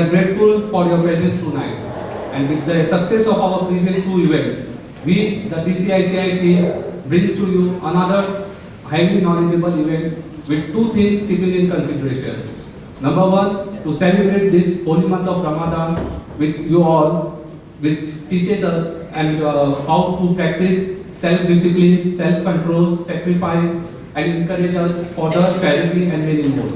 are grateful for your presence tonight. And with the success of our previous two events, we, the ICAI team, brings to you another highly knowledgeable event with two things keeping in consideration. Number one, to celebrate this holy month of Ramadan with you all, which teaches us and how to practice self-discipline, self-control, sacrifice, and encourage us for the charity and many more.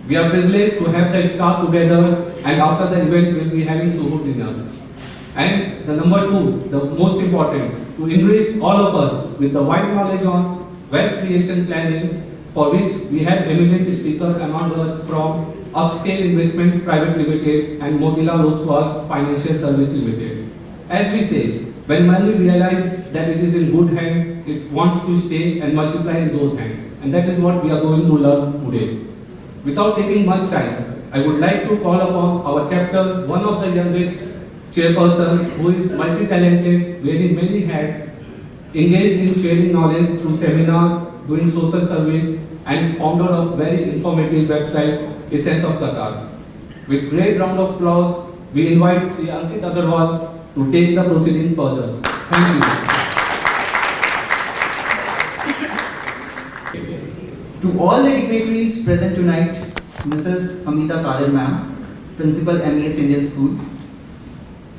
We are privileged to have the iftar together, and after the event we'll be having suhoor dinner. And the number two, the most important, to enrich all of us with the wide knowledge on wealth creation planning, for which we have eminent speakers among us from Uppscalle Investments Pvt Ltd and Motilal Oswal Financial Service Limited. As we say, when money realizes that it is in good hand, it wants to stay and multiply in those hands. And that is what we are going to learn today. Without taking much time, I would like to call upon our chapter, one of the youngest chairperson who is multi-talented, wearing many hats, engaged in sharing knowledge through seminars, doing social service, and founder of very informative website, Essence of Qatar. With great round of applause, we invite Sri Ankit Agarwal to take the proceeding further. Thank you. To all the dignitaries present tonight, Mrs. Amita Kalan ma'am, Principal MES Indian School,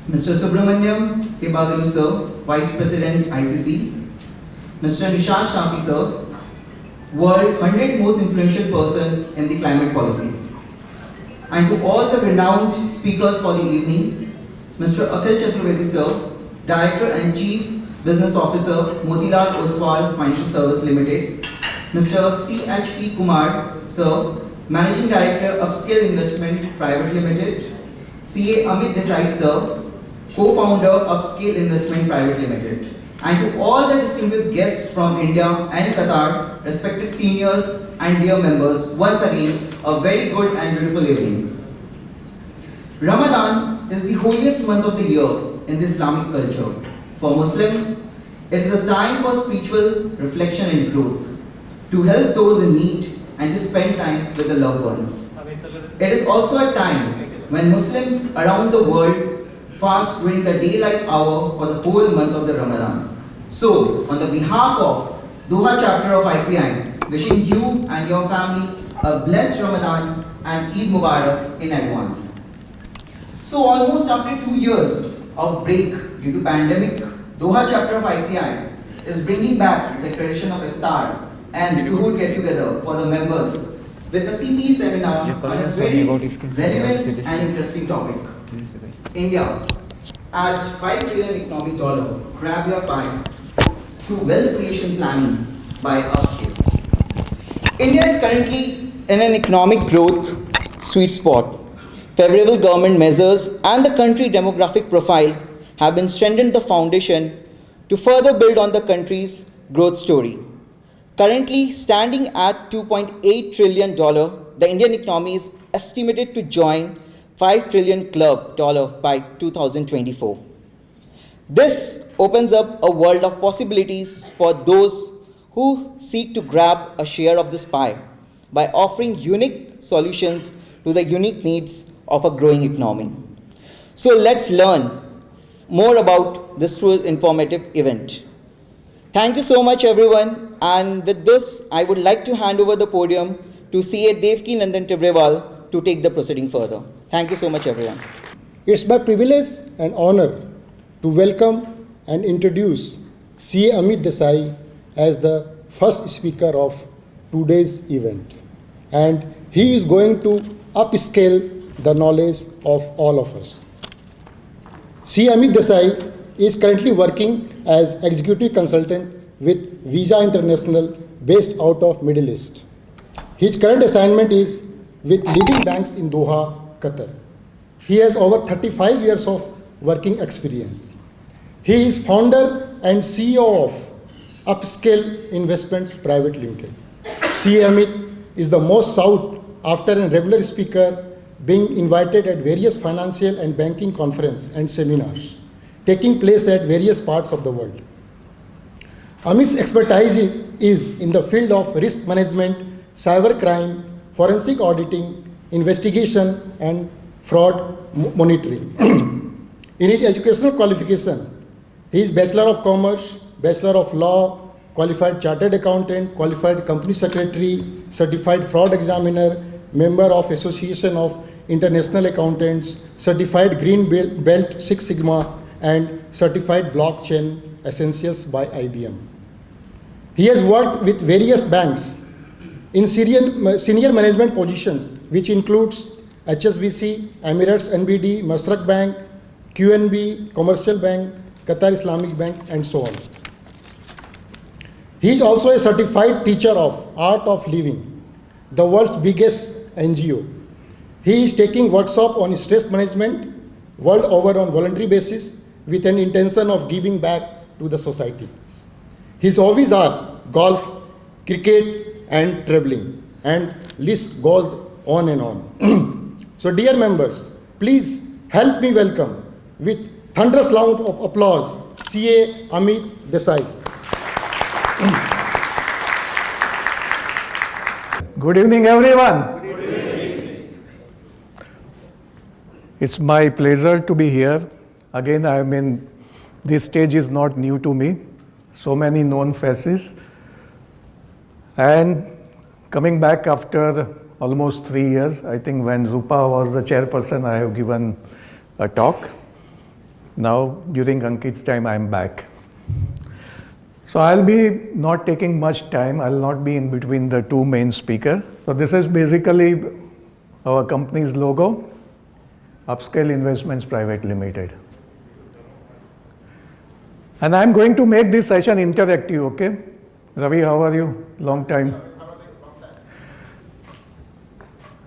Mr. Subramanyam Hebagalu sir, Vice President ICC, Mr. Nishad Shafi sir, World 100 most influential person in the climate policy, and to all the renowned speakers for the evening, Mr. Akhil Chaturvedi sir, Director and Chief Business Officer, Motilal Oswal Financial Service Limited, Mr.CHP Kumar sir, Managing Director, Uppscalle Investments Pvt Ltd, CA Amit Desai sir, Co-founder, Uppscalle Investments Pvt Ltd, and to all the distinguished guests from India and Qatar, respected seniors and dear members, once again, a very good and beautiful evening. Ramadan is the holiest month of the year in the Islamic culture. For Muslims, it is a time for spiritual reflection and growth, to help those in need and to spend time with the loved ones. It is also a time when Muslims around the world fast during the daylight hour for the whole month of the Ramadan. So, on the behalf of Doha chapter of ICAI, wishing you and your family a blessed Ramadan and Eid Mubarak in advance. So, almost after 2 years of break due to pandemic, Doha chapter of ICAI is bringing back the tradition of iftar and suhoor get-together for the members with the CPE seminar on a very relevant and interesting topic. India, at $5 trillion economic dollar, grab your pie through wealth creation planning by Upscale. India is currently in an economic growth sweet spot. Favorable government measures and the country demographic profile have been strengthened the foundation to further build on the country's growth story. Currently standing at $2.8 trillion, the Indian economy is estimated to join $5 trillion club by 2024. This opens up a world of possibilities for those who seek to grab a share of this pie by offering unique solutions to the unique needs of a growing economy. So let's learn more about this through informative event. Thank you so much everyone, and with this I would like to hand over the podium to CA Devki Nandan Tibrewal to take the proceeding further. Thank you so much everyone. It's my privilege and honor to welcome and introduce CA Amit Desai as the first speaker of today's event, and he is going to upscale the knowledge of all of us. CA Amit Desai is currently working as executive consultant with Visa International based out of Middle East. His current assignment is with leading banks in Doha, Qatar. He has over 35 years of working experience. He is founder and CEO of Uppscalle Investments Pvt Ltd. CA Amit is the most sought after a regular speaker, being invited at various financial and banking conferences and seminars taking place at various parts of the world. Amit's expertise is in the field of risk management, cybercrime, forensic auditing, investigation, and fraud monitoring. In his educational qualification, he is Bachelor of Commerce, Bachelor of Law, Qualified Chartered Accountant, Qualified Company Secretary, Certified Fraud Examiner, Member of Association of International Accountants, Certified Green Belt Six Sigma, and Certified Blockchain Essentials by IBM. He has worked with various banks in senior management positions, which includes HSBC, Emirates NBD, Masrak Bank, QNB, Commercial Bank, Qatar Islamic Bank, and so on. He is also a certified teacher of Art of Living, the world's biggest NGO. He is taking workshop on stress management world over on voluntary basis with an intention of giving back to the society. His hobbies are golf, cricket, and traveling, and list goes on and on. So dear members, please help me welcome with thunderous round of applause CA Amit Desai. Good evening, everyone. It's my pleasure to be here. Again, I mean, this stage is not new to me. So many known faces. And coming back after almost 3 years, I think when Rupa was the chairperson, I have given a talk. Now, during Ankit's time, I'm back. So I'll be not taking much time. I'll not be in between the two main speakers. So this is basically our company's logo, Uppscalle Investments Pvt Ltd. And I'm going to make this session interactive, okay? Ravi, how are you? Long time.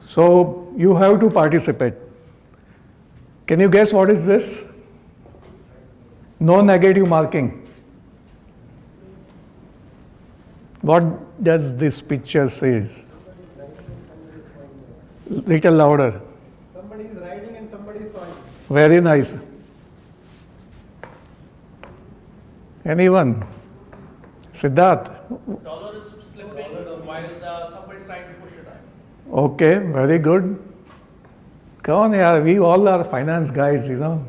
So you have to participate. Can you guess what is this? No negative marking. What does this picture say? Little louder. Somebody is riding and somebody is throwing. Very nice. Anyone? Siddharth? Dollar is slipping while somebody is trying to push it up. Okay, very good. Come on, yaar, we all are finance guys, you know.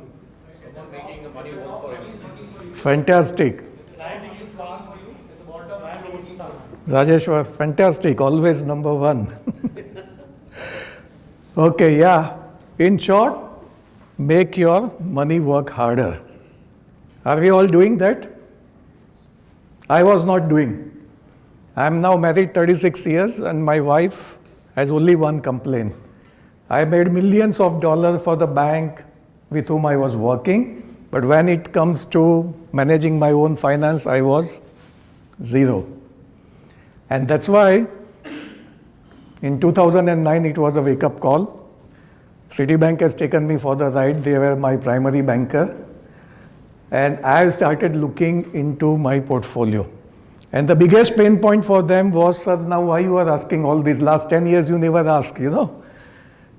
Someone making the money work for him. Fantastic. Rajesh was fantastic, always number one. Okay, yeah. In short, make your money work harder. Are we all doing that? I was not doing. I am now married 36 years and my wife has only one complaint. I made millions of dollars for the bank with whom I was working, but when it comes to managing my own finance, I was zero. And that's why in 2009 it was a wake-up call. Citibank has taken me for the ride. They were my primary banker. And I started looking into my portfolio. And the biggest pain point for them was, sir, now why you are asking all this? Last 10 years you never ask, you know.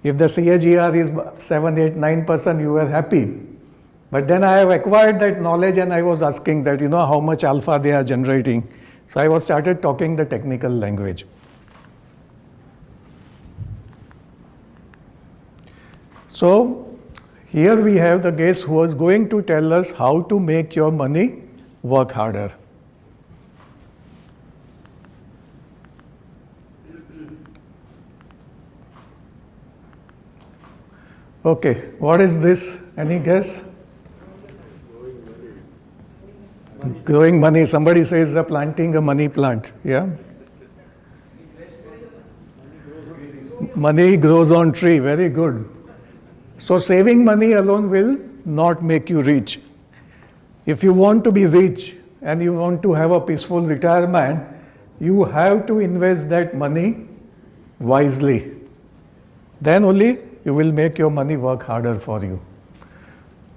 If the CAGR is 7, 8, 9%, you were happy. But then I have acquired that knowledge and I was asking that, you know, how much alpha they are generating. So I was started talking the technical language. So here we have the guest who is going to tell us how to make your money work harder. Okay, what is this? Any guess? Growing money. Somebody says they're planting a money plant. Yeah? Money grows on tree. Very good. So saving money alone will not make you rich. If you want to be rich and you want to have a peaceful retirement, you have to invest that money wisely. Then only you will make your money work harder for you.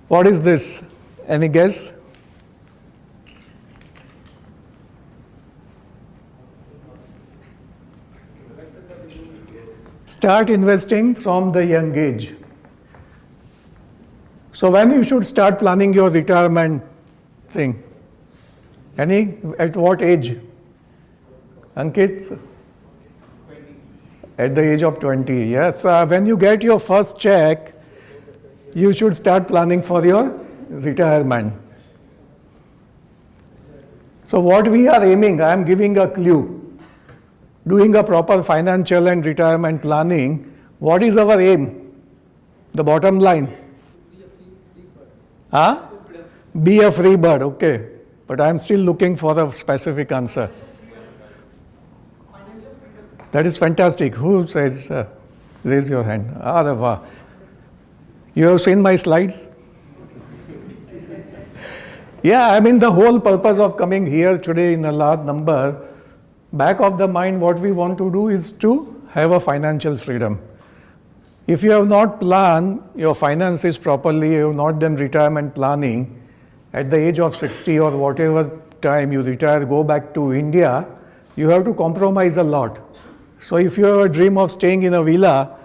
What is this? Any guess? Start investing from the young age. So when you should start planning your retirement thing? At what age? Ankit? At the age of 20, yes. When you get your first check, you should start planning for your retirement. So what we are aiming, I am giving a clue. Doing a proper financial and retirement planning, what is our aim? The bottom line? Huh? Be a free bird, okay. But I am still looking for a specific answer. That is fantastic. Who says, raise your hand. Wow. You have seen my slides? Yeah, I mean the whole purpose of coming here today in a large number, back of the mind what we want to do is to have a financial freedom. If you have not planned your finances properly, you have not done retirement planning, at the age of 60 or whatever time you retire, go back to India, you have to compromise a lot. So if you have a dream of staying in a villa,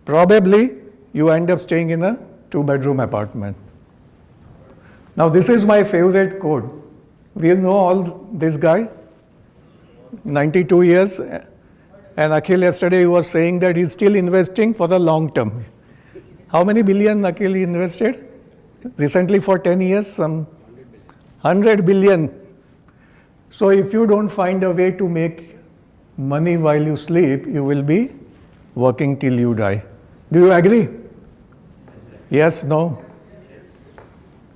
probably you end up staying in a 2-bedroom apartment. Now this is my favorite quote. We know all this guy, 92 years, and Akhil yesterday was saying that he's still investing for the long term. How many billion Akhil invested? Recently for 10 years, some 100 billion. So if you don't find a way to make money while you sleep, you will be working till you die. Do you agree? Yes, no?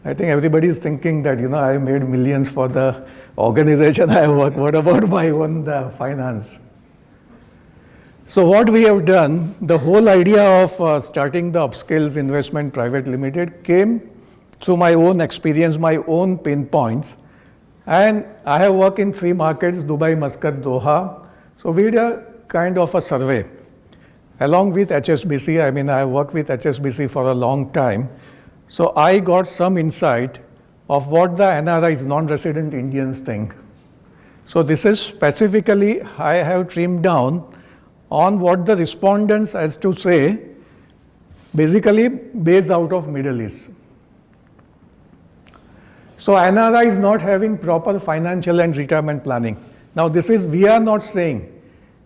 I think everybody is thinking that, I made millions for the organization I work. What about my own finance? So what we have done, the whole idea of starting the Uppscalle Investments Pvt Ltd came through my own experience, my own pain points. And I have worked in 3 markets, Dubai, Muscat, Doha. So we did a kind of a survey. Along with HSBC, I have worked with HSBC for a long time. So I got some insight of what the NRIs, non-resident Indians, think. So this is specifically, I have trimmed down on what the respondents has to say, basically based out of Middle East. So NRI is not having proper financial and retirement planning. Now this is, we are not saying,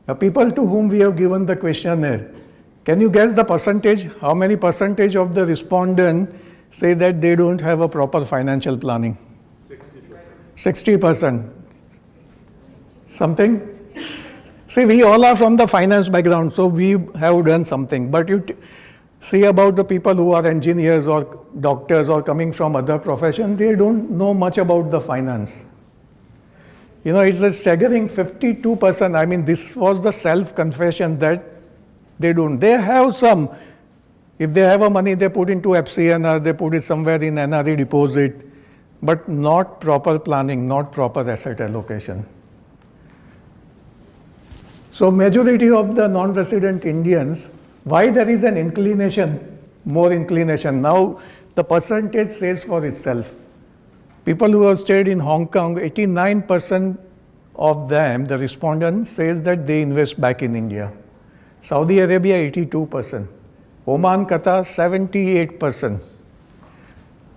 the people to whom we have given the questionnaire, can you guess the percentage? How many percentage of the respondent say that they don't have a proper financial planning? 60%. 60%. Something? See, we all are from the finance background, so we have done something. But you see about the people who are engineers or doctors or coming from other professions, they don't know much about the finance. It's a staggering 52%. This was the self-confession that they don't. They have some. If they have a money, they put into FCNR, they put it somewhere in NRE deposit, but not proper planning, not proper asset allocation. So majority of the non-resident Indians, why there is an inclination, more inclination? Now the percentage says for itself. People who have stayed in Hong Kong, 89% of them, the respondent says that they invest back in India. Saudi Arabia, 82%. Oman, Qatar, 78%.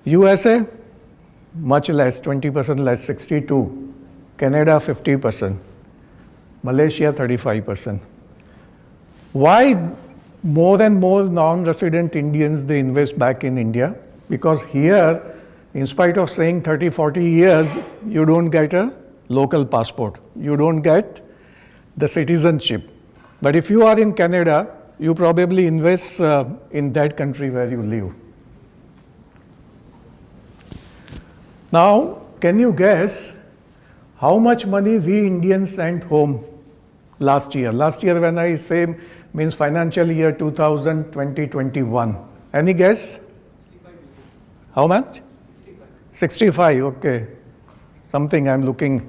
USA, much less, 20% less, 62%. Canada, 50%. Malaysia, 35%. Why more and more non-resident Indians, they invest back in India? Because here, in spite of saying 30, 40 years, you don't get a local passport. You don't get the citizenship. But if you are in Canada, you probably invest in that country where you live. Now, can you guess how much money we Indians sent home last year? Last year, when I say, means financial year 2020-21. Any guess? 65 million. How much? 65, okay. Something I'm looking.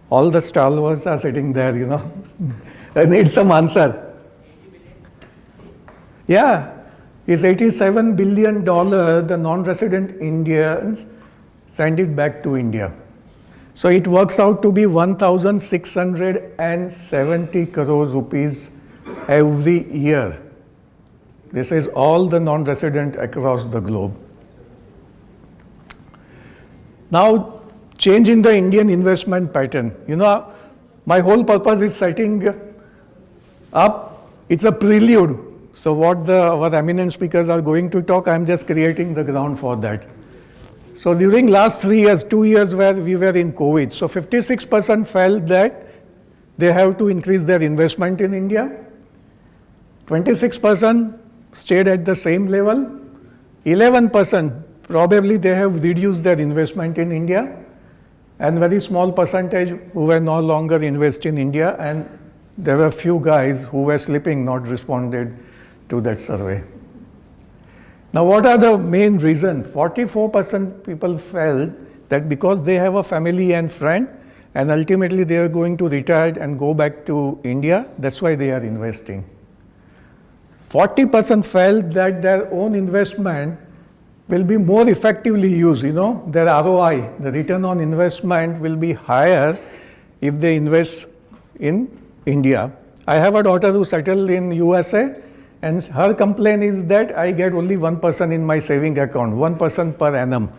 All the stalwarts are sitting there, I need some answer. Yeah, it's $87 billion the non-resident Indians send it back to India. So it works out to be 1,670 crore rupees every year. This is all the non-resident across the globe. Now, change in the Indian investment pattern. My whole purpose is setting up, it's a prelude. So what our eminent speakers are going to talk, I'm just creating the ground for that. So during last 3 years, 2 years where we were in COVID, so 56% felt that they have to increase their investment in India. 26% stayed at the same level. 11% probably they have reduced their investment in India. And very small percentage who were no longer invest in India. And there were few guys who were sleeping, not responded to that survey. Now, what are the main reasons? 44% people felt that because they have a family and friend, and ultimately they are going to retire and go back to India, that's why they are investing. 40% felt that their own investment will be more effectively used, their ROI, the return on investment will be higher if they invest in India. I have a daughter who settled in USA, and her complaint is that I get only 1% in my saving account, 1% per annum.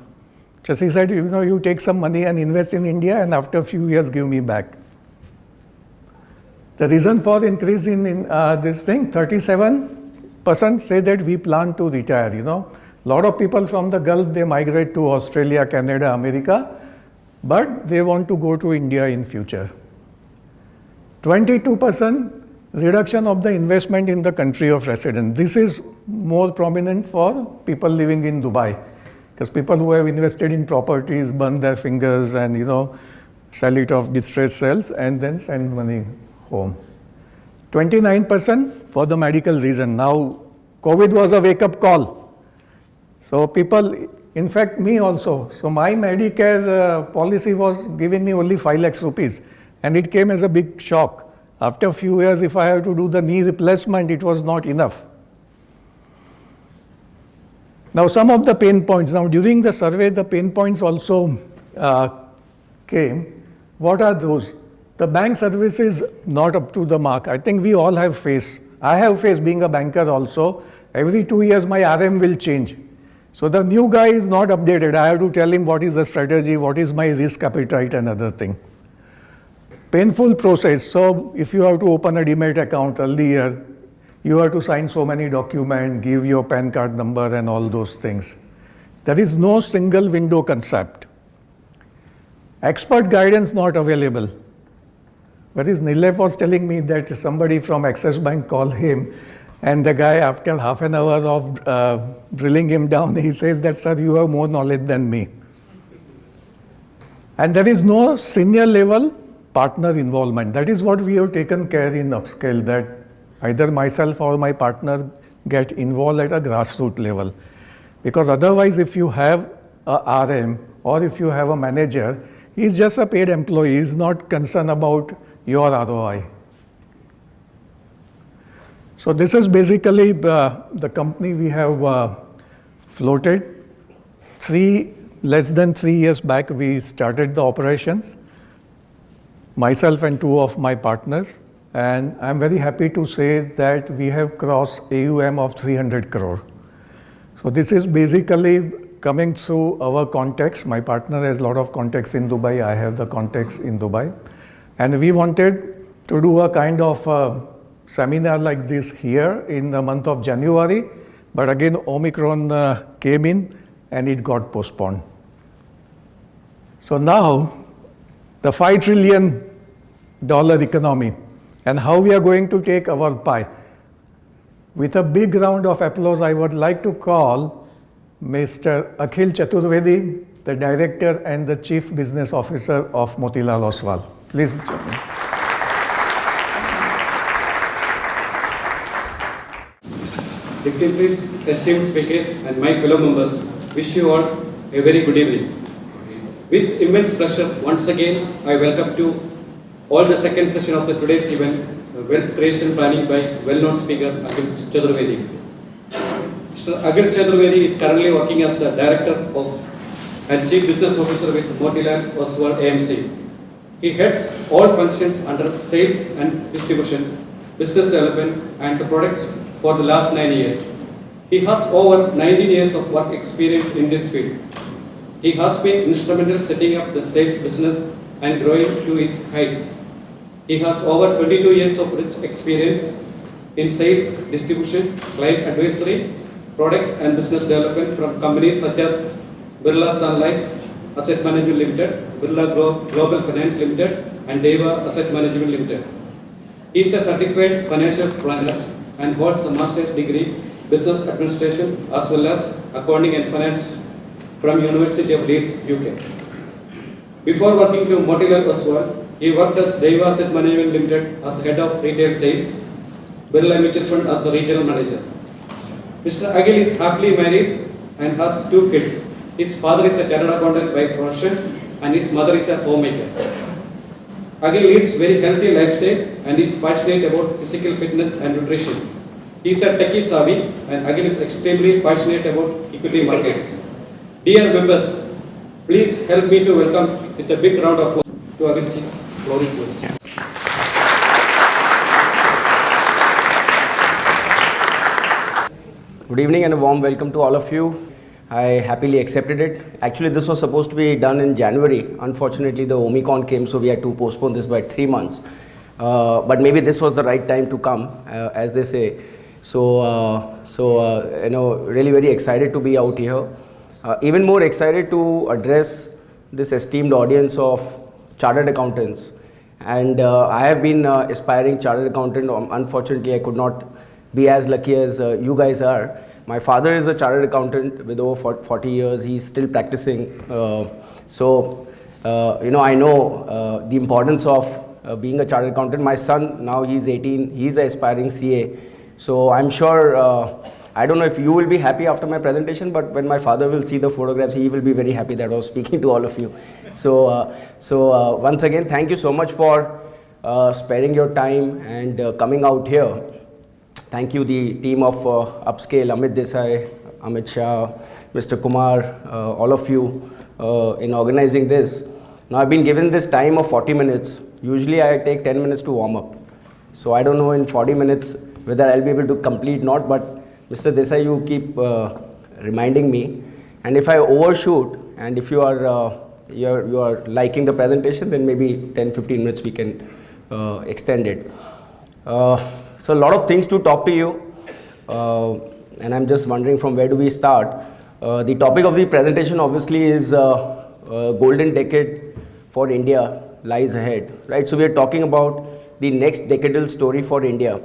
So she said, you take some money and invest in India, and after a few years give me back. The reason for increase in this thing, 37% say that we plan to retire, A lot of people from the Gulf, they migrate to Australia, Canada, America, but they want to go to India in future. 22% reduction of the investment in the country of residence. This is more prominent for people living in Dubai, because people who have invested in properties burn their fingers and, sell it off distressed sales and then send money home. 29% for the medical reason. Now, COVID was a wake-up call. So people, in fact, me also. So my Medicare policy was giving me only 5 lakhs rupees, and it came as a big shock. After a few years, if I have to do the knee replacement, it was not enough. Now, some of the pain points. Now, during the survey, the pain points also came. What are those? The bank service is not up to the mark. I think we all have faced. I have faced being a banker also. Every 2 years, my RM will change. So the new guy is not updated. I have to tell him what is the strategy, what is my risk appetite and other thing. Painful process. So if you have to open a demat account earlier, you have to sign so many documents, give your PAN card number and all those things. There is no single window concept. Expert guidance not available. Whereas Nilef was telling me that somebody from Axis Bank called him, and the guy, after half an hour of drilling him down, he says that, sir, you have more knowledge than me. And there is no senior level partner involvement. That is what we have taken care in Uppscalle, that either myself or my partner get involved at a grassroots level. Because otherwise, if you have a RM or if you have a manager, he's just a paid employee. He's not concerned about your ROI. So this is basically the company we have floated. Less than 3 years back, we started the operations. Myself and 2 of my partners, and I'm very happy to say that we have crossed AUM of 300 crore. So this is basically coming through our contacts. My partner has a lot of contacts in Dubai, I have the contacts in Dubai. And we wanted to do a kind of seminar like this here in the month of January, but again Omicron came in and it got postponed. So now, the $5 trillion economy, and how we are going to take our pie. With a big round of applause, I would like to call Mr. Akhil Chaturvedi, the Director and the Chief Business Officer of Motilal Oswal. Please join me. Dignitaries, esteemed speakers, and my fellow members, wish you all a very good evening. With immense pleasure, once again, I welcome to all the second session of the today's event, Wealth Creation Planning by well-known speaker Akhil Chaturvedi. Mr. Akhil Chaturvedi is currently working as the Director of and Chief Business Officer with Motilal Oswal AMC. He heads all functions under sales and distribution, business development, and the products for the last 9 years. He has over 19 years of work experience in this field. He has been instrumental setting up the sales business and growing to its heights. He has over 22 years of rich experience in sales, distribution, client advisory, products and business development from companies such as Birla Sun Life Asset Management Limited, Birla Global Finance Limited, and Deva Asset Management Limited. He is a certified financial planner and holds a master's degree Business Administration as well as Accounting and Finance from University of Leeds, UK. Before working to Motilal Oswal, he worked as Deva Asset Management Limited as the head of retail sales, Birla Mutual Fund as the regional manager. Mr. Akhil is happily married and has 2 kids. His father is a chartered accountant by profession and his mother is a homemaker. Akhil leads very healthy lifestyle and is passionate about physical fitness and nutrition. He is a techie savvy and Akhil is extremely passionate about equity markets. Dear members, please help me to welcome with a big round of applause to Akhil. Floor is yours. Good evening and a warm welcome to all of you. I happily accepted it. Actually, this was supposed to be done in January. Unfortunately, the Omicron came, so we had to postpone this by 3 months. But maybe this was the right time to come, as they say. So, really very excited to be out here. Even more excited to address this esteemed audience of chartered accountants. And I have been aspiring chartered accountant. Unfortunately, I could not be as lucky as you guys are. My father is a chartered accountant with over 40 years. He's still practicing. I know the importance of being a chartered accountant. My son, now he's 18, he's an aspiring CA. So I'm sure, I don't know if you will be happy after my presentation, but when my father will see the photographs, he will be very happy that I was speaking to all of you. So once again, thank you so much for sparing your time and coming out here. Thank you, the team of Uppscalle, Amit Desai, Amit Shah, Mr. Kumar, all of you in organizing this. Now, I've been given this time of 40 minutes. Usually, I take 10 minutes to warm up. So, I don't know in 40 minutes whether I'll be able to complete not, but Mr. Desai, you keep reminding me. And if I overshoot, and if you are liking the presentation, then maybe 10-15 minutes we can extend it. So a lot of things to talk to you, and I'm just wondering from where do we start. The topic of the presentation obviously is golden decade for India lies ahead, right? So we are talking about the next decadal story for India,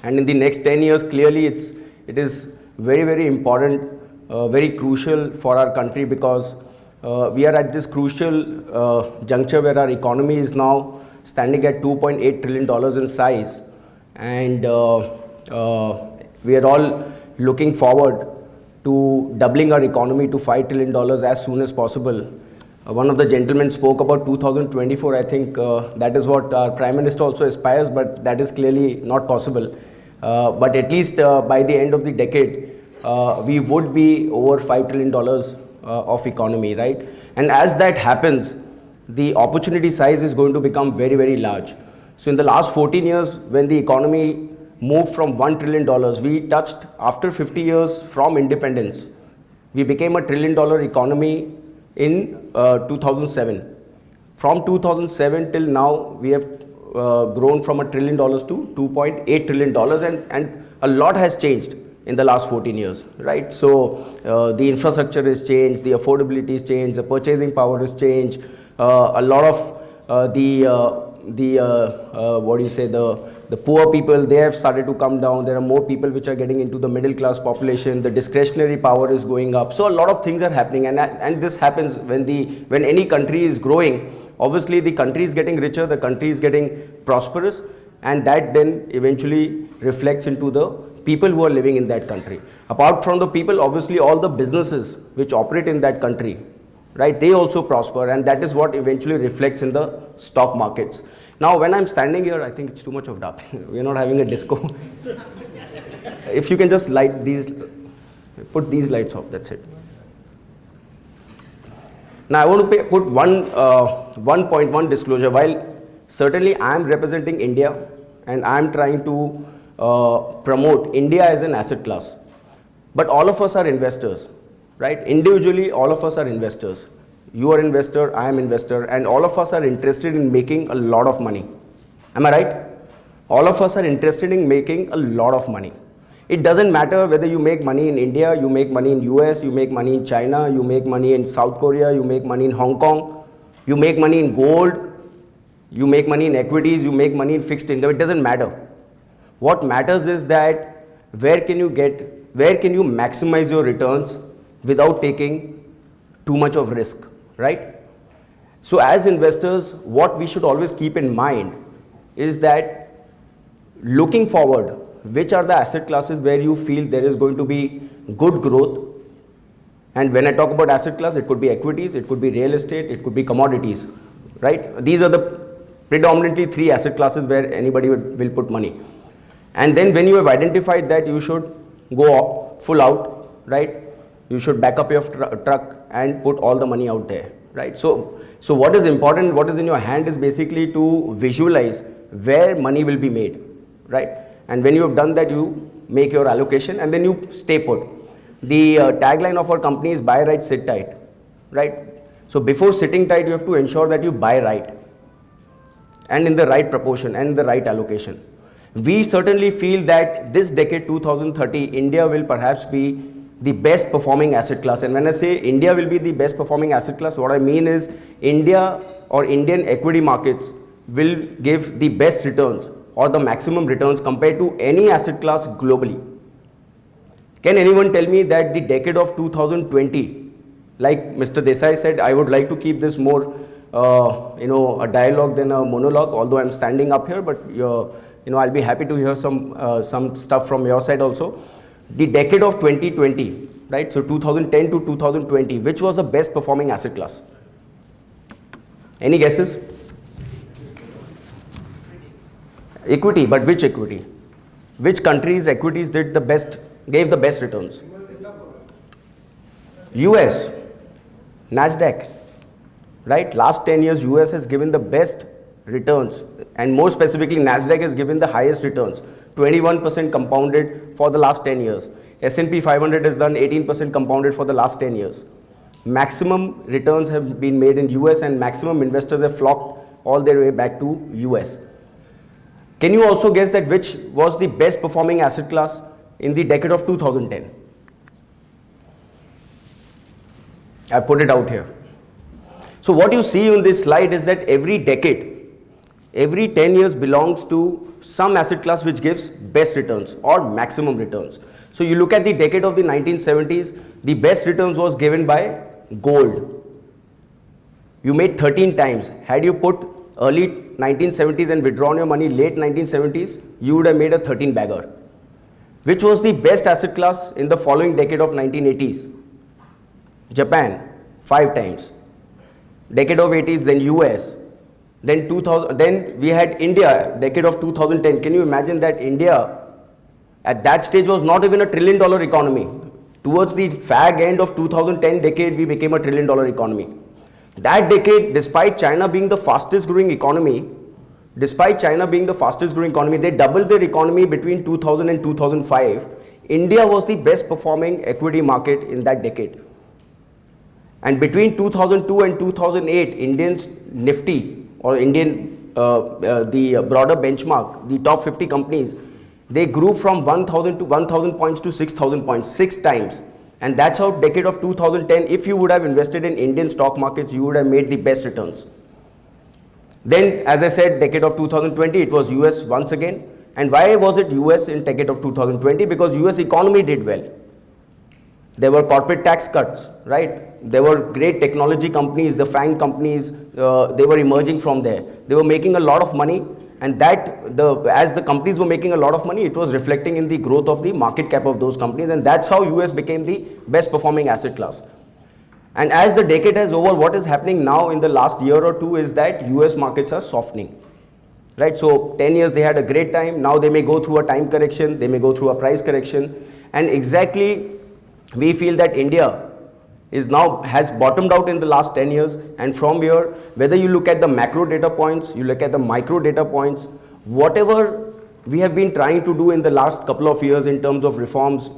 and in the next 10 years, clearly it is very, very important, very crucial for our country, because we are at this crucial juncture where our economy is now standing at $2.8 trillion in size. And we are all looking forward to doubling our economy to $5 trillion as soon as possible. One of the gentlemen spoke about 2024. I think that is what our Prime Minister also aspires, but that is clearly not possible. But at least by the end of the decade, we would be over $5 trillion of economy, right? And as that happens, the opportunity size is going to become very, very large. So in the last 14 years, when the economy moved from $1 trillion, we touched, after 50 years from independence, we became a $1 trillion economy in 2007. From 2007 till now, we have grown from $1 trillion to $2.8 trillion, and a lot has changed in the last 14 years, right? So the infrastructure has changed, the affordability has changed, the purchasing power has changed, a lot of the poor people, they have started to come down. There are more people which are getting into the middle class population. The discretionary power is going up. So a lot of things are happening, and this happens when any country is growing. Obviously, the country is getting richer, the country is getting prosperous, and that then eventually reflects into the people who are living in that country. Apart from the people, obviously all the businesses which operate in that country, right, they also prosper, and that is what eventually reflects in the stock markets. Now, when I'm standing here, I think it's too much of dark. We're not having a disco. If you can just light these, put these lights off, that's it. Now, I want to put one disclosure. While certainly I am representing India and I am trying to promote India as an asset class, but all of us are investors. Right? Individually, all of us are investors. You are investor, I am investor, and all of us are interested in making a lot of money. Am I right? All of us are interested in making a lot of money. It doesn't matter whether you make money in India, you make money in US, you make money in China, you make money in South Korea, you make money in Hong Kong, you make money in gold, you make money in equities, you make money in fixed income. It doesn't matter. What matters is that where can you maximize your returns without taking too much of risk, right? So as investors, what we should always keep in mind is that looking forward, which are the asset classes where you feel there is going to be good growth? And when I talk about asset class, it could be equities, it could be real estate, it could be commodities, right? These are the predominantly 3 asset classes where anybody will put money. And then when you have identified that, you should go full out, right? You should back up your truck and put all the money out there, right? So what is important, what is in your hand is basically to visualize where money will be made, right? And when you have done that, you make your allocation and then you stay put. The tagline of our company is buy right, sit tight, right? So before sitting tight, you have to ensure that you buy right and in the right proportion and the right allocation. We certainly feel that this decade 2030, India will perhaps be the best performing asset class. And when I say India will be the best performing asset class, what I mean is India or Indian equity markets will give the best returns or the maximum returns compared to any asset class globally. Can anyone tell me that the decade of 2020, like Mr. Desai said, I would like to keep this more a dialogue than a monologue, although I'm standing up here, but I'll be happy to hear some stuff from your side also. The decade of 2020, right? So 2010 to 2020, which was the best performing asset class? Any guesses? Equity, but which equity? Which countries' equities gave the best returns? US, NASDAQ, right? Last 10 years, US has given the best returns, and more specifically, NASDAQ has given the highest returns, 21% compounded for the last 10 years. S&P 500 has done 18% compounded for the last 10 years. Maximum returns have been made in US, and maximum investors have flocked all their way back to US. Can you also guess that which was the best performing asset class in the decade of 2010? I put it out here. So what you see on this slide is that every decade, every 10 years belongs to some asset class which gives best returns or maximum returns. So you look at the decade of the 1970s, the best returns was given by gold. You made 13 times. Had you put early 1970s and withdrawn your money late 1970s, you would have made a 13 bagger. Which was the best asset class in the following decade of 1980s? Japan, 5 times. Decade of 80s, then US, then 2000, then we had India, decade of 2010. Can you imagine that India at that stage was not even a $1 trillion economy? Towards the fag end of 2010 decade, we became a $1 trillion economy. That decade, despite China being the fastest growing economy, they doubled their economy between 2000 and 2005. India was the best performing equity market in that decade. And between 2002 and 2008, Indians Nifty or the broader benchmark, the top 50 companies, they grew from 1,000 points to 6,000 points, 6 times. And that's how decade of 2010, if you would have invested in Indian stock markets, you would have made the best returns. Then, as I said, decade of 2020, it was US once again. And why was it US in decade of 2020? Because US economy did well. There were corporate tax cuts, right? There were great technology companies, the FANG companies, they were emerging from there. They were making a lot of money, and as the companies were making a lot of money, it was reflecting in the growth of the market cap of those companies, and that's how US became the best performing asset class. And as the decade is over, what is happening now in the last year or two is that US markets are softening, right? So 10 years they had a great time, now they may go through a time correction, they may go through a price correction, and exactly we feel that India has bottomed out in the last 10 years, and from here, whether you look at the macro data points, you look at the micro data points, whatever we have been trying to do in the last couple of years in terms of reforms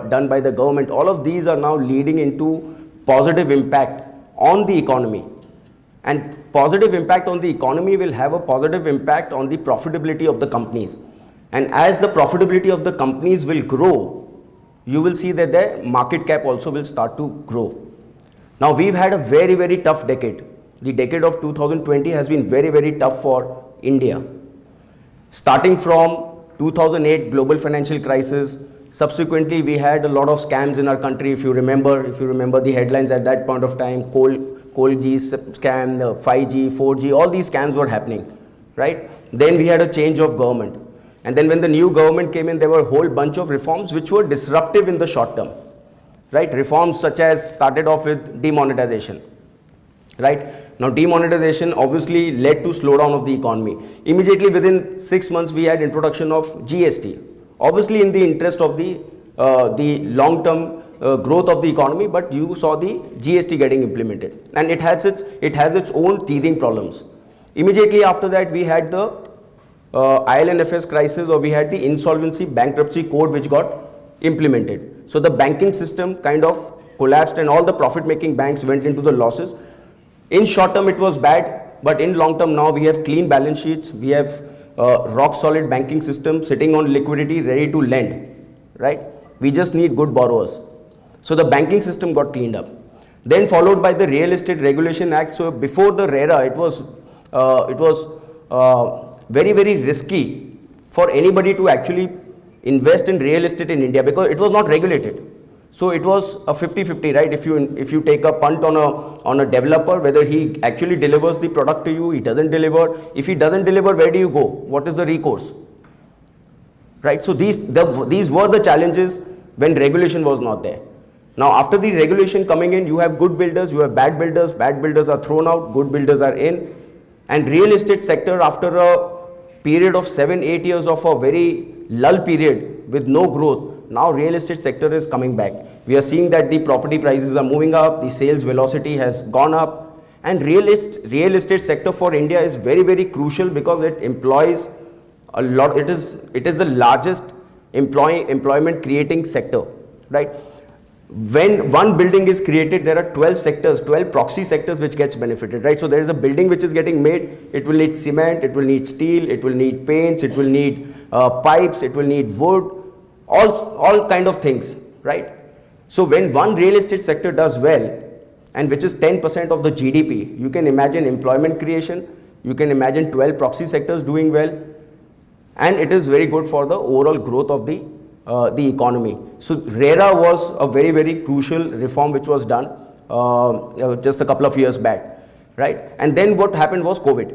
done by the government, all of these are now leading into positive impact on the economy. And positive impact on the economy will have a positive impact on the profitability of the companies. And as the profitability of the companies will grow, you will see that their market cap also will start to grow. Now we've had a very, very tough decade. The decade of 2020 has been very, very tough for India. Starting from 2008 global financial crisis, subsequently we had a lot of scams in our country. If you remember the headlines at that point of time, coal G scam, 5G, 4G, all these scams were happening, right? Then we had a change of government. And then when the new government came in, there were a whole bunch of reforms which were disruptive in the short term, right? Reforms such as started off with demonetization, right? Now demonetization obviously led to slowdown of the economy. Immediately within 6 months, we had introduction of GST, obviously in the interest of the long-term growth of the economy, but you saw the GST getting implemented, and it has its own teething problems. Immediately after that, we had the IL&FS crisis, or we had the insolvency bankruptcy code which got implemented. So the banking system kind of collapsed and all the profit-making banks went into the losses. In short term, it was bad, but in long term now we have clean balance sheets, we have rock-solid banking system sitting on liquidity ready to lend, right? We just need good borrowers. So the banking system got cleaned up. Then followed by the Real Estate Regulation Act. So before the RERA, it was very, very risky for anybody to actually invest in real estate in India because it was not regulated. So it was a 50-50, right? If you take a punt on a developer, whether he actually delivers the product to you, he doesn't deliver. If he doesn't deliver, where do you go? What is the recourse? Right? So these were the challenges when regulation was not there. Now after the regulation coming in, you have good builders, you have bad builders are thrown out, good builders are in. And real estate sector, after a period of 7-8 years of a very lull period with no growth, now real estate sector is coming back. We are seeing that the property prices are moving up, the sales velocity has gone up, and real estate sector for India is very, very crucial because it employs a lot. It is the largest employment creating sector, right? When one building is created, there are 12 sectors, 12 proxy sectors which gets benefited, right? So there is a building which is getting made, it will need cement, it will need steel, it will need paints, it will need pipes, it will need wood, all kind of things, right? So when one real estate sector does well, and which is 10% of the GDP, you can imagine employment creation, you can imagine 12 proxy sectors doing well, and it is very good for the overall growth of the economy. So RERA was a very, very crucial reform which was done just a couple of years back, right? And then what happened was COVID.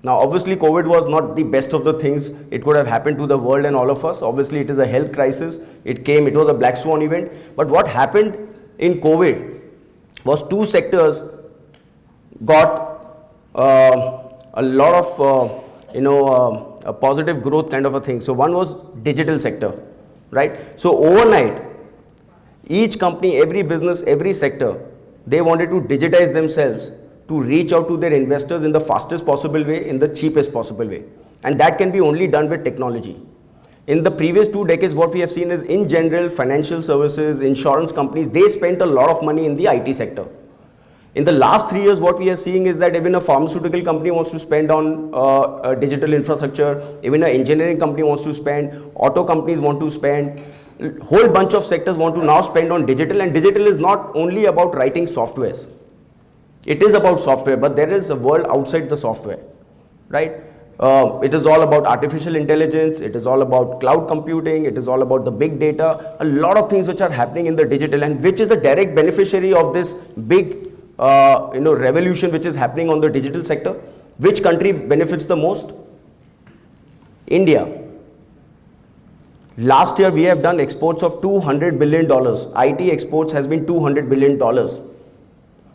Now obviously COVID was not the best of the things it could have happened to the world and all of us. Obviously it is a health crisis, it was a black swan event. But what happened in COVID was two sectors got a lot of a positive growth kind of a thing. So one was digital sector, right? So overnight, each company, every business, every sector, they wanted to digitize themselves to reach out to their investors in the fastest possible way, in the cheapest possible way. And that can be only done with technology. In the previous 2 decades, what we have seen is, in general, financial services, insurance companies, they spent a lot of money in the IT sector. In the last 3 years, what we are seeing is that even a pharmaceutical company wants to spend on digital infrastructure, even an engineering company wants to spend, auto companies want to spend, a whole bunch of sectors want to now spend on digital, and digital is not only about writing softwares. It is about software, but there is a world outside the software, right? It is all about artificial intelligence, it is all about cloud computing, it is all about the big data, a lot of things which are happening in the digital, and which is the direct beneficiary of this big revolution which is happening on the digital sector. Which country benefits the most? India. Last year we have done exports of $200 billion. IT exports has been $200 billion.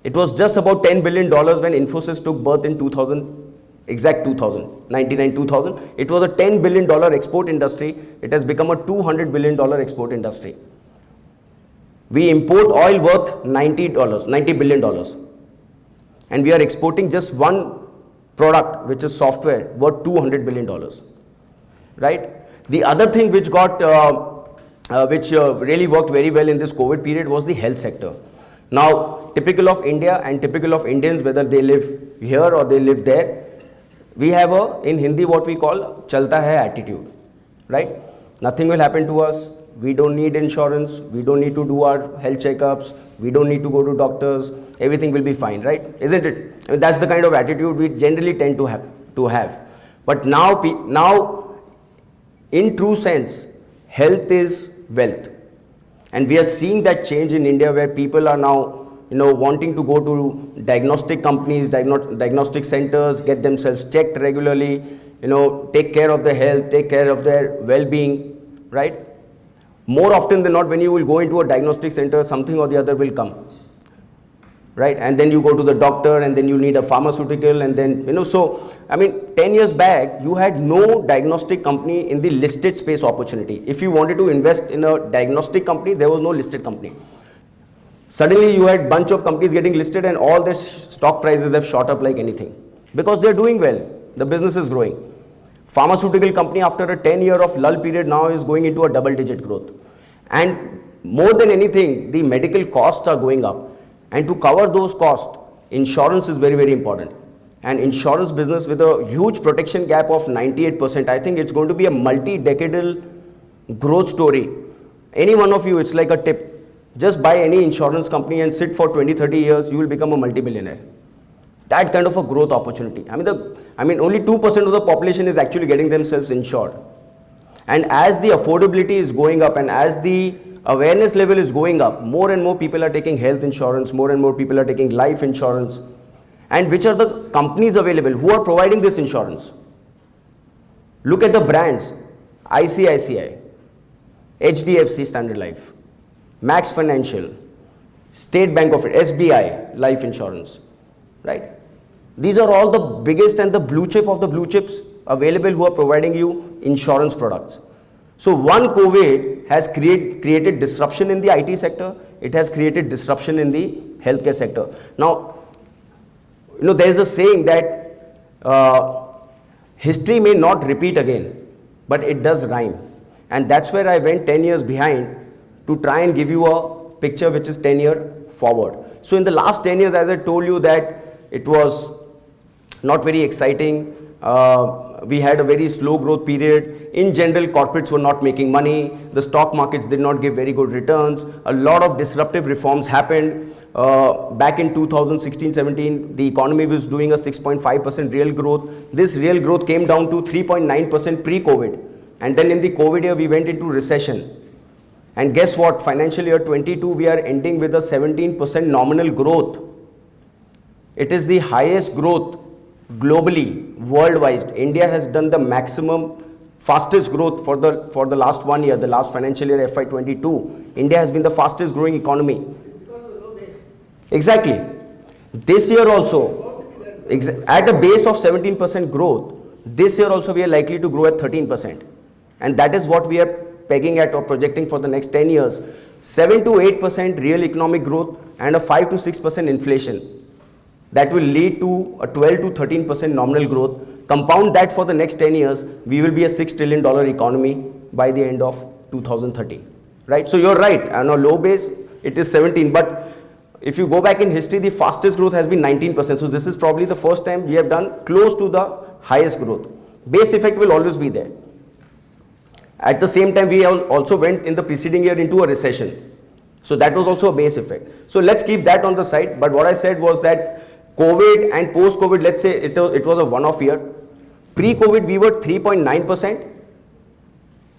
It was just about $10 billion when Infosys took birth in 1999-2000. It was a $10 billion export industry. It has become a $200 billion export industry. We import oil worth $90 billion. And we are exporting just one product, which is software, worth $200 billion. Right? The other thing which really worked very well in this COVID period was the health sector. Now, typical of India and typical of Indians, whether they live here or they live there, we have in Hindi what we call chalta hai attitude, right? Nothing will happen to us. We don't need insurance. We don't need to do our health checkups. We don't need to go to doctors. Everything will be fine, right? Isn't it? I mean, that's the kind of attitude we generally tend to have. But now, in true sense, health is wealth. And we are seeing that change in India where people are now wanting to go to diagnostic companies, diagnostic centers, get themselves checked regularly, take care of their health, take care of their well-being, right? More often than not, when you will go into a diagnostic center, something or the other will come, right? And then you go to the doctor and then you need a pharmaceutical and then, so, I mean, 10 years back, you had no diagnostic company in the listed space opportunity. If you wanted to invest in a diagnostic company, there was no listed company. Suddenly, you had bunch of companies getting listed and all their stock prices have shot up like anything because they're doing well. The business is growing. Pharmaceutical company after a 10-year of lull period now is going into a double-digit growth. And more than anything, the medical costs are going up. And to cover those costs, insurance is very, very important. And insurance business with a huge protection gap of 98%, I think it's going to be a multi-decadal growth story. Any one of you, it's like a tip. Just buy any insurance company and sit for 20-30 years, you will become a multi-millionaire. That kind of a growth opportunity. I mean, only 2% of the population is actually getting themselves insured. And as the affordability is going up and as the awareness level is going up, more and more people are taking health insurance, more and more people are taking life insurance. And which are the companies available who are providing this insurance? Look at the brands: ICICI, HDFC Standard Life, Max Financial, State Bank of it, SBI Life Insurance, right? These are all the biggest and the blue chip of the blue chips available who are providing you insurance products. So one COVID has created disruption in the IT sector. It has created disruption in the healthcare sector. Now, there is a saying that history may not repeat again, but it does rhyme. And that's where I went 10 years behind to try and give you a picture which is 10 years forward. So in the last 10 years, as I told you, that it was not very exciting. We had a very slow growth period. In general, corporates were not making money. The stock markets did not give very good returns. A lot of disruptive reforms happened. Back in 2016-17, the economy was doing a 6.5% real growth. This real growth came down to 3.9% pre-COVID. And then in the COVID year, we went into recession. And guess what? Financial year 22, we are ending with a 17% nominal growth. It is the highest growth globally, worldwide. India has done the maximum, fastest growth for the last 1 year, the last financial year FY22. India has been the fastest growing economy. Exactly. This year also, at a base of 17% growth, this year also we are likely to grow at 13%. And that is what we are pegging at or projecting for the next 10 years. 7 to 8% real economic growth and a 5 to 6% inflation. That will lead to a 12 to 13% nominal growth. Compound that for the next 10 years, we will be a $6 trillion economy by the end of 2030. Right? So you're right. On a low base, it is 17. But if you go back in history, the fastest growth has been 19%. So this is probably the first time we have done close to the highest growth. Base effect will always be there. At the same time, we also went in the preceding year into a recession. So that was also a base effect. So let's keep that on the side. But what I said was that COVID and post-COVID, let's say it was a one-off year. Pre-COVID, we were 3.9%.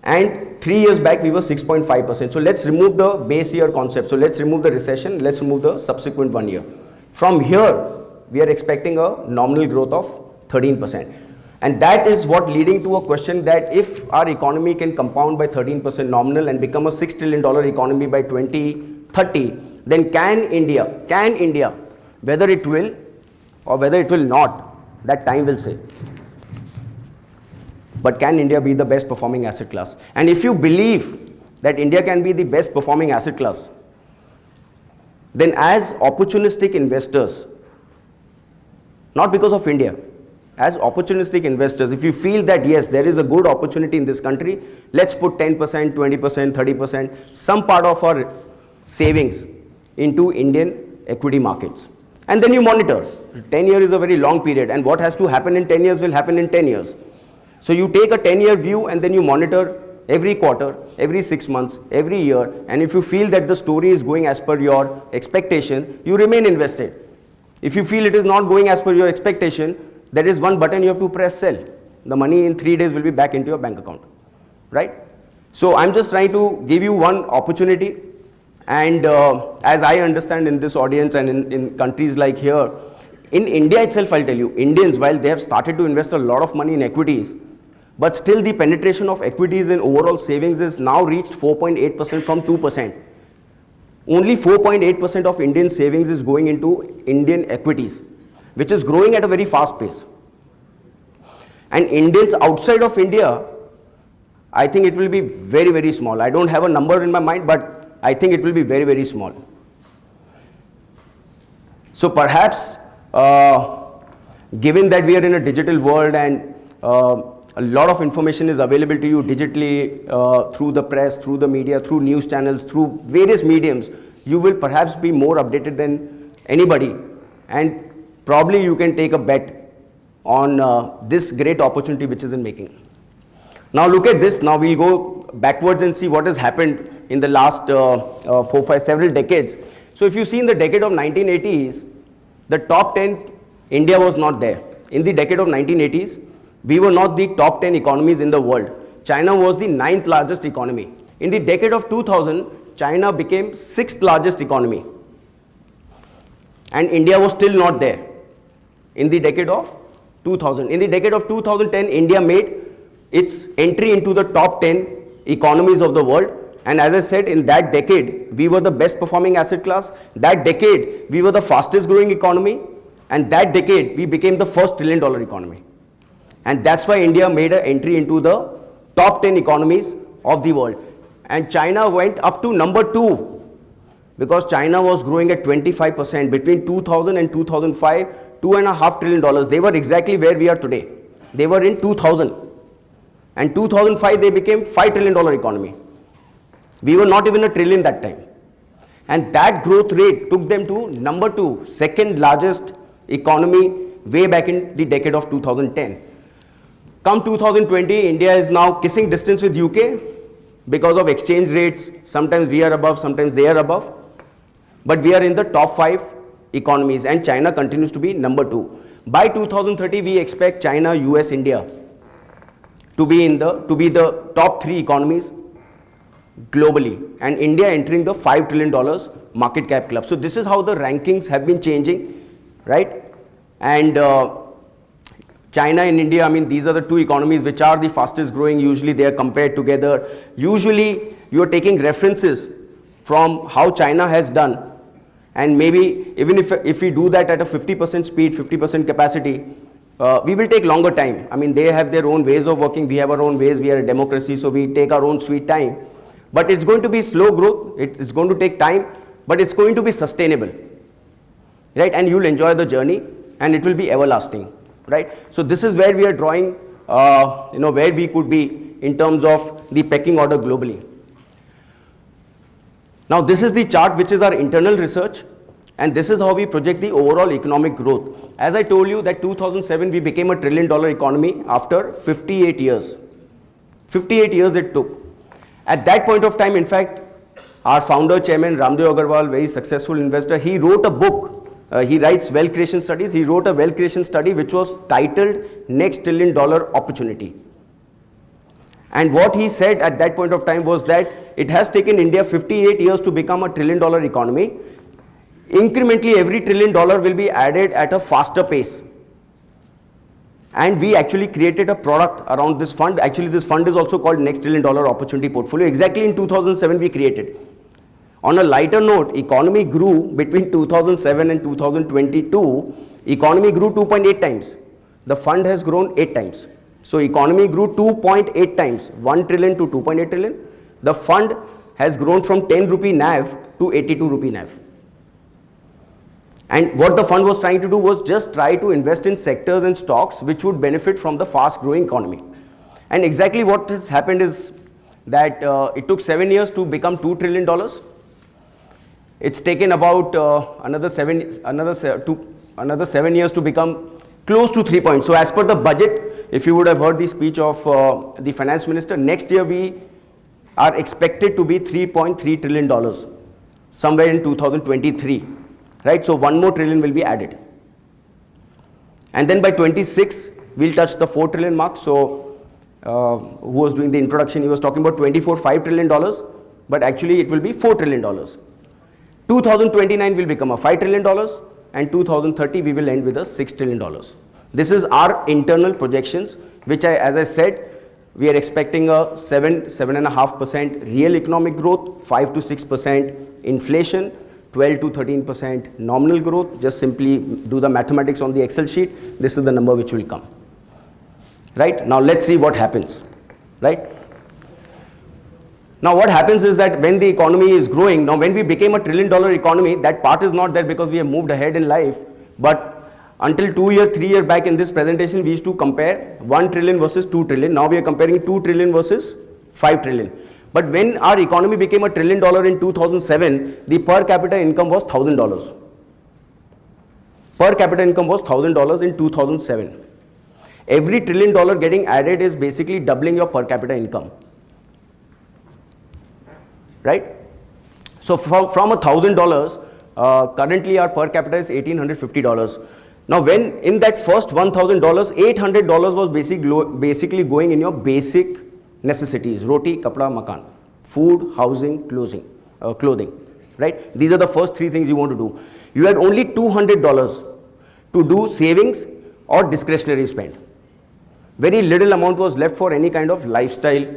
And 3 years back, we were 6.5%. So let's remove the base year concept. So let's remove the recession. Let's remove the subsequent 1 year. From here, we are expecting a nominal growth of 13%. And that is what leading to a question that if our economy can compound by 13% nominal and become a $6 trillion economy by 2030, then can India, whether it will or whether it will not, that time will say. But can India be the best performing asset class? And if you believe that India can be the best performing asset class, then as opportunistic investors, not because of India, as opportunistic investors, if you feel that yes, there is a good opportunity in this country, let's put 10%, 20%, 30%, some part of our savings into Indian equity markets. And then you monitor. 10 years is a very long period, and what has to happen in 10 years will happen in 10 years. So you take a 10-year view and then you monitor every quarter, every 6 months, every year, and if you feel that the story is going as per your expectation, you remain invested. If you feel it is not going as per your expectation, there is one button you have to press, sell. The money in 3 days will be back into your bank account, right? So I'm just trying to give you one opportunity, and as I understand in this audience and in countries like here, in India itself, I'll tell you, Indians, while they have started to invest a lot of money in equities, but still the penetration of equities in overall savings is now reached 4.8% from 2%. Only 4.8% of Indian savings is going into Indian equities, which is growing at a very fast pace. And Indians outside of India, I think it will be very, very small. I don't have a number in my mind, but I think it will be very, very small. So perhaps, given that we are in a digital world and a lot of information is available to you digitally through the press, through the media, through news channels, through various mediums, you will perhaps be more updated than anybody, and probably you can take a bet on this great opportunity which is in making. Now look at this. Now we'll go backwards and see what has happened in the last several decades. So if you see in the decade of 1980s, the top 10, India was not there. In the decade of 1980s, we were not the top 10 economies in the world. China was the 9th largest economy. In the decade of 2000, China became 6th largest economy. And India was still not there in the decade of 2000. In the decade of 2010, India made its entry into the top 10 economies of the world. And as I said, in that decade, we were the best performing asset class. That decade, we were the fastest growing economy. And that decade, we became the first $1 trillion economy. And that's why India made an entry into the top 10 economies of the world. And China went up to number 2 because China was growing at 25% between 2000 and 2005, $2.5 trillion. They were exactly where we are today. They were in 2000. And 2005, they became $5 trillion economy. We were not even a trillion that time. And that growth rate took them to number 2, second largest economy way back in the decade of 2010. Come 2020, India is now kissing distance with UK because of exchange rates. Sometimes we are above, sometimes they are above. But we are in the top 5 economies, and China continues to be number 2. By 2030, we expect China, US, India to be the top 3 economies globally, and India entering the $5 trillion market cap club. So this is how the rankings have been changing, right? And China and India, I mean, these are the 2 economies which are the fastest growing. Usually they are compared together. Usually you are taking references from how China has done, and maybe even if we do that at a 50% speed, 50% capacity, we will take longer time. I mean, they have their own ways of working, we have our own ways, we are a democracy, so we take our own sweet time. But it's going to be slow growth, it's going to take time, but it's going to be sustainable, right? And you'll enjoy the journey, and it will be everlasting, right? So this is where we are drawing, where we could be in terms of the pecking order globally. Now this is the chart which is our internal research, and this is how we project the overall economic growth. As I told you that 2007 we became a $1 trillion economy after 58 years. 58 years it took. At that point of time, in fact, our founder, chairman, Ramdev Agarwal, very successful investor, he wrote a book. He writes wealth creation studies. He wrote a wealth creation study which was titled Next $1 Trillion Opportunity. And what he said at that point of time was that it has taken India 58 years to become a $1 trillion economy. Incrementally, every $1 trillion will be added at a faster pace. And we actually created a product around this fund. Actually, this fund is also called Next $1 Trillion Opportunity Portfolio. Exactly in 2007 we created. On a lighter note, economy grew between 2007 and 2022. Economy grew 2.8 times. The fund has grown 8 times. So economy grew 2.8 times, 1 trillion to 2.8 trillion. The fund has grown from 10 rupee NAV to 82 rupee NAV. And what the fund was trying to do was just try to invest in sectors and stocks which would benefit from the fast growing economy. And exactly what has happened is that it took 7 years to become $2 trillion. It's taken about another 7 years to become close to 3 points. So as per the budget, if you would have heard the speech of the finance minister, next year we are expected to be $3.3 trillion somewhere in 2023, right? So 1 more trillion will be added. And then by 26, we'll touch the 4 trillion mark. So who was doing the introduction, he was talking about $24.5 trillion, but actually it will be $4 trillion. 2029 will become a $5 trillion, and 2030 we will end with a $6 trillion. This is our internal projections, which as I said, we are expecting a 7.5% real economic growth, 5 to 6% inflation, 12 to 13% nominal growth. Just simply do the mathematics on the Excel sheet. This is the number which will come. Right? Now let's see what happens. Right? Now what happens is that when the economy is growing, now when we became a $1 trillion economy, that part is not there because we have moved ahead in life, but until 3 years back in this presentation, we used to compare 1 trillion versus 2 trillion. Now we are comparing 2 trillion versus 5 trillion. But when our economy became a $1 trillion in 2007, the per capita income was $1,000. Per capita income was $1,000 in 2007. Every $1 trillion getting added is basically doubling your per capita income. Right? So from $1,000, currently our per capita is $1,850. Now when in that first $1,000, $800 was basically going in your basic necessities: roti, kapda, makan, food, housing, clothing. Right? These are the first 3 things you want to do. You had only $200 to do savings or discretionary spend. Very little amount was left for any kind of lifestyle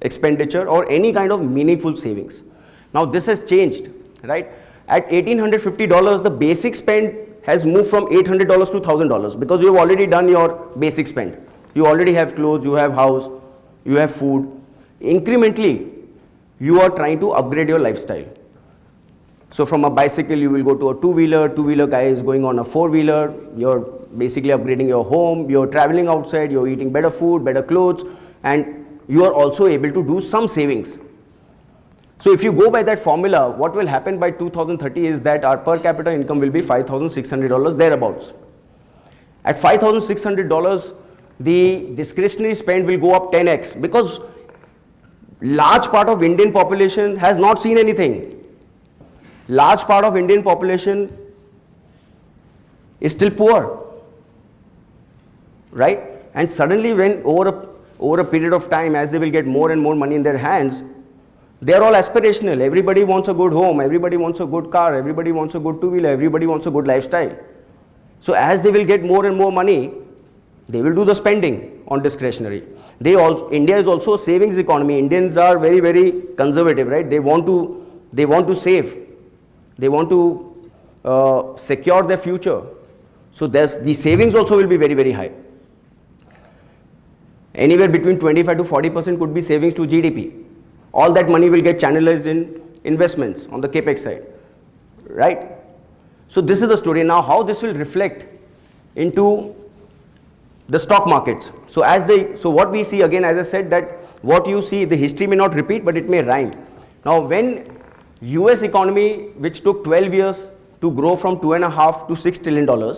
expenditure or any kind of meaningful savings. Now this has changed, right? At $1,850, the basic spend has moved from $800 to $1,000 because you have already done your basic spend. You already have clothes, you have house, you have food. Incrementally, you are trying to upgrade your lifestyle. So from a bicycle, you will go to a two-wheeler guy is going on a 4-wheeler, you're basically upgrading your home, you're traveling outside, you're eating better food, better clothes, and you are also able to do some savings. So if you go by that formula, what will happen by 2030 is that our per capita income will be $5,600 thereabouts. At $5,600, the discretionary spend will go up 10x because large part of Indian population has not seen anything. Large part of Indian population is still poor, right? And suddenly when over a period of time, as they will get more and more money in their hands, they are all aspirational. Everybody wants a good home, everybody wants a good car, everybody wants a good two-wheeler, everybody wants a good lifestyle. So as they will get more and more money, they will do the spending on discretionary. India is also a savings economy. Indians are very, very conservative, right? They want to save. They want to secure their future. So the savings also will be very, very high. Anywhere between 25 to 40% could be savings to GDP. All that money will get channelized in investments on the capex side, right? So this is the story. Now how this will reflect into the stock markets. So what we see again, as I said, that what you see, the history may not repeat, but it may rhyme. Now when US economy, which took 12 years to grow from $2.5 to $6 trillion,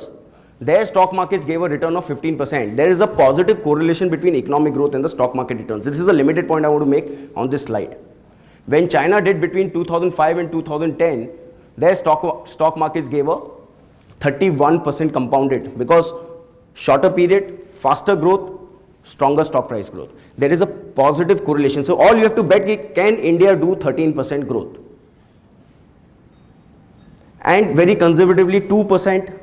their stock markets gave a return of 15%. There is a positive correlation between economic growth and the stock market returns. This is a limited point I want to make on this slide. When China did between 2005 and 2010, their stock markets gave a 31% compounded because shorter period, faster growth, stronger stock price growth. There is a positive correlation. So all you have to bet is, can India do 13% growth? And very conservatively 2%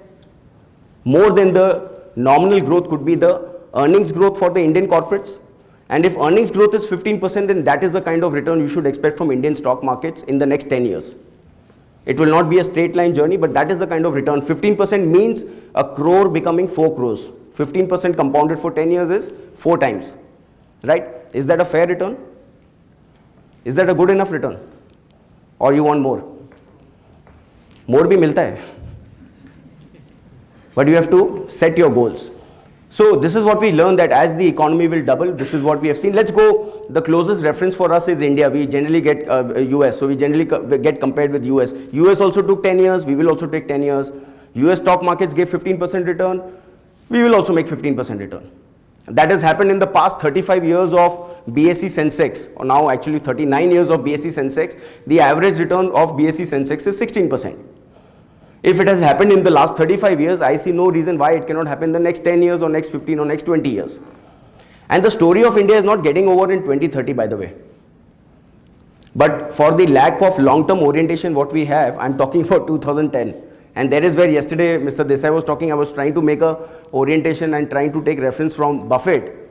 more than the nominal growth could be the earnings growth for the Indian corporates. And if earnings growth is 15%, then that is the kind of return you should expect from Indian stock markets in the next 10 years. It will not be a straight line journey, but that is the kind of return. 15% means a crore becoming 4 crores. 15% compounded for 10 years is 4 times, right? Is that a fair return? Is that a good enough return? Or you want more? More bhi milta hai. But you have to set your goals. So this is what we learned, that as the economy will double, this is what we have seen. Let's go, the closest reference for us is India. We generally get US, so we generally get compared with US. US also took 10 years, we will also take 10 years. US stock markets gave 15% return, we will also make 15% return. That has happened in the past 35 years of BSE Sensex, or now actually 39 years of BSE Sensex. The average return of BSE Sensex is 16%. If it has happened in the last 35 years, I see no reason why it cannot happen in the next 10 years or next 15 or next 20 years. And the story of India is not getting over in 2030, by the way. But for the lack of long-term orientation what we have, I'm talking about 2010. And that is where yesterday Mr. Desai was talking, I was trying to make a orientation and trying to take reference from Buffett.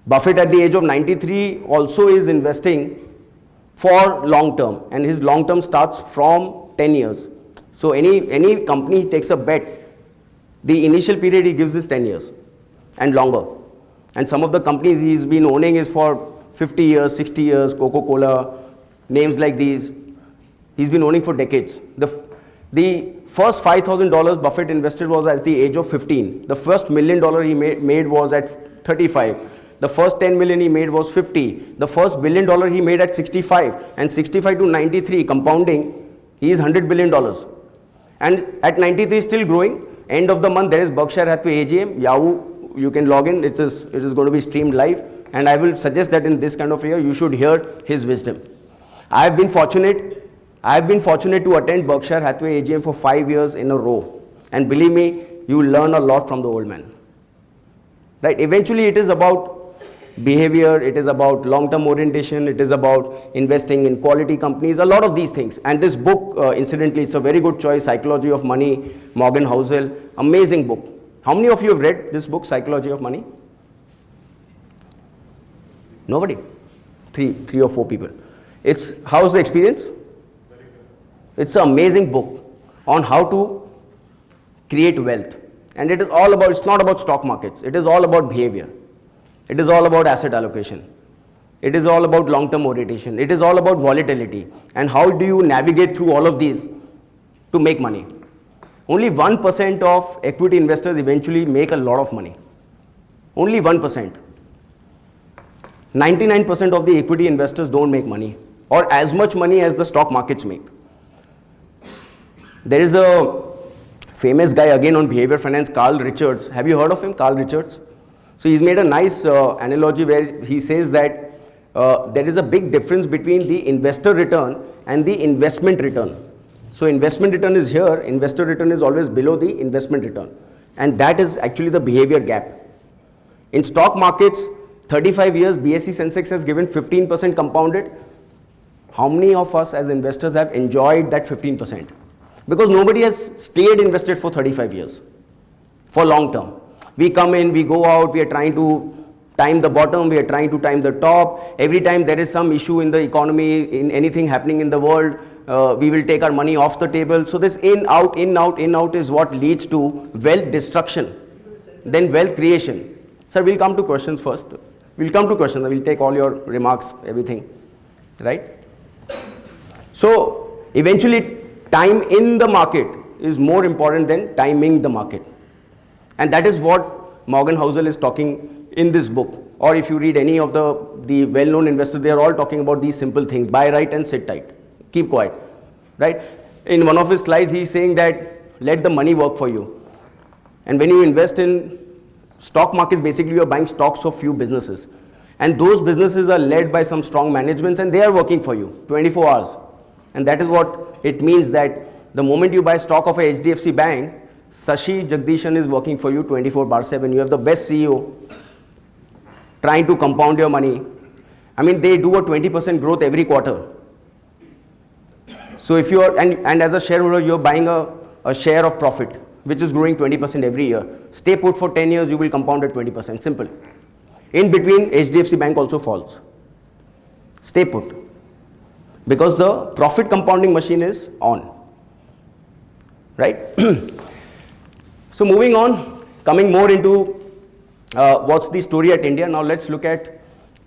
Buffett at the age of 93 also is investing for long-term, and his long-term starts from 10 years. So any company takes a bet, the initial period he gives is 10 years and longer. And some of the companies he's been owning is for 50 years, 60 years, Coca-Cola, names like these. He's been owning for decades. The first $5,000 Buffett invested was at the age of 15. The first $1 million he made was at 35. The first 10 million he made was 50. The first $1 billion he made at 65. And 65 to 93, compounding, he is $100 billion. And at 93 still growing. End of the month there is Berkshire Hathaway AGM, Yahoo, you can log in, it is going to be streamed live, and I will suggest that in this kind of year you should hear his wisdom. I have been fortunate to attend Berkshire Hathaway AGM for 5 years in a row, and believe me, you will learn a lot from the old man. Right? Eventually it is about behavior, it is about long-term orientation, it is about investing in quality companies, a lot of these things. And this book, incidentally, it's a very good choice, Psychology of Money, Morgan Housel, amazing book. How many of you have read this book, Psychology of Money? Nobody? Three or four people. How's the experience? It's an amazing book on how to create wealth. And it is all about, it's not about stock markets, it is all about behavior. It is all about asset allocation. It is all about long-term orientation. It is all about volatility. And how do you navigate through all of these to make money? Only 1% of equity investors eventually make a lot of money. Only 1%. 99% of the equity investors don't make money, or as much money as the stock markets make. There is a famous guy again on behavior finance, Carl Richards. Have you heard of him, Carl Richards? So he's made a nice analogy where he says that there is a big difference between the investor return and the investment return. So investment return is here, investor return is always below the investment return. And that is actually the behavior gap. In stock markets, 35 years, BSE Sensex has given 15% compounded. How many of us as investors have enjoyed that 15%? Because nobody has stayed invested for 35 years, for long term. We come in, we go out, we are trying to time the bottom, we are trying to time the top. Every time there is some issue in the economy, in anything happening in the world, we will take our money off the table. So this in, out is what leads to wealth destruction, then wealth creation. Sir, we'll come to questions first. We'll come to questions, I will take all your remarks, everything, right? So eventually time in the market is more important than timing the market. And that is what Morgan Housel is talking in this book. Or if you read any of the well-known investors, they are all talking about these simple things. Buy right and sit tight. Keep quiet. Right? In one of his slides, he is saying that let the money work for you. And when you invest in stock markets, basically you are buying stocks of few businesses. And those businesses are led by some strong managements and they are working for you 24 hours. And that is what it means, that the moment you buy stock of a HDFC bank, Sashi Jagdishan is working for you 24/7. You have the best CEO trying to compound your money. I mean, they do a 20% growth every quarter. So if you are, and as a shareholder, you are buying a share of profit, which is growing 20% every year. Stay put for 10 years, you will compound at 20%. Simple. In between, HDFC Bank also falls. Stay put. Because the profit compounding machine is on. Right? So moving on, coming more into what's the story at India. Now let's look at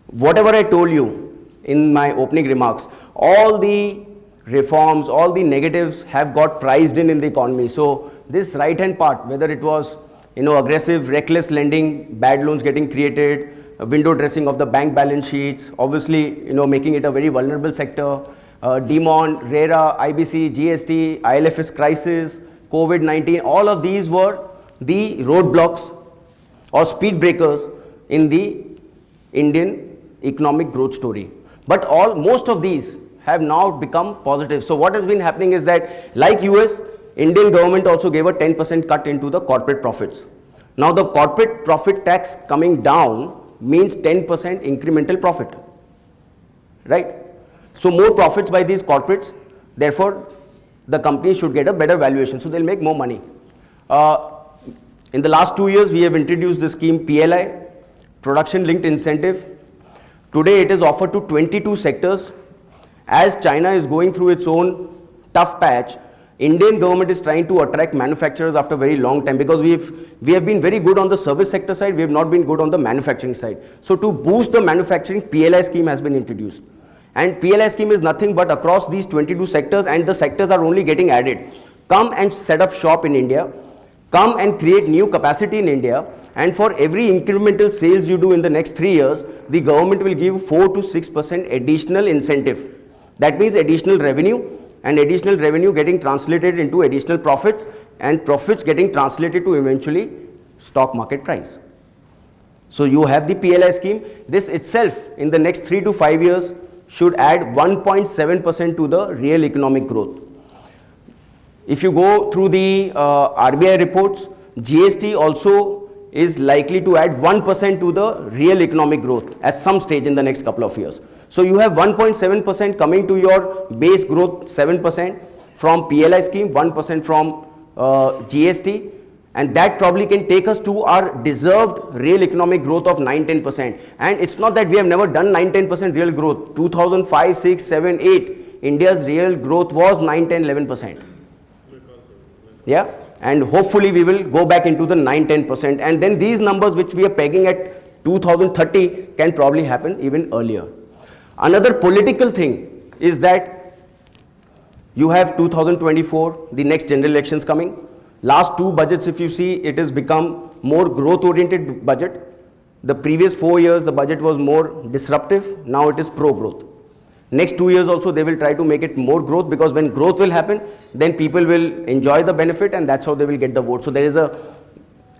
whatever I told you in my opening remarks. All the reforms, all the negatives have got priced in the economy. So this right hand part, whether it was aggressive, reckless lending, bad loans getting created, window dressing of the bank balance sheets, obviously, making it a very vulnerable sector, Demon, RERA, IBC, GST, ILFS crisis, COVID-19, all of these were the roadblocks or speed breakers in the Indian economic growth story. But most of these have now become positive. So what has been happening is that, like US, Indian government also gave a 10% cut into the corporate profits. Now the corporate profit tax coming down means 10% incremental profit, right? So more profits by these corporates, therefore the company should get a better valuation, so they'll make more money. In the last 2 years, we have introduced the scheme PLI, Production Linked Incentive. Today it is offered to 22 sectors. As China is going through its own tough patch, Indian government is trying to attract manufacturers after a very long time, because we have been very good on the service sector side, we have not been good on the manufacturing side. So to boost the manufacturing, PLI scheme has been introduced. And PLI scheme is nothing but across these 22 sectors, and the sectors are only getting added. Come and set up shop in India, come and create new capacity in India, and for every incremental sales you do in the next 3 years, the government will give 4 to 6% additional incentive. That means additional revenue, and additional revenue getting translated into additional profits, and profits getting translated to eventually stock market price. So you have the PLI scheme. This itself in the next 3 to 5 years should add 1.7% to the real economic growth. If you go through the RBI reports, GST also is likely to add 1% to the real economic growth at some stage in the next couple of years. So you have 1.7% coming to your base growth, 7% from PLI scheme, 1% from GST, and that probably can take us to our deserved real economic growth of 9-10%. And it's not that we have never done 9-10% real growth. 2005, 6, 7, 8, India's real growth was 9, 10, 11%. Yeah, and hopefully we will go back into the 9-10%, and then these numbers which we are pegging at 2030 can probably happen even earlier. Another political thing is that you have 2024, the next general elections coming. Last 2 budgets, if you see, it has become more growth oriented budget. The previous 4 years the budget was more disruptive, now it is pro growth. Next 2 years also they will try to make it more growth, because when growth will happen, then people will enjoy the benefit, and that's how they will get the vote. So there is a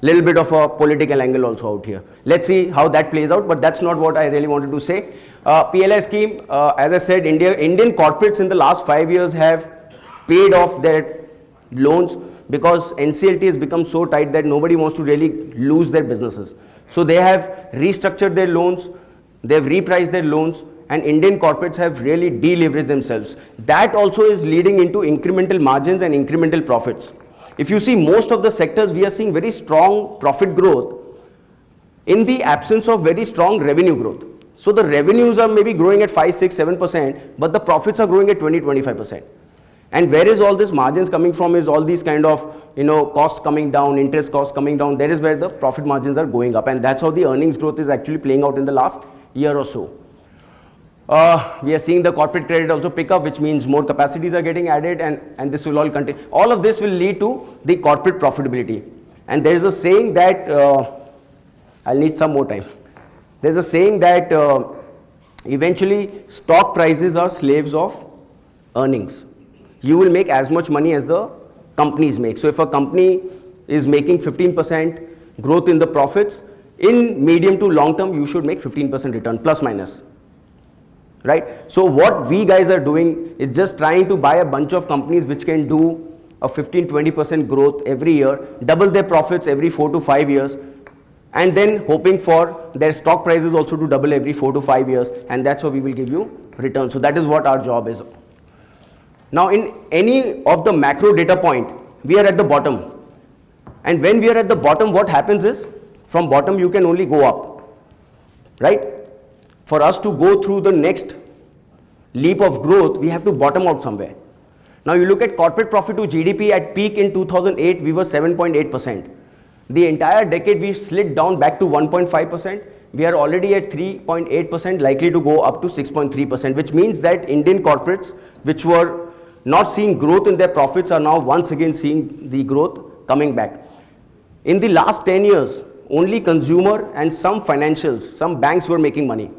little bit of a political angle also out here. Let's see how that plays out, but that's not what I really wanted to say. PLI scheme, as I said, Indian corporates in the last 5 years have paid off their loans, because NCLT has become so tight that nobody wants to really lose their businesses. So they have restructured their loans, they have repriced their loans, and Indian corporates have really deleveraged themselves. That also is leading into incremental margins and incremental profits. If you see most of the sectors, we are seeing very strong profit growth in the absence of very strong revenue growth. So the revenues are maybe growing at 5, 6, 7%, but the profits are growing at 20-25%. And where is all this margins coming from? Is all these kind of costs coming down, interest costs coming down. That is where the profit margins are going up, and that's how the earnings growth is actually playing out in the last year or so. We are seeing the corporate credit also pick up, which means more capacities are getting added, and this will all continue. All of this will lead to the corporate profitability. And there is a saying that, I'll need some more time. There's a saying that eventually stock prices are slaves of earnings. You will make as much money as the companies make. So if a company is making 15% growth in the profits, in medium to long term, you should make 15% return, plus minus. Right? So what we guys are doing is just trying to buy a bunch of companies which can do a 15-20% growth every year, double their profits every 4 to 5 years, and then hoping for their stock prices also to double every 4 to 5 years, and that's how we will give you return. So that is what our job is. Now in any of the macro data point, we are at the bottom, and when we are at the bottom, what happens is, from bottom you can only go up, right? For us to go through the next leap of growth, we have to bottom out somewhere. Now you look at corporate profit to GDP at peak in 2008, we were 7.8%. The entire decade we slid down back to 1.5%. We are already at 3.8%, likely to go up to 6.3%, which means that Indian corporates, which were not seeing growth in their profits, are now once again seeing the growth coming back. In the last 10 years, only consumer and some financials, some banks were making money.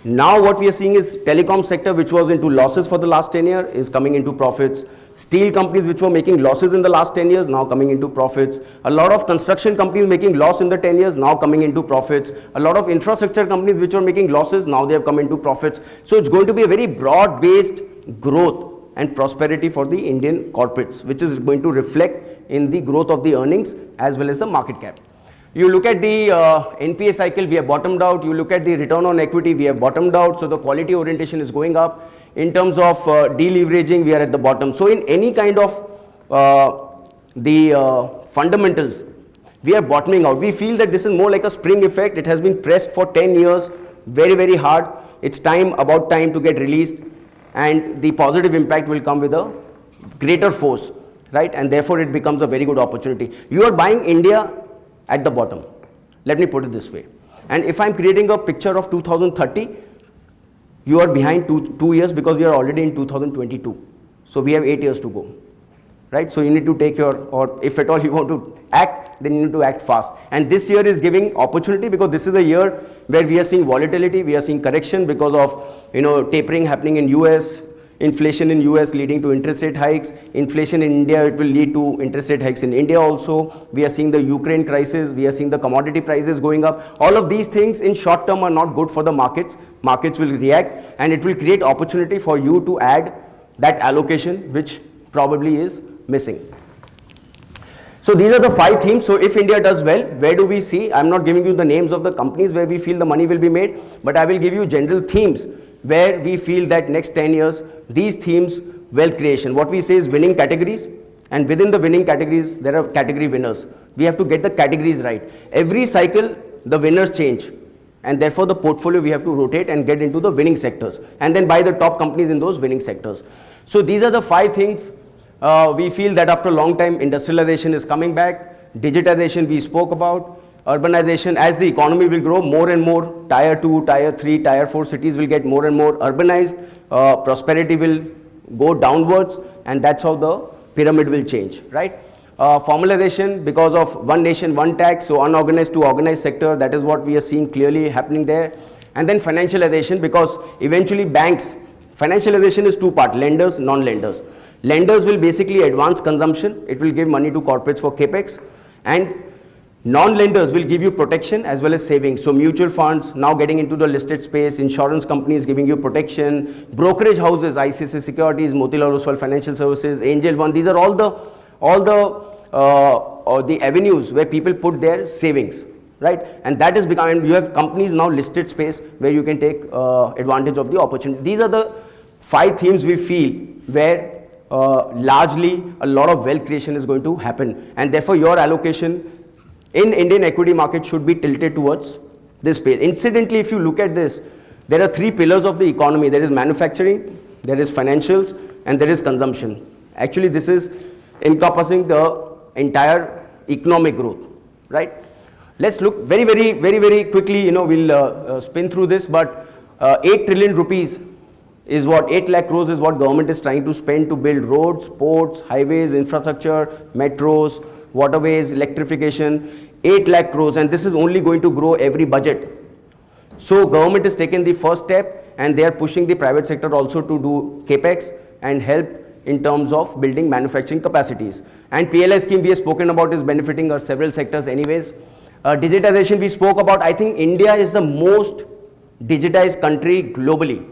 Now what we are seeing is telecom sector, which was into losses for the last 10 years, is coming into profits. Steel companies which were making losses in the last 10 years, now coming into profits. A lot of construction companies making loss in the 10 years, now coming into profits. A lot of infrastructure companies which were making losses, now they have come into profits. So it's going to be a very broad-based growth and prosperity for the Indian corporates, which is going to reflect in the growth of the earnings as well as the market cap. You look at the NPA cycle, we have bottomed out. You look at the return on equity, we have bottomed out. So the quality orientation is going up. In terms of deleveraging, we are at the bottom. So in any kind of fundamentals, we are bottoming out. We feel that this is more like a spring effect. It has been pressed for 10 years, very, very hard. It's about time to get released, and the positive impact will come with a greater force, right? And therefore it becomes a very good opportunity. You are buying India at the bottom. Let me put it this way. And if I'm creating a picture of 2030, you are behind two years, because we are already in 2022. So we have 8 years to go, right? So you need to take or if at all you want to act, then you need to act fast. And this year is giving opportunity, because this is a year where we are seeing volatility, we are seeing correction because of, tapering happening in US, inflation in US leading to interest rate hikes, inflation in India, it will lead to interest rate hikes in India also. We are seeing the Ukraine crisis, we are seeing the commodity prices going up. All of these things in short term are not good for the markets. Markets will react, and it will create opportunity for you to add that allocation which probably is missing. So these are the 5 themes. So if India does well, where do we see? I'm not giving you the names of the companies where we feel the money will be made, but I will give you general themes where we feel that next 10 years, these themes, wealth creation, what we say is winning categories, and within the winning categories, there are category winners. We have to get the categories right. Every cycle, the winners change, and therefore the portfolio we have to rotate and get into the winning sectors, and then buy the top companies in those winning sectors. So these are the 5 things. We feel that after a long time, industrialization is coming back, digitization we spoke about, urbanization, as the economy will grow, more and more tier 2, tier 3, tier 4 cities will get more and more urbanized, prosperity will go downwards, and that's how the pyramid will change, right? Formalization, because of one nation, one tax, so unorganized to organized sector, that is what we are seeing clearly happening there. And then financialization, because eventually banks, financialization is 2 parts, lenders, non-lenders. Lenders will basically advance consumption, it will give money to corporates for capex, and non-lenders will give you protection as well as savings. So mutual funds now getting into the listed space, insurance companies giving you protection, brokerage houses, ICICI Securities, Motilal Oswal Financial Services, Angel One. These are all the avenues where people put their savings, right? And that is becoming, you have companies now listed space where you can take advantage of the opportunity. These are the 5 themes we feel where largely a lot of wealth creation is going to happen, and therefore your allocation in Indian equity market should be tilted towards this space. Incidentally, if you look at this, there are 3 pillars of the economy. There is manufacturing, there is financials, and there is consumption. Actually, this is encompassing the entire economic growth, right? Let's look very quickly, we'll spin through this, but 8 trillion rupees is what 8 lakh crores is what government is trying to spend to build roads, ports, highways, infrastructure, metros, waterways, electrification, 8 lakh crores, and this is only going to grow every budget. So government has taken the first step, and they are pushing the private sector also to do capex and help in terms of building manufacturing capacities. And PLI scheme we have spoken about is benefiting several sectors anyways. Digitization we spoke about. I think India is the most digitized country globally.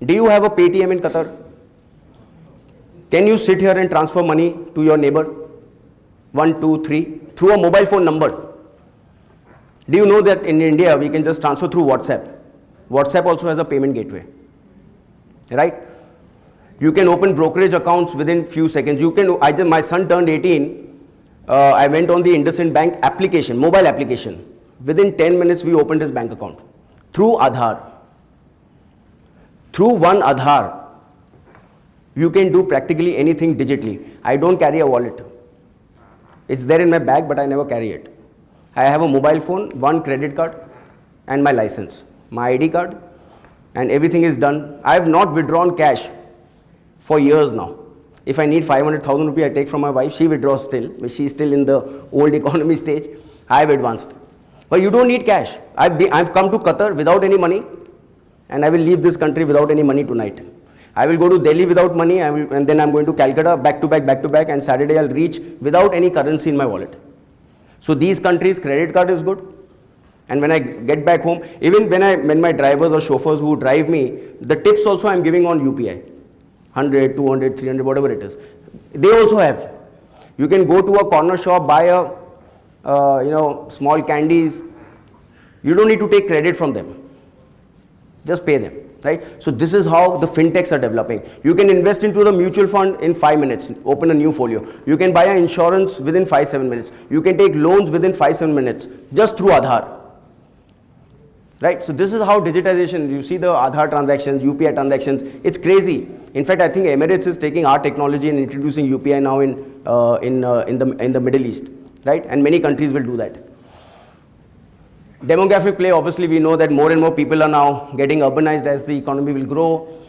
Do you have a Paytm in Qatar? Can you sit here and transfer money to your neighbor? 1, 2, 3 through a mobile phone number. Do you know that in India we can just transfer through WhatsApp? WhatsApp also has a payment gateway, right? You can open brokerage accounts within few seconds. My son turned 18. I went on the IndusInd Bank application, mobile application. Within 10 minutes we opened his bank account through Aadhaar. Through one Aadhaar, you can do practically anything digitally. I don't carry a wallet. It's there in my bag, but I never carry it. I have a mobile phone, 1 credit card, and my license, my ID card, and everything is done. I have not withdrawn cash for years now. If I need 500,000 rupees, I take from my wife, she withdraws still. She's still in the old economy stage. I have advanced. But you don't need cash. I've come to Qatar without any money, and I will leave this country without any money tonight. I will go to Delhi without money, and then I'm going to Calcutta back to back, and Saturday I'll reach without any currency in my wallet. So these countries, credit card is good. And when I get back home, even when my drivers or chauffeurs who drive me, the tips also I'm giving on UPI. 100, 200, 300, whatever it is. They also have. You can go to a corner shop, buy a small candies. You don't need to take credit from them. Just pay them, right? So this is how the fintechs are developing. You can invest into the mutual fund in 5 minutes, open a new folio. You can buy an insurance within 5-7 minutes. You can take loans within 5-7 minutes, just through Aadhaar. Right? So this is how digitization, you see the Aadhaar transactions, UPI transactions, it's crazy. In fact, I think Emirates is taking our technology and introducing UPI now in the Middle East, right? And many countries will do that. Demographic play, obviously we know that more and more people are now getting urbanized as the economy will grow.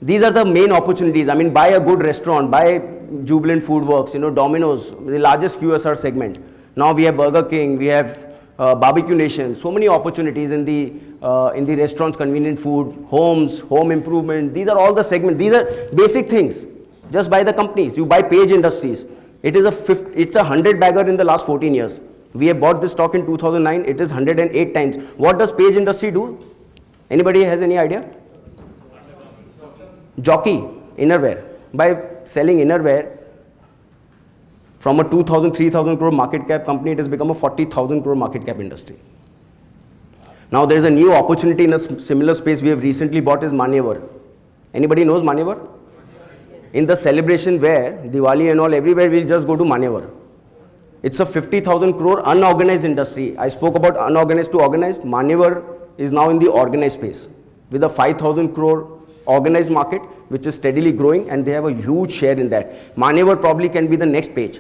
These are the main opportunities. I mean, buy a good restaurant, buy Jubilant Foodworks, Domino's, the largest QSR segment. Now we have Burger King, we have Barbecue Nation, so many opportunities in the restaurants, convenient food, homes, home improvement. These are all the segments. These are basic things. Just buy the companies. You buy Page Industries. It's a 100 bagger in the last 14 years. We have bought this stock in 2009. It is 108 times. What does Page Industry do? Anybody has any idea? Jockey, innerwear. By selling innerwear, from a 2,000, 3,000 crore market cap company, it has become a 40,000 crore market cap industry. Now there is a new opportunity in a similar space we have recently bought is Manyavar. Anybody knows Manyavar? In the celebration wear, Diwali and all, everywhere we'll just go to Manyavar. It's a 50,000 crore unorganized industry. I spoke about unorganized to organized. Manyavar is now in the organized space with a 5,000 crore organized market, which is steadily growing, and they have a huge share in that. Manyavar probably can be the next page.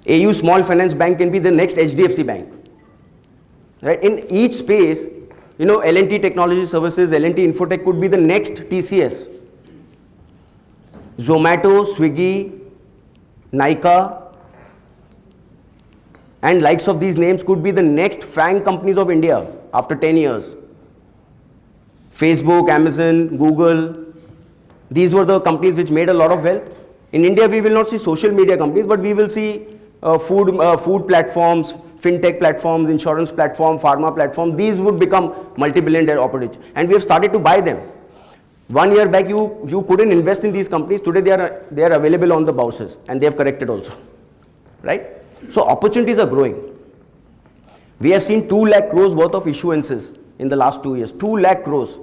AU Small Finance Bank can be the next HDFC Bank. Right? In each space, L&T Technology Services, L&T Infotech could be the next TCS. Zomato, Swiggy, Nykaa, and likes of these names could be the next FANG companies of India after 10 years. Facebook, Amazon, Google, these were the companies which made a lot of wealth. In India, we will not see social media companies, but we will see food platforms, fintech platforms, insurance platform, pharma platform. These would become multi-billion dollar opportunities, and we have started to buy them. 1 year back, you couldn't invest in these companies. Today, they are available on the bourses, and they have corrected also, right? So opportunities are growing. We have seen 2 lakh crores worth of issuances in the last 2 years, 2 lakh crores.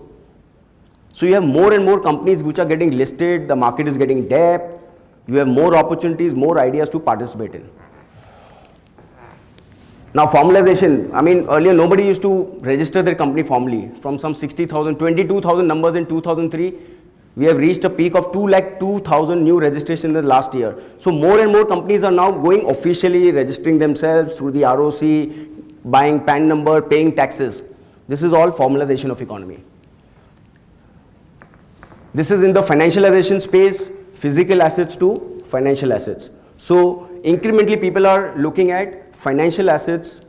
So you have more and more companies which are getting listed, the market is getting depth, you have more opportunities, more ideas to participate in. Now formalization, I mean earlier nobody used to register their company formally. From some 60,000, 22,000 numbers in 2003, we have reached a peak of 2,02,000 new registrations in the last year. So more and more companies are now going officially, registering themselves through the ROC, buying PAN number, paying taxes. This is all formalization of economy. This is in the financialization space, physical assets to financial assets. So incrementally people are looking at financial assets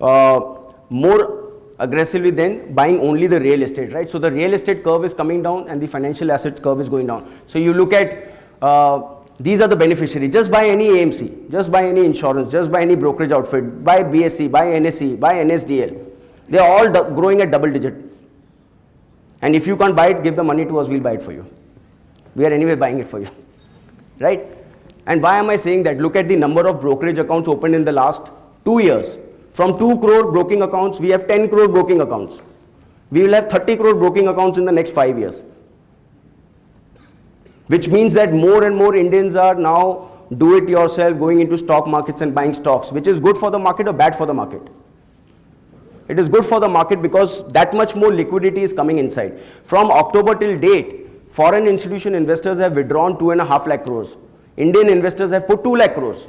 more aggressively than buying only the real estate, right? So the real estate curve is coming down and the financial assets curve is going down. So you look at, these are the beneficiaries. Just buy any AMC, just buy any insurance, just buy any brokerage outfit, buy BSE, buy NSE, buy NSDL. They are all growing at double digit. And if you can't buy it, give the money to us, we'll buy it for you. We are anyway buying it for you, right? And why am I saying that? Look at the number of brokerage accounts opened in the last 2 years. From 2 crore broking accounts, we have 10 crore broking accounts. We will have 30 crore broking accounts in the next 5 years. Which means that more and more Indians are now do-it-yourself, going into stock markets and buying stocks, which is good for the market or bad for the market? It is good for the market because that much more liquidity is coming inside. From October till date, foreign institution investors have withdrawn 2.5 lakh crores. Indian investors have put 2 lakh crores,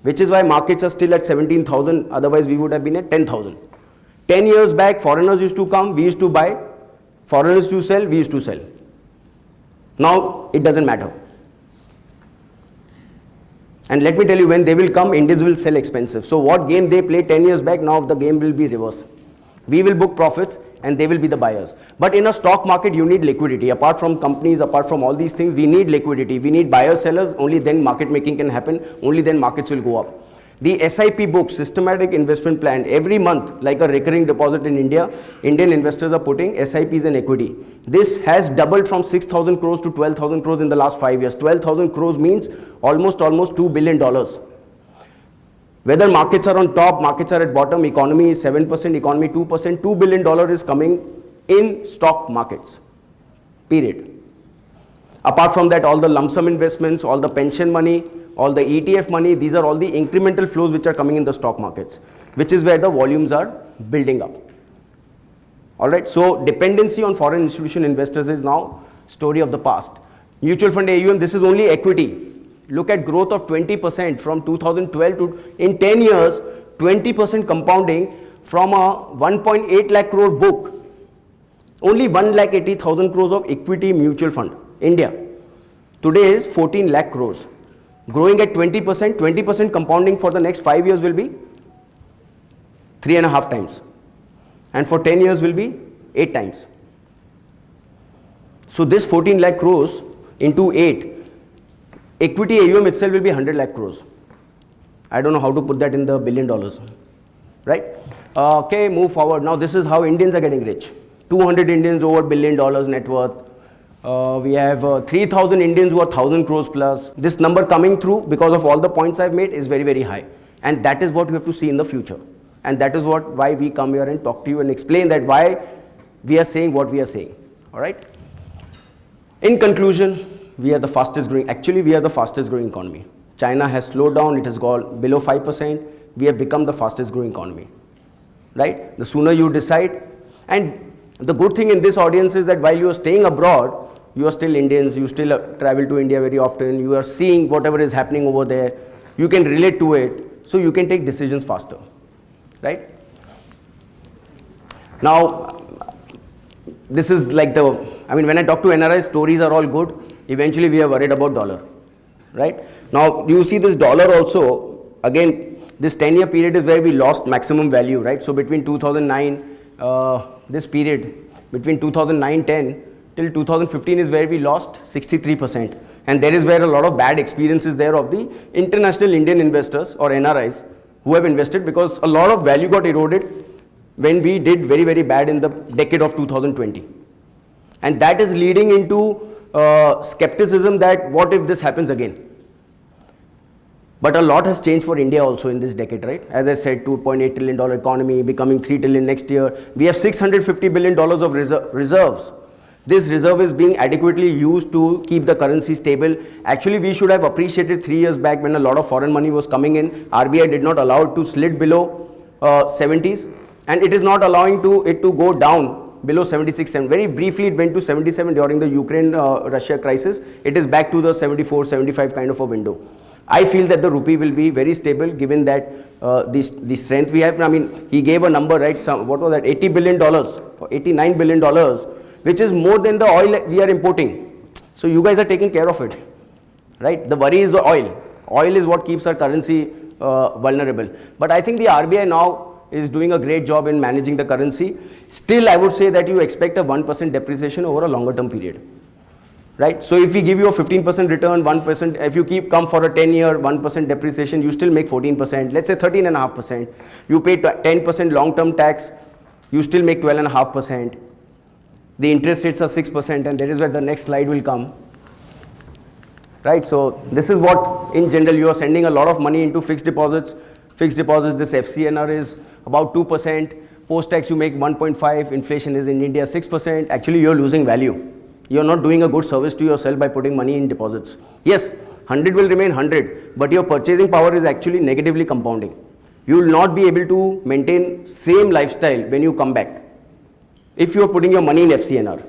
which is why markets are still at 17,000. Otherwise, we would have been at 10,000. 10 years back, foreigners used to come, we used to buy. Foreigners used to sell, we used to sell. Now it doesn't matter. And let me tell you, when they will come, Indians will sell expensive. So what game they played 10 years back, now the game will be reverse. We will book profits and they will be the buyers. But in a stock market, you need liquidity. Apart from companies, apart from all these things, we need liquidity. We need buyers, sellers. Only then market making can happen. Only then markets will go up. The SIP book, systematic investment plan, every month, like a recurring deposit in India, Indian investors are putting SIPs in equity. This has doubled from 6,000 crores to 12,000 crores in the last 5 years. 12,000 crores means almost $2 billion. Whether markets are on top, markets are at bottom, economy is 7%, economy 2%, $2 billion is coming in stock markets, period. Apart from that, all the lump sum investments, all the pension money, all the ETF money, these are all the incremental flows which are coming in the stock markets, which is where the volumes are building up. All right, so dependency on foreign institution investors is now story of the past. Mutual fund AUM, this is only equity. Look at growth of 20% from 2012 to, in 10 years, 20% compounding from a 1.8 lakh crore book. Only 1,80,000 crores of equity mutual fund, India. Today is 14 lakh crores. Growing at 20%, 20% compounding for the next 5 years will be 3.5 times. And for 10 years will be 8 times. So this 14 lakh crores into 8, equity AUM itself will be 100 lakh crores. I don't know how to put that in the $1 billion, right? Okay, move forward. Now this is how Indians are getting rich. 200 Indians over $1 billion net worth. We have 3,000 Indians who are 1,000 crores plus. This number coming through because of all the points I've made is very, very high. And that is what we have to see in the future. And that is why we come here and talk to you and explain that why we are saying what we are saying. All right. In conclusion, we are the fastest growing. Actually, we are the fastest growing economy. China has slowed down. It has gone below 5%. We have become the fastest growing economy. Right. The sooner you decide. And the good thing in this audience is that while you are staying abroad, you are still Indians, you still travel to India very often, you are seeing whatever is happening over there, you can relate to it, so you can take decisions faster, right? Now, this is like when I talk to NRIs, stories are all good, eventually we are worried about dollar, right? Now, you see this dollar also, again, this 10-year period is where we lost maximum value, right? So between 2009, this period, between 2009-10, till 2015 is where we lost 63%. And there is where a lot of bad experiences there of the international Indian investors or NRIs who have invested, because a lot of value got eroded when we did very, very bad in the decade of 2020. And that is leading into skepticism that what if this happens again? But a lot has changed for India also in this decade, right? As I said, $2.8 trillion economy, becoming $3 trillion next year. We have $650 billion of reserves. This reserve is being adequately used to keep the currency stable. Actually, we should have appreciated 3 years back when a lot of foreign money was coming in. RBI did not allow it to slid below 70s, and it is not allowing it to go down below 76. And very briefly, it went to 77 during the Ukraine-Russia crisis. It is back to the 74, 75 kind of a window. I feel that the rupee will be very stable given that the strength we have. I mean, he gave a number, right? What was that? $80 billion or $89 billion. Which is more than the oil we are importing. So you guys are taking care of it, right? The worry is the oil. Oil is what keeps our currency vulnerable. But I think the RBI now is doing a great job in managing the currency. Still, I would say that you expect a 1% depreciation over a longer term period, right? So if we give you a 15% return, 1%, if you come for a 10-year 1% depreciation, you still make 14%, let's say 13.5%. You pay 10% long-term tax, you still make 12.5%. The interest rates are 6%, and that is where the next slide will come, right? So this is what, in general, you are sending a lot of money into fixed deposits. Fixed deposits, this FCNR is about 2%. Post-tax, you make 1.5. Inflation is in India 6%. Actually, you are losing value. You are not doing a good service to yourself by putting money in deposits. Yes, 100 will remain 100, but your purchasing power is actually negatively compounding. You will not be able to maintain same lifestyle when you come back. If you are putting your money in FCNR,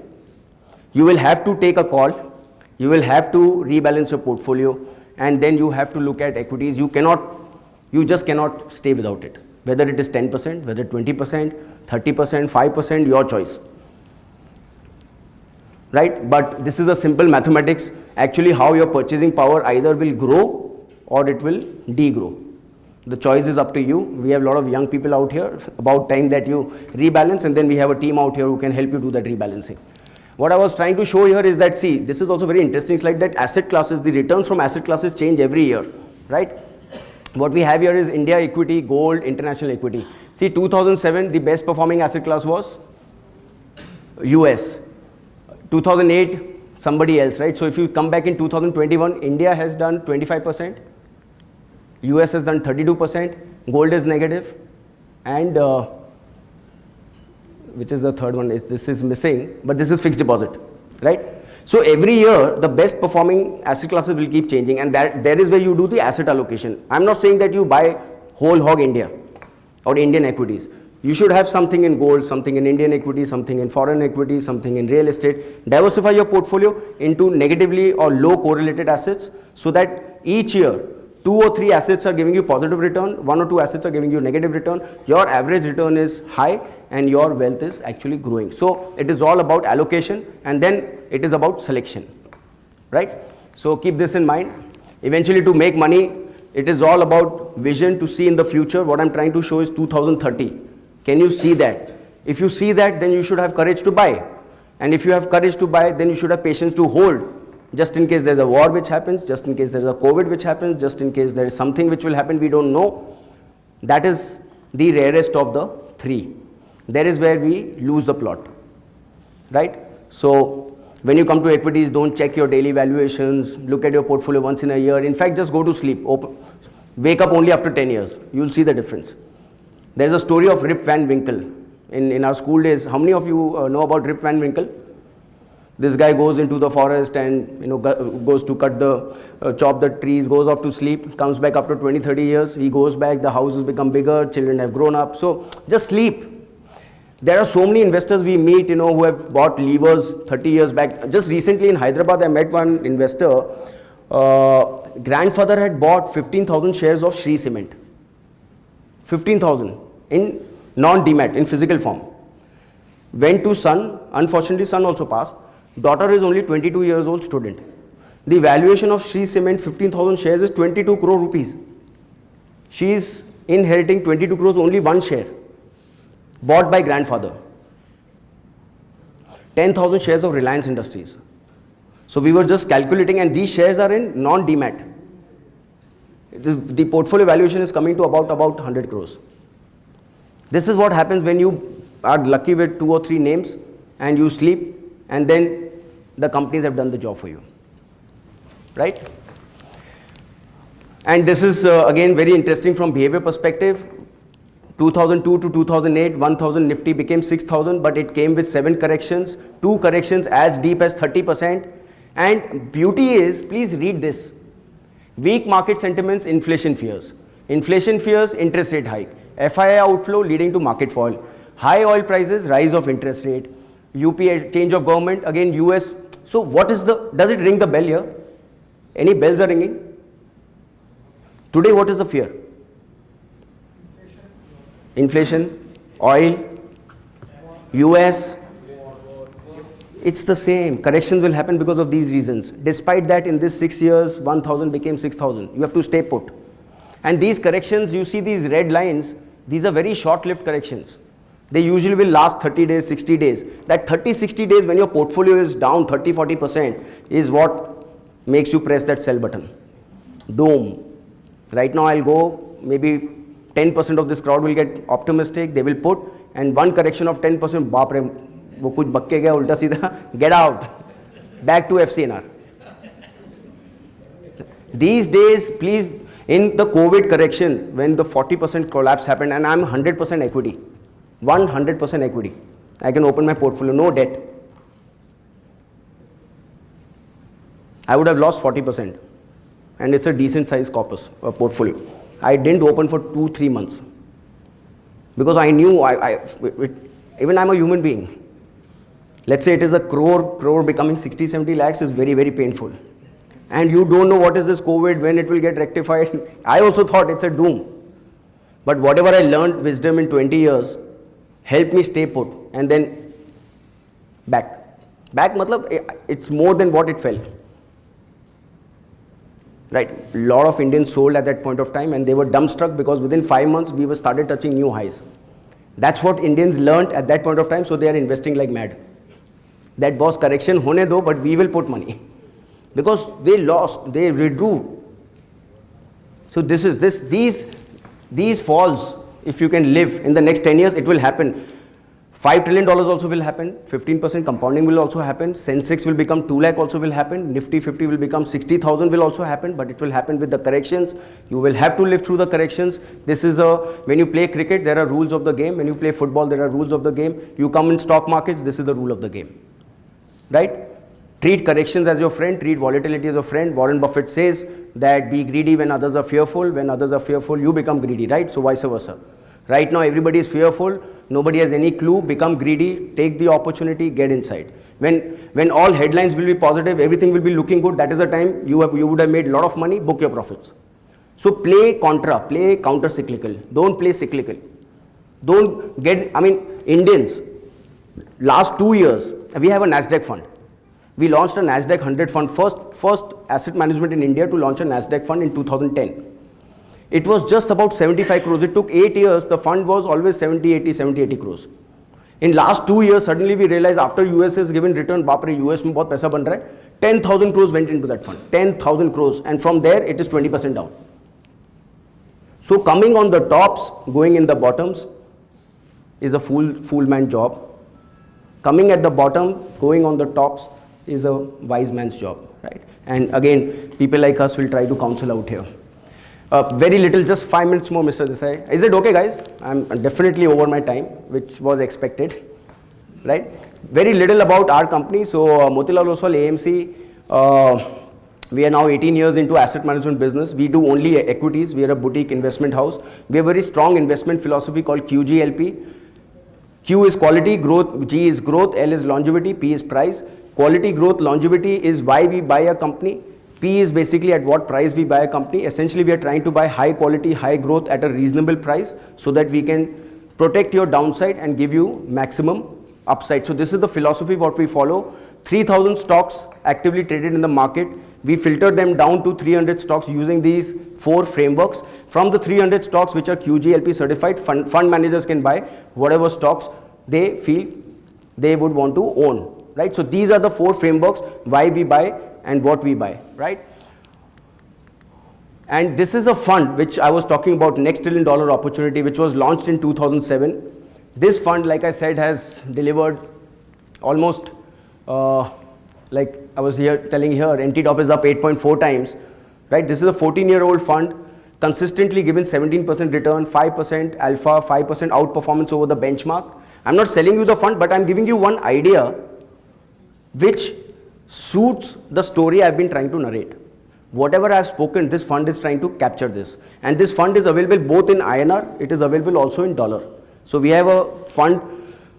you will have to take a call, you will have to rebalance your portfolio, and then you have to look at equities. You just cannot stay without it. Whether it is 10%, whether 20%, 30%, 5%, your choice. right? But this is a simple mathematics. Actually, how your purchasing power either will grow or it will degrow. The choice is up to you. We have a lot of young people out here. About time that you rebalance, and then we have a team out here who can help you do that rebalancing. What I was trying to show here is that, see, this is also very interesting slide, that asset classes, the returns from asset classes change every year, right? What we have here is India equity, gold, international equity. See, 2007, the best performing asset class was US. 2008, somebody else, right? So if you come back in 2021, India has done 25%, US has done 32%, gold is negative, and which is the third one, this is missing, but this is fixed deposit, right? So every year, the best performing asset classes will keep changing, and that is where you do the asset allocation. I'm not saying that you buy whole hog India or Indian equities. You should have something in gold, something in Indian equity, something in foreign equity, something in real estate. Diversify your portfolio into negatively or low correlated assets, so that each year 2 or 3 assets are giving you positive return, 1 or 2 assets are giving you negative return. Your average return is high and your wealth is actually growing. So it is all about allocation, and then it is about selection, right? So keep this in mind. Eventually, to make money, it is all about vision, to see in the future. What I'm trying to show is 2030. Can you see that? If you see that, then you should have courage to buy. And if you have courage to buy, then you should have patience to hold. Just in case there's a war which happens, just in case there's a COVID which happens, just in case there is something which will happen, we don't know. That is the rarest of the 3. There is where we lose the plot, right? So when you come to equities, don't check your daily valuations, look at your portfolio once in a year. In fact, just go to sleep, wake up only after 10 years. You'll see the difference. There's a story of Rip Van Winkle. In our school days, how many of you know about Rip Van Winkle? This guy goes into the forest and goes to chop the trees, goes off to sleep, comes back after 20-30 years. He goes back, the house has become bigger, children have grown up. So just sleep. There are so many investors we meet, who have bought levers 30 years back. Just recently in Hyderabad, I met one investor. Grandfather had bought 15,000 shares of Shree Cement. 15,000 in non-demat, in physical form. Went to son. Unfortunately, son also passed. Daughter is only 22 years old student. The valuation of Shree Cement 15,000 shares is 22 crore rupees. She is inheriting 22 crores, only one share, bought by grandfather. 10,000 shares of Reliance Industries. So we were just calculating, and these shares are in non-demat. The portfolio valuation is coming to about 100 crores. This is what happens when you are lucky with 2 or 3 names and you sleep, and then the companies have done the job for you, right? And this is again very interesting from behavior perspective. 2002 to 2008, 1,000 Nifty became 6,000, but it came with 7 corrections, 2 corrections as deep as 30%. And beauty is, please read this. Weak market sentiments, inflation fears. Inflation fears, interest rate hike. FII outflow leading to market fall. High oil prices, rise of interest rate. UPA, change of government, again US. So what is does it ring the bell here? Any bells are ringing? Today what is the fear? Inflation, oil, US. It's the same. Corrections will happen because of these reasons. Despite that, in this 6 years, 1,000 became 6,000. You have to stay put. And these corrections, you see these red lines, these are very short-lived corrections. They usually will last 30 days, 60 days. That 30, 60 days when your portfolio is down 30, 40% is what makes you press that sell button. Doom. Right now I'll go, maybe 10% of this crowd will get optimistic, they will put, and one correction of 10%, baap re, wo kuch bakke gaya, ulta seedha, get out. Back to FCNR. These days, please, in the COVID correction, when the 40% collapse happened, and I'm 100% equity. 100% equity. I can open my portfolio, no debt. I would have lost 40%. And it's a decent size corpus, portfolio. I didn't open for 2-3 months. Because I knew, even I'm a human being. Let's say it is a crore becoming 60-70 lakhs is very, very painful. And you don't know what is this COVID, when it will get rectified. I also thought it's a doom. But whatever I learned wisdom in 20 years, help me stay put, and then back. Back matlab, it's more than what it fell. Right, a lot of Indians sold at that point of time and they were dumbstruck because within 5 months we were started touching new highs. That's what Indians learnt at that point of time, so they are investing like mad. That was correction hone do, but we will put money. Because they lost, they withdrew. So these falls, if you can live in the next 10 years, it will happen. $5 trillion also will happen, 15% compounding will also happen, Sensex will become 2 lakh also will happen, Nifty 50 will become 60,000 will also happen, but it will happen with the corrections. You will have to live through the corrections. This is when you play cricket, there are rules of the game. When you play football, there are rules of the game. You come in stock markets, this is the rule of the game. Right? Treat corrections as your friend, treat volatility as your friend. Warren Buffett says that be greedy when others are fearful. When others are fearful, you become greedy, right? So vice versa. Right now, everybody is fearful. Nobody has any clue. Become greedy. Take the opportunity. Get inside. When all headlines will be positive, everything will be looking good. That is the time you would have made a lot of money. Book your profits. So play contra. Play counter cyclical. Don't play cyclical. Don't get. I mean, Indians. Last 2 years, we have a Nasdaq fund. We launched a Nasdaq 100 fund. First asset management in India to launch a Nasdaq fund in 2010. It was just about 75 crores. It took 8 years. The fund was always 70, 80 crores. In last 2 years, suddenly we realized after US has given return, बाप रे US में बहुत पैसा बन रहा है. 10,000 crores went into that fund. 10,000 crores, and from there it is 20% down. So coming on the tops, going in the bottoms, is a fool man job. Coming at the bottom, going on the tops, is a wise man's job, right? And again, people like us will try to counsel out here. Very little, just 5 minutes more, Mr. Desai. Is it okay, guys? I'm definitely over my time, which was expected, right? Very little about our company. So, Motilal Oswal AMC, we are now 18 years into asset management business. We do only equities. We are a boutique investment house. We have a very strong investment philosophy called QGLP. Q is quality, growth, G is growth, L is longevity, P is price. Quality, growth, longevity is why we buy a company. P is basically at what price we buy a company. Essentially, we are trying to buy high quality, high growth at a reasonable price so that we can protect your downside and give you maximum upside. So this is the philosophy what we follow. 3,000 stocks actively traded in the market. We filter them down to 300 stocks using these 4 frameworks. From the 300 stocks which are QGLP certified, fund managers can buy whatever stocks they feel they would want to own. Right? So these are the 4 frameworks why we buy and what we buy, right? And this is a fund which I was talking about, next $1 trillion opportunity, which was launched in 2007. This fund, like I said, has delivered almost, like I was telling here, NT top is up 8.4 times, right? This is a 14-year-old fund, consistently given 17% return, 5% alpha, 5% outperformance over the benchmark. I'm not selling you the fund, but I'm giving you one idea which suits the story I've been trying to narrate. Whatever I've spoken, this fund is trying to capture this. And this fund is available both in INR, it is available also in dollar. So we have a fund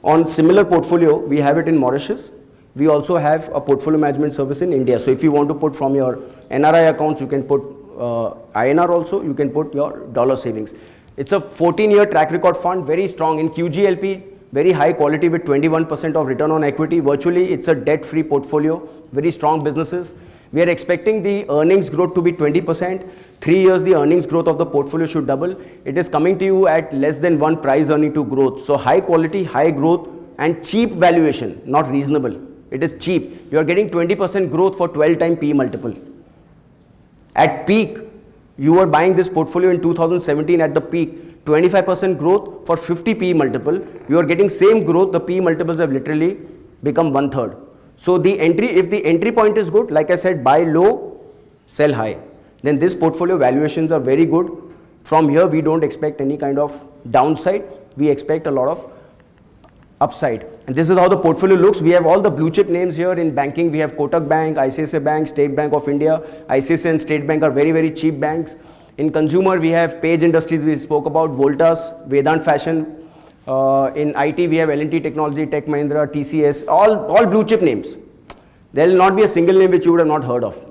on similar portfolio, we have it in Mauritius. We also have a portfolio management service in India. So if you want to put from your NRI accounts, you can put INR also, you can put your dollar savings. It's a 14-year track record fund, very strong in QGLP. Very high quality with 21% of return on equity. Virtually, it's a debt-free portfolio, very strong businesses. We are expecting the earnings growth to be 20%. 3 years, the earnings growth of the portfolio should double. It is coming to you at less than 1 price earning to growth. So high quality, high growth and cheap valuation, not reasonable. It is cheap. You are getting 20% growth for 12 time P multiple. At peak, you were buying this portfolio in 2017 at the peak. 25% growth for 50 P multiple, you are getting same growth, the P multiples have literally become 1/3. So the entry, if the entry point is good, like I said, buy low, sell high. Then this portfolio valuations are very good. From here, we don't expect any kind of downside. We expect a lot of upside. And this is how the portfolio looks. We have all the blue chip names here in banking. We have Kotak Bank, ICICI Bank, State Bank of India. ICICI and State Bank are very, very cheap banks. In consumer, we have Page Industries, we spoke about, Voltas, Vedant Fashion. In IT, we have L&T Technology, Tech Mahindra, TCS, all blue chip names. There will not be a single name which you would have not heard of.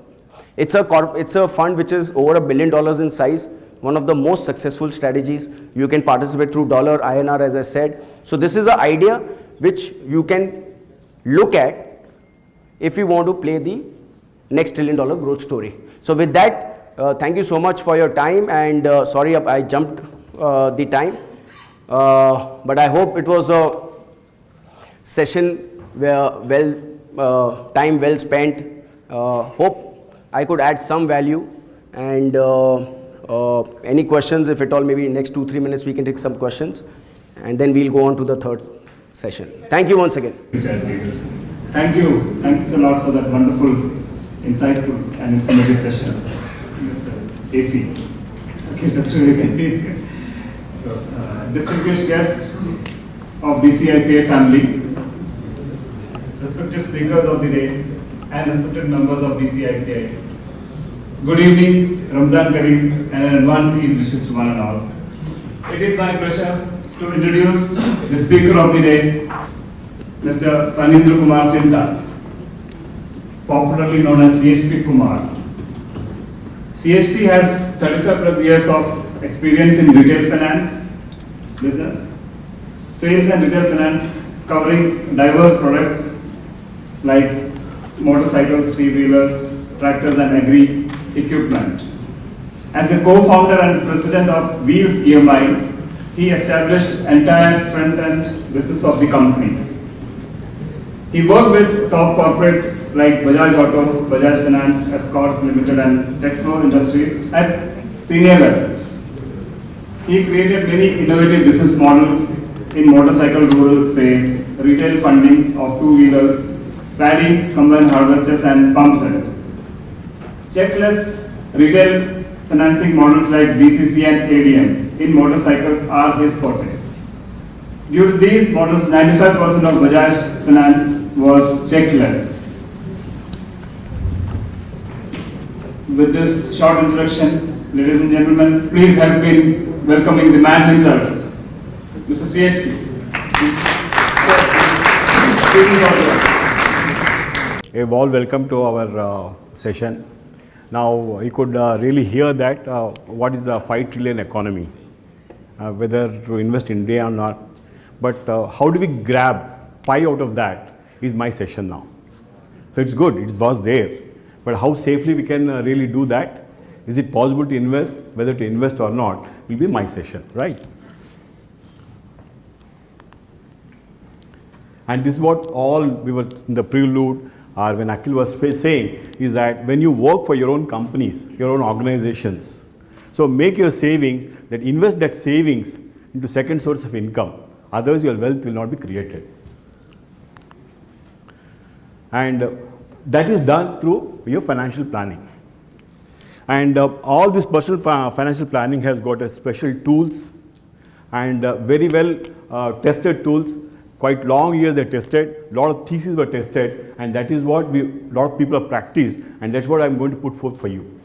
It's a fund which is over $1 billion in size, one of the most successful strategies. You can participate through dollar, INR, as I said. So this is an idea which you can look at if we want to play the next $1 trillion growth story. So with that, thank you so much for your time, and sorry I jumped the time, but I hope it was a session where time well spent. Hope I could add some value, and any questions, if at all, maybe in next 2-3 minutes we can take some questions, and then we'll go on to the third session. Thank you once again. Thank you. Thanks a lot for that wonderful, insightful and informative session, Mr. AC. Okay, just really so, distinguished guests of DCICA family, respected speakers of the day, and respected members of DCICA. Good evening, Ramzan Kareem, and an advance Eid wishes to one and all. It is my pleasure to introduce the speaker of the day, Mr. Kumar Chinta, popularly known as CHP Kumar. CHP has 35 plus years of experience in retail finance business, sales and retail finance, covering diverse products like motorcycles, three-wheelers, tractors and agri equipment. As a co-founder and president of Wheels EMI, he established entire front-end business of the company. He worked with top corporates like Bajaj Auto, Bajaj Finance, Escorts Limited and Texmo Industries at senior level. He created many innovative business models in motorcycle rural sales, retail fundings of two-wheelers, paddy, combine harvesters and pump sets. Checkless retail financing models like BCC and ADM in motorcycles are his forte. Due to these models, 95% of Bajaj Finance was checkless. With this short introduction, ladies and gentlemen, please help me in welcoming the man himself, Mr. CHP. A warm welcome to our session. Now, you could really hear that what is a 5 trillion economy, whether to invest in India or not. But how do we grab 5 out of that is my session now. So it's good, it was there. But how safely we can really do that? Is it possible to invest? Whether to invest or not will be my session, right? And this is what all we were in the prelude, or when Akhil was saying, is that when you work for your own companies, your own organizations, so make your savings, that invest that savings into second source of income. Otherwise, your wealth will not be created. And that is done through your financial planning. And all this personal financial planning has got a special tools and very well tested tools. Quite long years they tested, a lot of theses were tested, and that is what a lot of people have practiced, and that's what I'm going to put forth for you.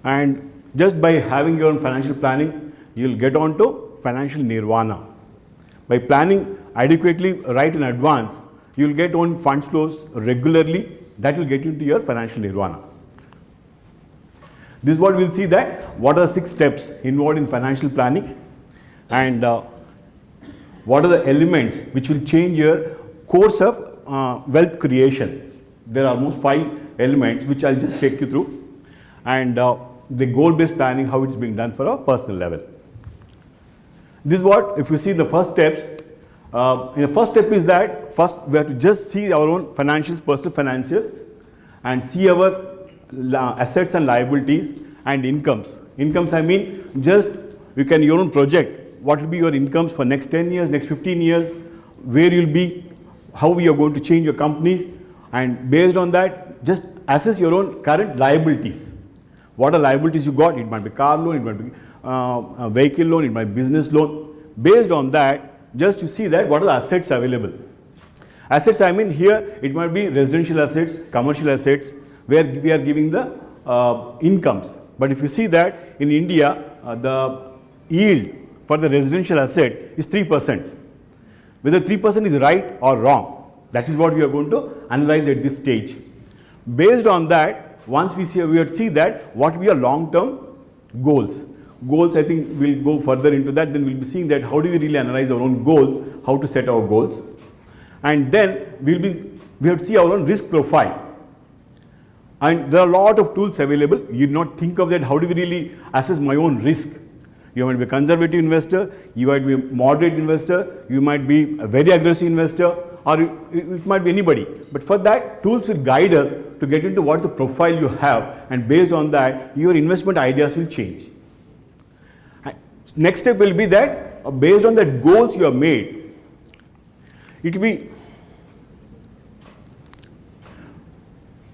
And just by having your own financial planning, you'll get on to financial nirvana. By planning adequately right in advance, you'll get on funds flows regularly, that will get you into your financial nirvana. This is what we'll see, that what are 6 steps involved in financial planning, and what are the elements which will change your course of wealth creation. There are almost 5 elements which I'll just take you through, and the goal-based planning, how it's being done for a personal level. This is what, if you see the first steps, the first step is that first we have to just see our own financials, personal financials, and see our assets and liabilities and incomes. Incomes, I mean, just you can your own project. What will be your incomes for next 10 years, next 15 years, where you'll be, how you are going to change your companies, and based on that, just assess your own current liabilities. What are liabilities you got? It might be car loan, it might be a vehicle loan, it might be business loan. Based on that, just to see that what are the assets available. Assets, I mean here, it might be residential assets, commercial assets, where we are giving the incomes. But if you see that in India, the yield for the residential asset is 3%. Whether 3% is right or wrong, that is what we are going to analyze at this stage. Based on that, once we will see that what will be our long-term goals. Goals, I think we'll go further into that, then we'll be seeing that how do we really analyze our own goals, how to set our goals. And then we'll be we have to see our own risk profile. And there are a lot of tools available. You do not think of that, how do we really assess my own risk? You might be a conservative investor, you might be a moderate investor, you might be a very aggressive investor, or it might be anybody. But for that, tools will guide us to get into what's the profile you have, and based on that, your investment ideas will change. Next step will be that based on the goals you have made, it will be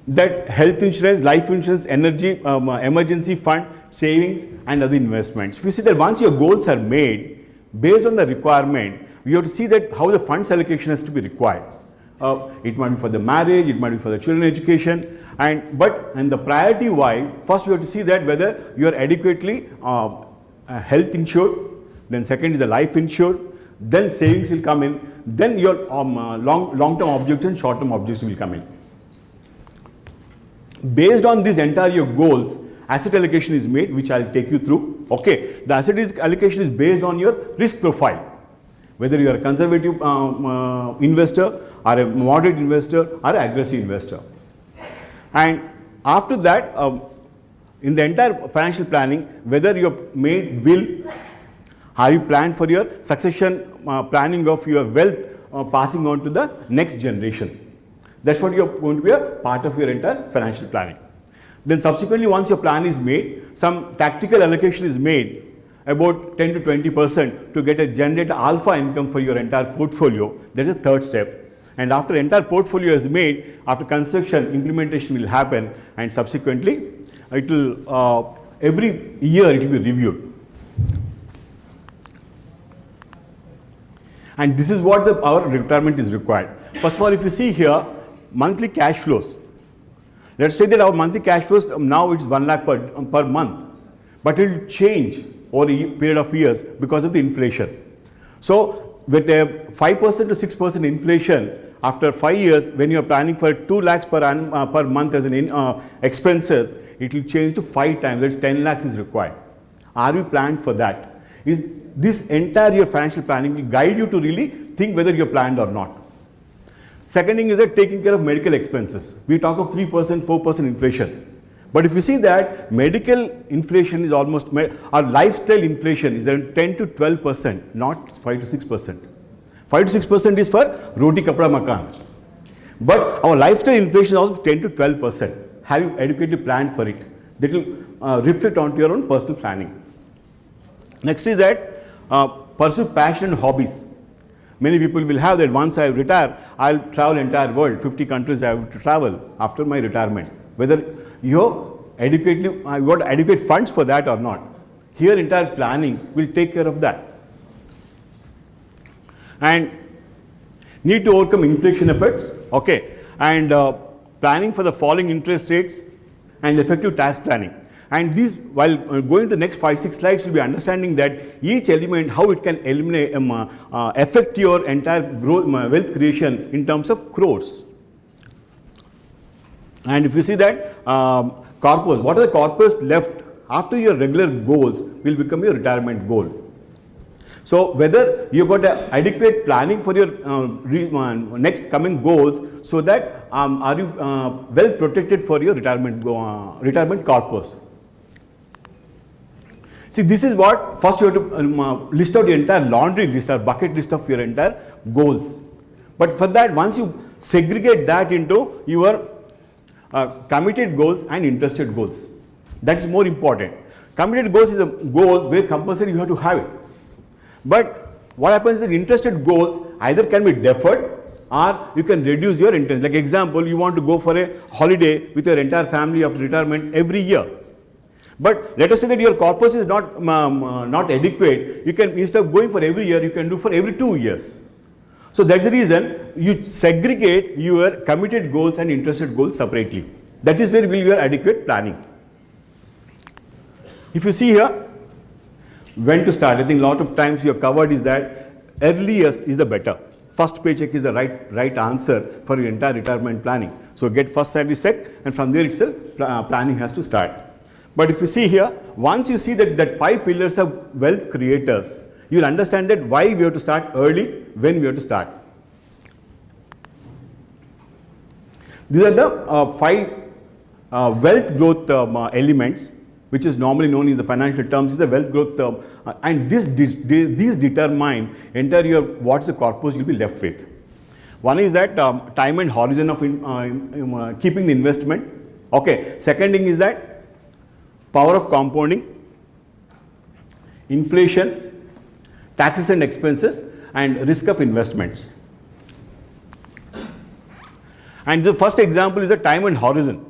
that health insurance, life insurance, energy, emergency fund, savings and other investments. If you see that once your goals are made, based on the requirement, you have to see that how the funds allocation has to be required. It might be for the marriage, it might be for the children education, and the priority wise, first you have to see that whether you are adequately health insured, then second is the life insured, then savings will come in, then your long-term objectives and short-term objectives will come in. Based on these entire your goals, asset allocation is made, which I'll take you through. Okay, the asset allocation is based on your risk profile, whether you are a conservative investor or a moderate investor or an aggressive investor. And after that, in the entire financial planning, whether you have made will, have you planned for your succession planning of your wealth passing on to the next generation. That's what you're going to be a part of your entire financial planning. Then subsequently, once your plan is made, some tactical allocation is made about 10 to 20% to generate alpha income for your entire portfolio. That is the third step. And after entire portfolio is made, after construction, implementation will happen, and subsequently it will every year it will be reviewed. And this is what our requirement is required. First of all, if you see here, monthly cash flows. Let's say that our monthly cash flows now it's 1 lakh per month, but it will change over a period of years because of the inflation. So with a 5% to 6% inflation, after 5 years, when you are planning for 2 lakhs per month as an expenses, it will change to 5 times. That's 10 lakhs is required. Are we planned for that? Is this entire year financial planning will guide you to really think whether you're planned or not. Second thing is that taking care of medical expenses. We talk of 3%, 4% inflation. But if you see that medical inflation is almost, our lifestyle inflation is around 10 to 12%, not 5 to 6%. 5 to 6% is for roti, kapda, makan. But our lifestyle inflation is also 10 to 12%. Have you adequately planned for it? That will reflect onto your own personal planning. Next is that pursue passion and hobbies. Many people will have that once I retire, I'll travel entire world, 50 countries I have to travel after my retirement. Whether you got adequate funds for that or not. Here entire planning will take care of that. And need to overcome inflation effects, okay, and planning for the falling interest rates and effective tax planning. And these, while going to the next 5-6 slides, you'll be understanding that each element, how it can eliminate, affect your entire growth, wealth creation in terms of crores. And if you see that corpus, what are the corpus left after your regular goals will become your retirement goal. So whether you got adequate planning for your next coming goals, so that are you well protected for your retirement corpus. See, this is what first you have to list out your entire laundry list or bucket list of your entire goals. But for that, once you segregate that into your committed goals and interested goals, that's more important. Committed goals is a goal where compulsory you have to have it. But what happens is that interested goals either can be deferred or you can reduce your interest. Like example, you want to go for a holiday with your entire family after retirement every year. But let us say that your corpus is not adequate. You can, instead of going for every year, you can do for every 2 years. So that's the reason you segregate your committed goals and interested goals separately. That is where will your adequate planning. If you see here, when to start, I think a lot of times you have covered is that earliest is the better. First paycheck is the right answer for your entire retirement planning. So get first salary check, and from there itself planning has to start. But if you see here, once you see that 5 pillars of wealth creators, you will understand that why we have to start early, when we have to start. These are the 5 wealth growth elements, which is normally known in the financial terms is the wealth growth and these determine entire your what is the corpus you'll be left with. One is that time and horizon of keeping the investment. Okay. Second thing is that power of compounding, inflation, taxes and expenses, and risk of investments. And the first example is the time and horizon.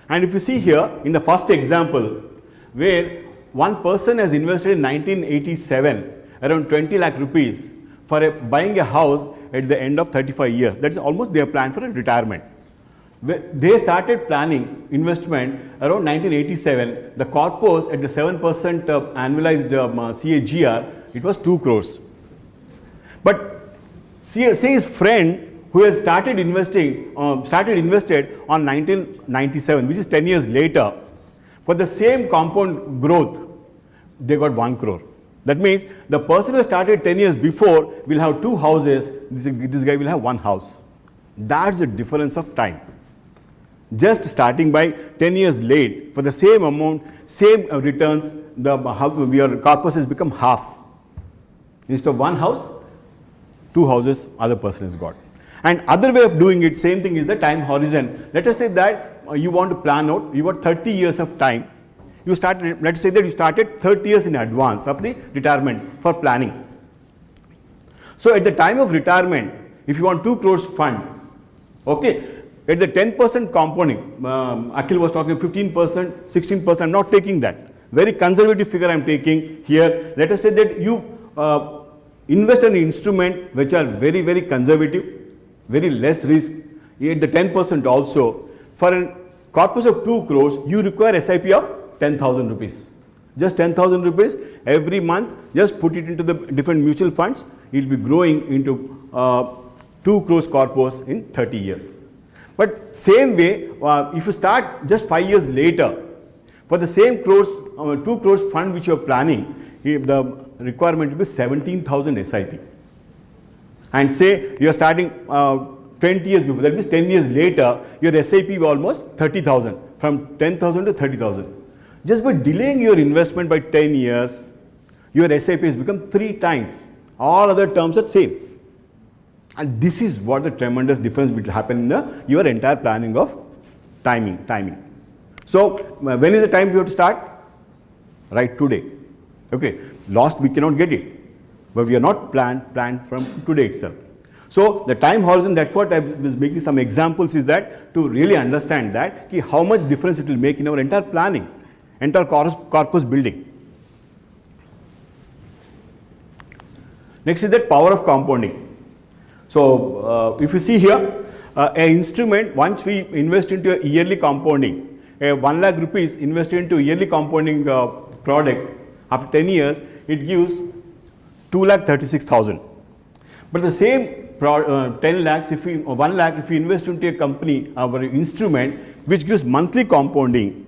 And if you see here in the first example, where one person has invested in 1987 around 20 lakh rupees for buying a house at the end of 35 years. That's almost their plan for a retirement. They started planning investment around 1987. The corpus at the 7% annualized CAGR, it was 2 crores. But say his friend who has started invested on 1997, which is 10 years later, for the same compound growth, they got 1 crore. That means the person who started 10 years before will have 2 houses, this guy will have 1 house. That's the difference of time. Just starting by 10 years late, for the same amount, same returns, your corpus has become half. Instead of 1 house, 2 houses other person has got. And other way of doing it, same thing is the time horizon. Let us say that you want to plan out, you got 30 years of time. You started, let's say that you started 30 years in advance of the retirement for planning. So at the time of retirement, if you want 2 crores fund, okay, at the 10% compounding, Akhil was talking 15%, 16%, I'm not taking that. Very conservative figure I'm taking here. Let us say that you invest in an instrument which are very, very conservative, very less risk, at the 10% also. For a corpus of 2 crores, you require SIP of 10,000 rupees. Just 10,000 rupees every month, just put it into the different mutual funds, it will be growing into 2 crores corpus in 30 years. But same way, if you start just 5 years later, for the same 2 crores fund which you are planning, the requirement will be 17,000 SIP. And say you are starting 20 years before, that means 10 years later, your SIP will be almost 30,000, from 10,000 to 30,000. Just by delaying your investment by 10 years, your SIP has become 3 times. All other terms are same. And this is what the tremendous difference will happen in your entire planning of timing. So when is the time you have to start? Right today. Okay, lost we cannot get it, but we are not planned from today itself. So the time horizon, that's what I was making some examples, is that to really understand that how much difference it will make in our entire planning, entire corpus building. Next is that power of compounding. So if you see here, an instrument, once we invest into a yearly compounding, a 1 lakh rupees invested into a yearly compounding product, after 10 years, it gives 2,36,000. But the same 10 lakhs, 1 lakh, if you invest into a company, our instrument, which gives monthly compounding,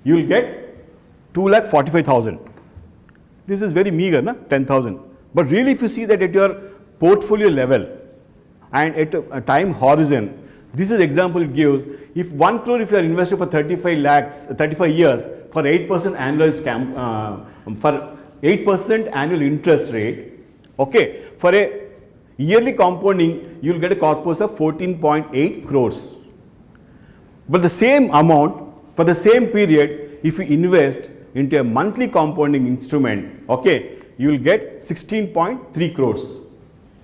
you will get 2,45,000. This is very meager, na? 10,000. But really, if you see that at your portfolio level and at a time horizon, this is example it gives. If 1 crore, if you are invested for 35 years, for 8% annualized for 8% annual interest rate, okay, for a yearly compounding, you will get a corpus of 14.8 crores. But the same amount, for the same period, if you invest into a monthly compounding instrument, okay, you will get 16.3 crores.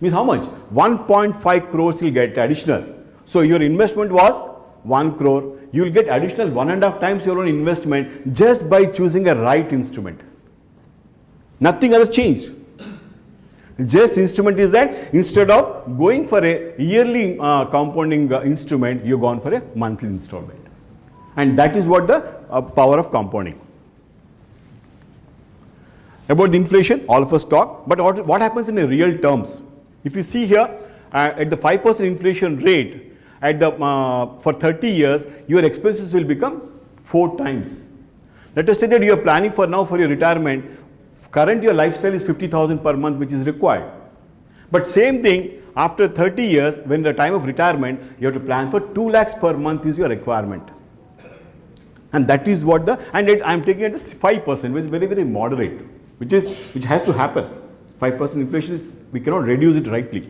Means how much? 1.5 crores you will get additional. So your investment was 1 crore. You will get additional 1.5 times your own investment just by choosing a right instrument. Nothing else changed. Just instrument is that instead of going for a yearly compounding instrument, you've gone for a monthly installment. And that is what the power of compounding. About the inflation, all of us talk, but what happens in the real terms? If you see here, at the 5% inflation rate, at the for 30 years, your expenses will become 4 times. Let us say that you are planning for now for your retirement. Current your lifestyle is 50,000 per month, which is required. But same thing, after 30 years, when the time of retirement, you have to plan for 2 lakhs per month is your requirement. And that is what and I am taking it as 5%, which is very, very moderate, which has to happen. 5% inflation is, we cannot reduce it rightly.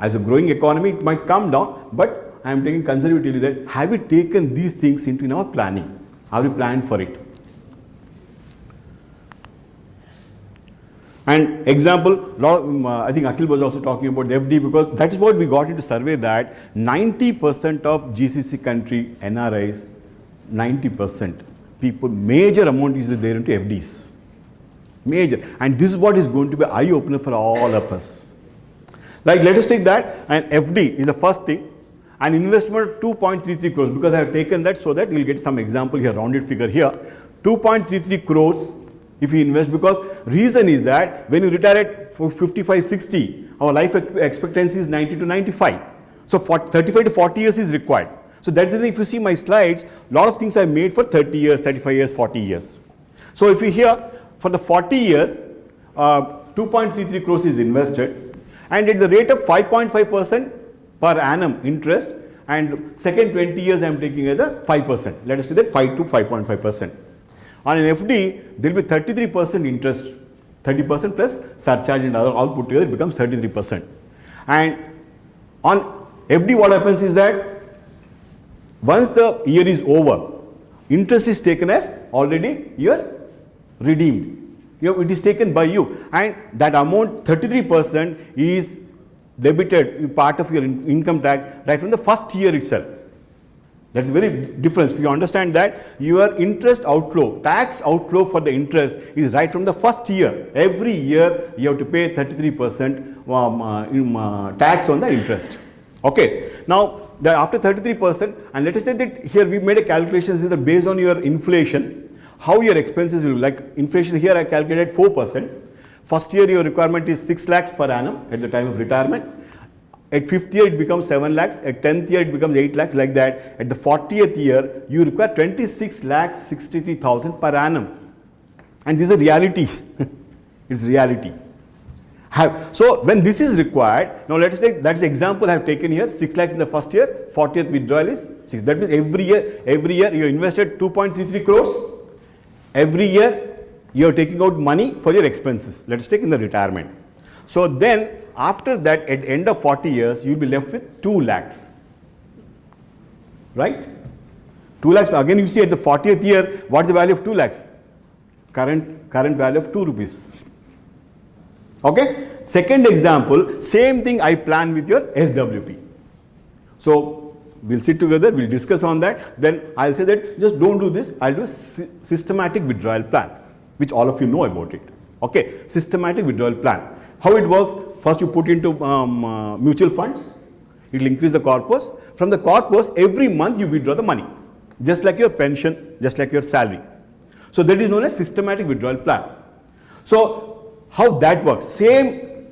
As a growing economy, it might come down, but I am taking conservatively that have we taken these things into in our planning? Are we planned for it? And example, I think Akhil was also talking about the FD, because that is what we got into survey, that 90% of GCC country NRIs, 90% people, major amount is there into FDs. Major. And this is what is going to be eye opener for all of us. Like, let us take that, and FD is the first thing. An investment 2.33 crores, because I have taken that so that you will get some example here, rounded figure here. 2.33 crores if you invest, because reason is that when you retire at 55, 60, our life expectancy is 90 to 95. So 35 to 40 years is required. So that is, if you see my slides, a lot of things I made for 30 years, 35 years, 40 years. So if you hear, for the 40 years, 2.33 crores is invested, and at the rate of 5.5% per annum interest, and second 20 years I am taking as a 5%. Let us say that 5 to 5.5%. On an FD, there will be 33% interest, 30% plus surcharge and other, all put together, it becomes 33%. And on FD, what happens is that once the year is over, interest is taken as already you are redeemed. It is taken by you, and that amount 33% is debited part of your income tax right from the first year itself. That's very difference. If you understand that, your interest outflow, tax outflow for the interest is right from the first year. Every year you have to pay 33% tax on the interest. Okay. Now, after 33%, and let us say that here we made a calculation that based on your inflation, how your expenses will, like inflation here I calculated 4%. First year your requirement is 6 lakhs per annum at the time of retirement. At 5th year it becomes 7 lakhs, at 10th year it becomes 8 lakhs, like that. At the 40th year you require 26 lakhs 63,000 per annum. And this is a reality. It's reality. So when this is required, now let us take, that's the example I have taken here, 6 lakhs in the first year, 40th withdrawal is 6. That means every year you invested 2.33 crores. Every year you are taking out money for your expenses. Let us take in the retirement. So then after that, at the end of 40 years, you will be left with 2 lakhs. Right? 2 lakhs. Again, you see at the 40th year, what's the value of 2 lakhs? Current value of 2 rupees. Okay? Second example, same thing I plan with your SWP. So we'll sit together, we'll discuss on that. Then I'll say that just don't do this. I'll do a systematic withdrawal plan, which all of you know about it. Okay? Systematic withdrawal plan. How it works? First you put into mutual funds. It will increase the corpus. From the corpus, every month you withdraw the money. Just like your pension, just like your salary. So that is known as systematic withdrawal plan. So how that works? Same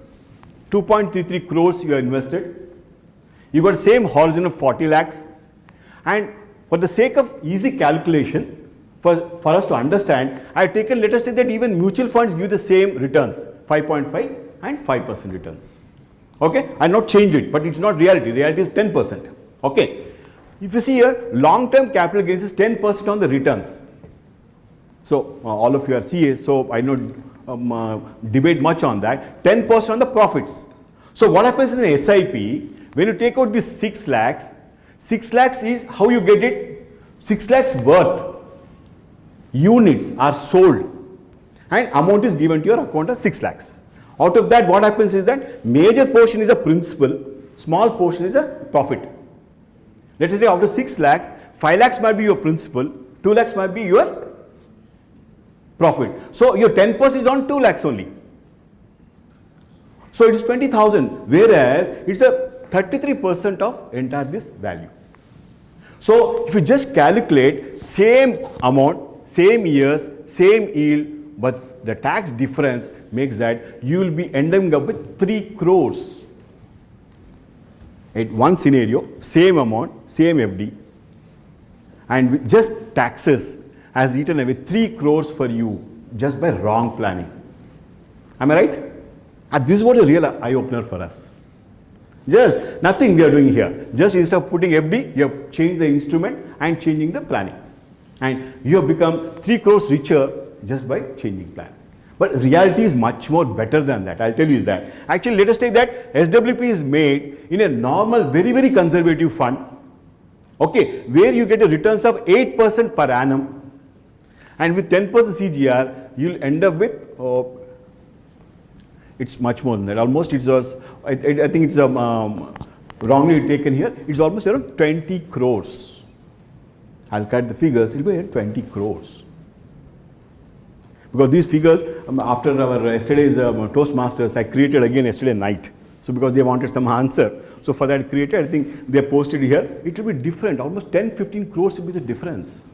2.33 crores you have invested. You got same horizon of 40 lakhs. And for the sake of easy calculation, for us to understand, I have taken, let us say that even mutual funds give the same returns, 5.5 and 5% returns. Okay, I not changed it, but it's not reality. Reality is 10%. Okay, if you see here, long-term capital gains is 10% on the returns. So all of you are CAs, so I don't debate much on that. 10% on the profits. So what happens in an SIP, when you take out this 6 lakhs, 6 lakhs is how you get it. 6 lakhs worth units are sold and amount is given to your account of 6 lakhs. Out of that, what happens is that major portion is a principal, small portion is a profit. Let us say out of 6 lakhs, 5 lakhs might be your principal, 2 lakhs might be your profit. So your 10% is on 2 lakhs only. So it is 20,000, whereas it's a 33% of entire this value. So if you just calculate same amount, same years, same yield, but the tax difference makes that you will be ending up with 3 crores. At one scenario, same amount, same FD, and with just taxes has eaten away 3 crores for you just by wrong planning. Am I right? And this is what a real eye-opener for us. Just nothing we are doing here. Just instead of putting FD, you have changed the instrument and changing the planning. And you have become 3 crores richer just by changing plan. But reality is much more better than that. I'll tell you that. Actually, let us take that SWP is made in a normal, very, very conservative fund. Okay, where you get a returns of 8% per annum. And with 10% CGR, you'll end up with, it's much more than that. Almost it was, I think it's wrongly taken here. It's almost around 20 crores. I'll cut the figures, it'll be around 20 crores. Because these figures, after our yesterday's Toastmasters, I created again yesterday night. So because they wanted some answer. So for that created, I think they posted here. It will be different, almost 10-15 crores will be the difference.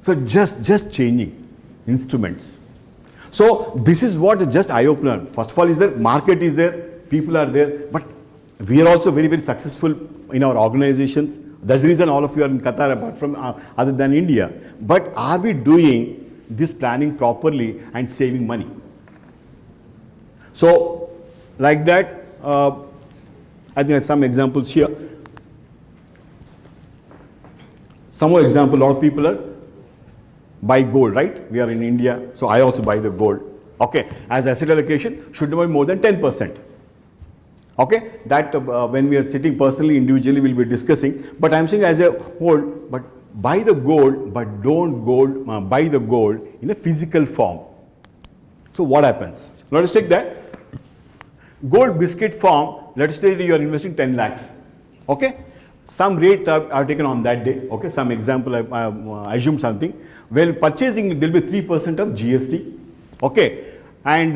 So just changing instruments. So this is what is just eye-opener. First of all is that market is there, people are there, but we are also very, very successful in our organizations. That's the reason all of you are in Qatar apart from other than India. But are we doing this planning properly and saving money? So like that, I think some examples here. Some more example, a lot of people are buy gold, right? We are in India, so I also buy the gold. Okay, as asset allocation should not be more than 10%. Okay, that when we are sitting personally, individually, we'll be discussing. But I'm saying as a whole, but buy the gold, but don't buy the gold in a physical form. So what happens? Let us take that. Gold biscuit form, let's say you are investing 10 lakhs. Okay, some rate are taken on that day. Okay, some example, I assume something. Well, purchasing, there will be 3% of GST. Okay, and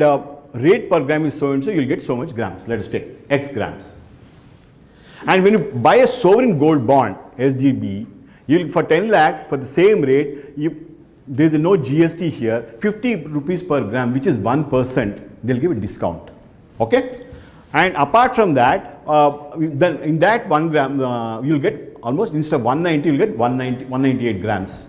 rate per gram is so and so, you'll get so much grams. Let us take X grams. And when you buy a sovereign gold bond, SGB, you'll for 10 lakhs for the same rate, there's no GST here, 50 rupees per gram, which is 1%, they'll give a discount. Okay, and apart from that, then in that 1 gram, you'll get almost instead of 190, you'll get 198 grams.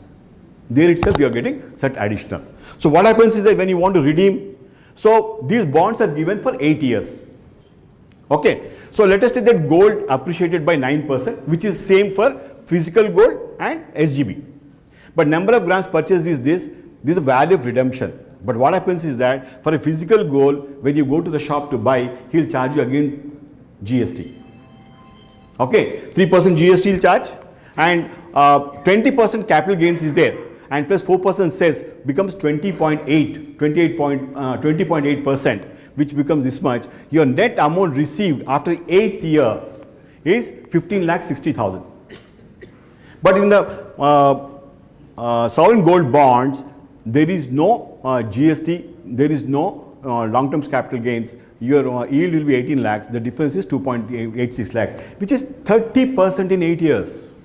There itself you are getting such additional. So what happens is that when you want to redeem, so these bonds are given for 8 years. Okay, so let us say that gold appreciated by 9%, which is same for physical gold and SGB. But number of grams purchased is this is a value of redemption. But what happens is that for a physical gold, when you go to the shop to buy, he'll charge you again GST. Okay, 3% GST he'll charge, and 20% capital gains is there, and plus 4% cess becomes 20.8%, which becomes this much. Your net amount received after 8th year is 15,60,000. But in the sovereign gold bonds, there is no GST, there is no long-term capital gains. Your yield will be 18 lakhs. The difference is 2.86 lakhs, which is 30% in 8 years.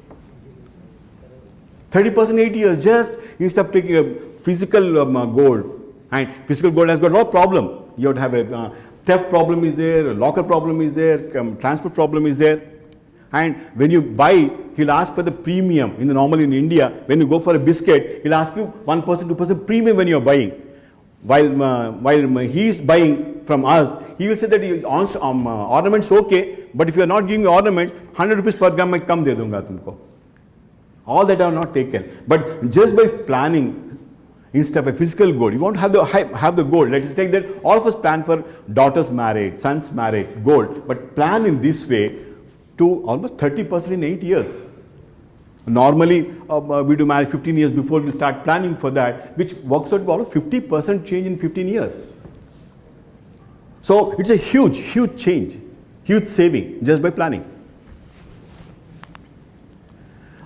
30% in 8 years, just instead of taking a physical gold. And physical gold has got a lot of problem. You have to have a theft problem is there, a locker problem is there, transport problem is there. And when you buy, he'll ask for the premium. Normally in India, when you go for a biscuit, he'll ask you 1%, 2% premium when you're buying. While he's buying from us, he will say that ornaments okay, but if you're not giving me ornaments, 100 rupees per gram I kam de dunga tumko. All that are not taken. But just by planning, instead of a physical gold, you want to have the gold. Let us take that all of us plan for daughter's marriage, son's marriage, gold. But plan in this way to almost 30% in 8 years. Normally, we do marriage 15 years before we start planning for that, which works out to about 50% change in 15 years. So it's a huge, huge change, huge saving just by planning.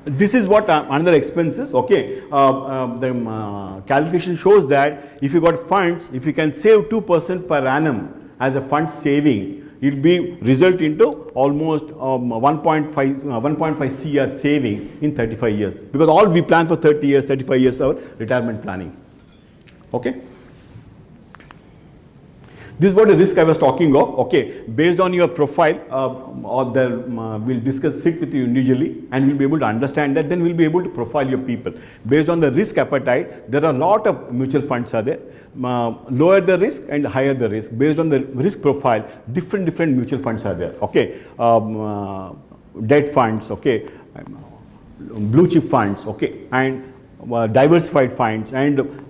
This is what another expenses. Okay, the calculation shows that if you got funds, if you can save 2% per annum as a fund saving, it will be result into almost 1.5 CR saving in 35 years. Because all we plan for 30 years, 35 years our retirement planning. Okay. This is what the risk I was talking of. Okay, based on your profile, we'll discuss it with you individually, and we'll be able to understand that. Then we'll be able to profile your people based on the risk appetite. There are a lot of mutual funds are there. Lower the risk and higher the risk. Based on the risk profile, different mutual funds are there. Okay, debt funds. Okay, blue chip funds. Okay, and diversified funds and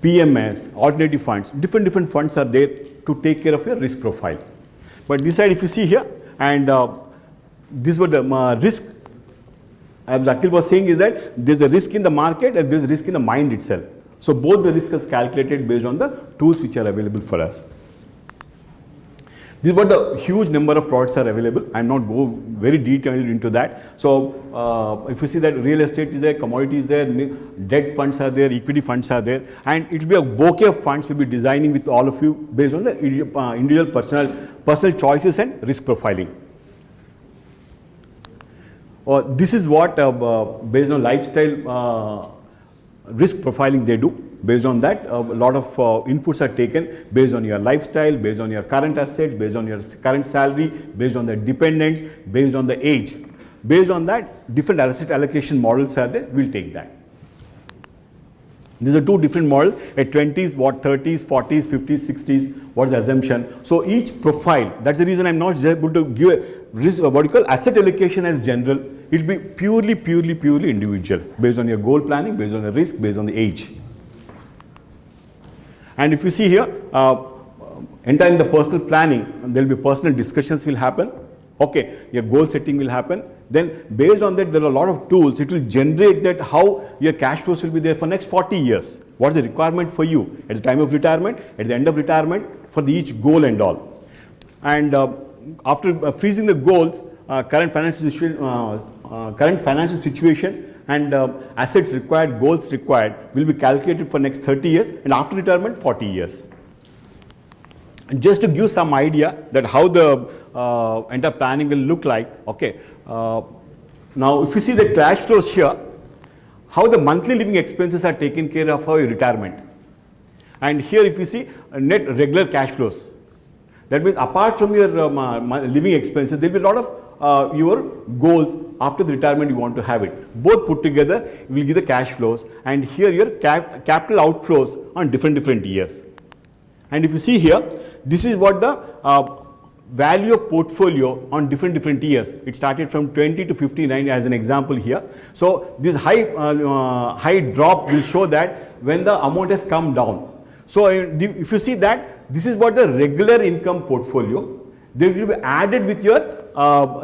PMS, alternative funds, different funds are there to take care of your risk profile. But this side, if you see here, and this was the risk, as Akhil was saying, is that there's a risk in the market and there's a risk in the mind itself. So both the risk is calculated based on the tools which are available for us. This is what the huge number of products are available. I'm not go very detailed into that. So if you see that real estate is there, commodity is there, debt funds are there, equity funds are there, and it will be a bouquet of funds we'll be designing with all of you based on the individual personal choices and risk profiling. This is what based on lifestyle risk profiling they do. Based on that, a lot of inputs are taken based on your lifestyle, based on your current assets, based on your current salary, based on the dependents, based on the age. Based on that, different asset allocation models are there. We'll take that. These are two different models at 20s, what 30s, 40s, 50s, 60s, what's the assumption. So each profile, that's the reason I'm not able to give a risk, what you call asset allocation as general. It will be purely individual based on your goal planning, based on the risk, based on the age. And if you see here, entire in the personal planning, there will be personal discussions will happen. Okay, your goal setting will happen. Then based on that, there are a lot of tools. It will generate that how your cash flows will be there for next 40 years. What is the requirement for you at the time of retirement, at the end of retirement, for the each goal and all. And after freezing the goals, current financial situation and assets required, goals required will be calculated for next 30 years and after retirement 40 years. And just to give some idea that how the entire planning will look like, okay. Now if you see the cash flows here, how the monthly living expenses are taken care of for your retirement. And here if you see net regular cash flows, that means apart from your living expenses, there will be a lot of your goals after the retirement you want to have it. Both put together will give the cash flows, and here your capital outflows on different years. And if you see here, this is what the value of portfolio on different years. It started from 20 to 59 as an example here. So this high drop will show that when the amount has come down. So if you see that, this is what the regular income portfolio, they will be added with your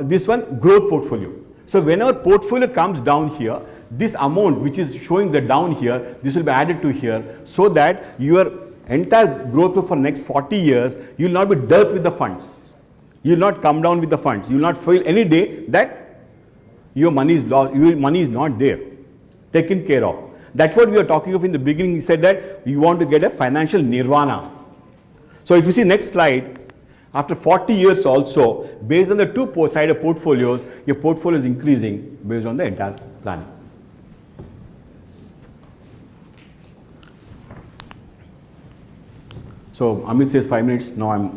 this one growth portfolio. So whenever portfolio comes down here, this amount which is showing the down here, this will be added to here, so that your entire growth for next 40 years, you will not be dealt with the funds. You will not come down with the funds. You will not feel any day that your money is lost, your money is not there, taken care of. That's what we are talking of in the beginning. We said that you want to get a financial nirvana. So if you see next slide, after 40 years also, based on the two-sided portfolios, your portfolio is increasing based on the entire planning. So Amit says 5 minutes. Now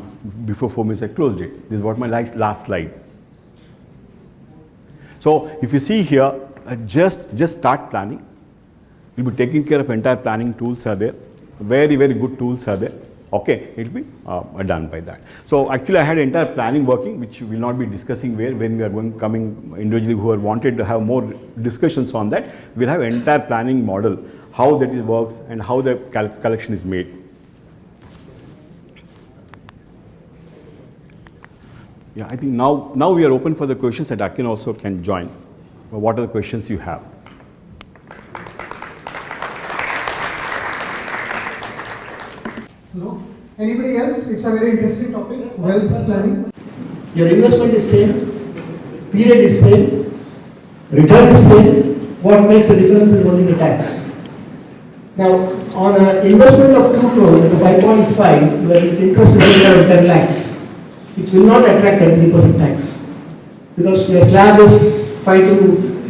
before 4 minutes I closed it. This is what my last slide. So if you see here, just start planning. You'll be taking care of entire planning tools are there. Very good tools are there. Okay, it will be done by that. So actually I had entire planning working, which we will not be discussing when we are coming individually who are wanted to have more discussions on that. We'll have entire planning model, how that works and how the collection is made. Yeah, I think now we are open for the questions, and Akhil also can join. What are the questions you have? No? Anybody else? It's a very interesting topic, wealth planning. Your investment is same, period is same, return is same. What makes the difference is only the tax. Now, on an investment of 2 crore with a 5.5, your interest is around 10 lakhs. It will not attract 33% tax because your slab is 5 to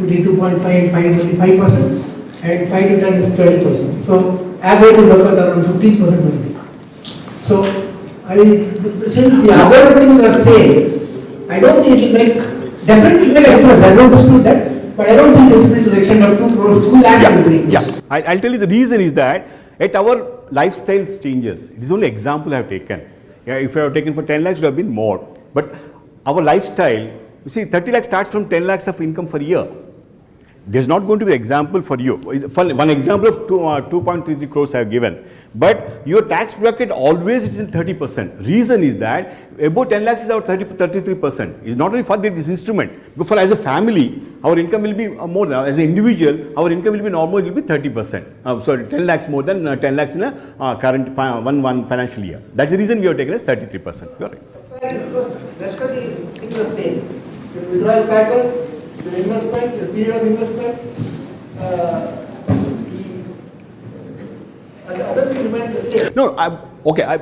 52.5 and 5 is only 5%, and 5 to 10 is 20%. So average will work out around 15% only. So Since the other things are same, I don't think it will make, definitely make a difference, I don't dispute that, but I don't think it's to the extent of 2 crores, 2 lakhs and 3 crores. I'll tell you the reason is that at our lifestyle changes. It is only example I have taken. Yeah, if I have taken for 10 lakhs, it would have been more. But our lifestyle, you see, 30 lakhs starts from 10 lakhs of income for a year. There's not going to be an example for you. One example of 2.33 crores I have given. But your tax bracket always is in 30%. Reason is that above 10 lakhs is our 33%. It's not only for this instrument, but for as a family, our income will be more than, as an individual, our income will be normal, it will be 30%. Sorry, 10 lakhs more than 10 lakhs in a current one financial year. That's the reason we have taken as 33%. You're right. Rest of the things are same. The withdrawal pattern, the investment, the period of investment, and the other thing remain the same. No,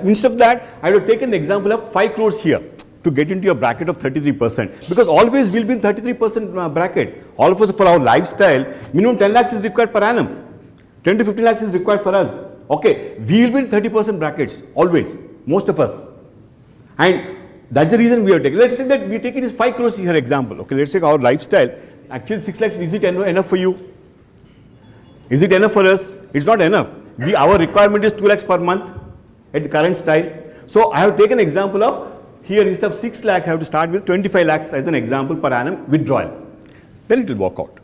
instead of that, I would have taken the example of 5 crores here to get into your bracket of 33%. Because always we'll be in 33% bracket. All of us, for our lifestyle, minimum 10 lakhs is required per annum. 10 to 15 lakhs is required for us. Okay, we will be in 30% brackets, always, most of us. And that's the reason we are taking. Let's say that we take it as 5 crores here example. Okay, let's take our lifestyle. Actually 6 lakhs, is it enough for you? Is it enough for us? It's not enough. Our requirement is 2 lakhs per month at the current style. So I have taken example of here instead of 6 lakhs, I have to start with 25 lakhs as an example per annum withdrawal. Then it will work out.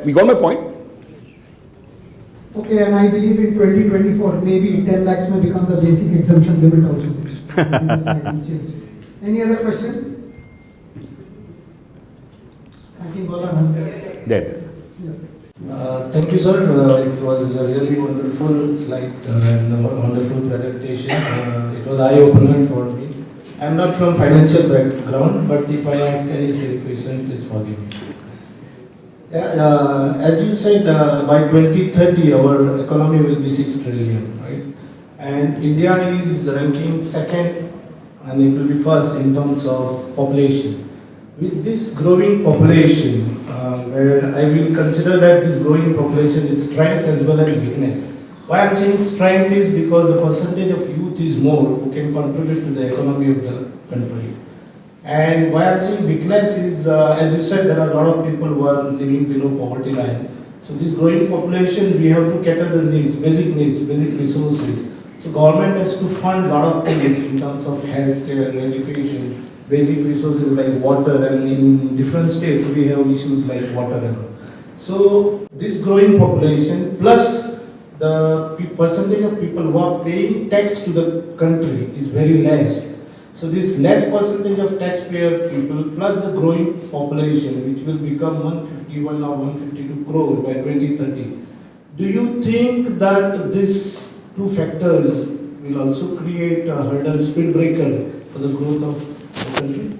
We got my point? Okay, and I believe in 2024, maybe 10 lakhs may become the basic exemption limit also. Any other question? I think all are answered. There. Thank you, sir. It was a really wonderful slide and a wonderful presentation. It was eye-opener for me. I am not from financial background, but if I ask any silly question, please forgive me. As you said, by 2030, our economy will be 6 trillion, right? And India is ranking second, and it will be first in terms of population. With this growing population, where I will consider that this growing population is strength as well as weakness. Why I am saying strength is because the percentage of youth is more who can contribute to the economy of the country. And why I am saying weakness is, as you said, there are a lot of people who are living below poverty line. So this growing population, we have to cater the needs, basic resources. So government has to fund a lot of things in terms of healthcare, education, basic resources like water, and in different states we have issues like water and all. So this growing population plus the percentage of people who are paying tax to the country is very less. So this less percentage of taxpayer people plus the growing population, which will become 151 or 152 crore by 2030. Do you think that these two factors will also create a hurdle speed breaker for the growth of the country?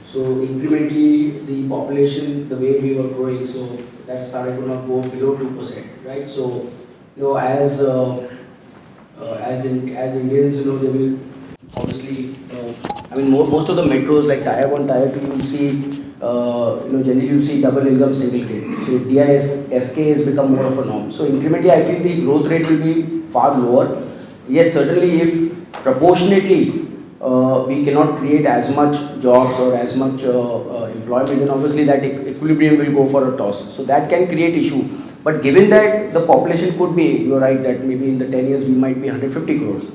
So incrementally the population, the way we were growing, so that started to not go below 2%, right? So as Indians, they will obviously, most of the metros like Tier 1, Tier 2, you will see, generally you will see double income, single kid. So DIS, SK has become more of a norm. So incrementally, I feel the growth rate will be far lower. Yes, certainly if proportionately we cannot create as much jobs or as much employment, then obviously that equilibrium will go for a toss. So that can create issue. But given that the population could be, you're right, that maybe in the 10 years we might be 150 crores.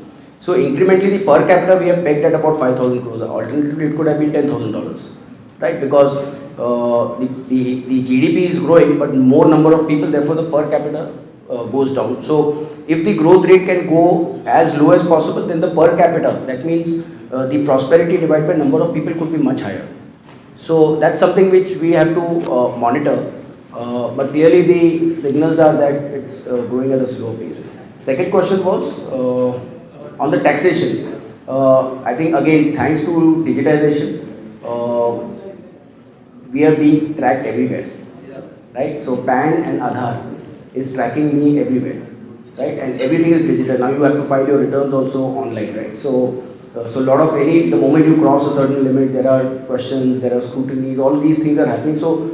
So incrementally the per capita we have pegged at about 5,000 crores. Alternatively it could have been $10,000, right? Because the GDP is growing, but more number of people, therefore the per capita goes down. So if the growth rate can go as low as possible, then the per capita, that means the prosperity divided by number of people could be much higher. So that's something which we have to monitor. But clearly the signals are that it's growing at a slow pace. Second question was on the taxation. I think again, thanks to digitization, we are being tracked everywhere, right? So PAN and Aadhaar is tracking me everywhere, right? And everything is digital. Now you have to file your returns also online, right? So a lot of the moment you cross a certain limit, there are questions, there are scrutinies, all these things are happening. So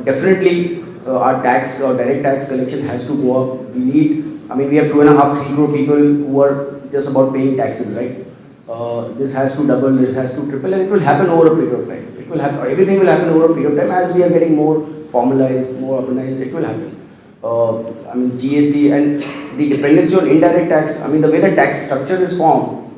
definitely our tax or direct tax collection has to go up. We need, we have 2.5-3 crore people who are just about paying taxes, right? This has to double, this has to triple, and it will happen over a period of time. It will happen, everything will happen over a period of time as we are getting more formalized, more urbanized, it will happen. I mean, GST and the dependency on indirect tax, I mean, the way the tax structure is formed,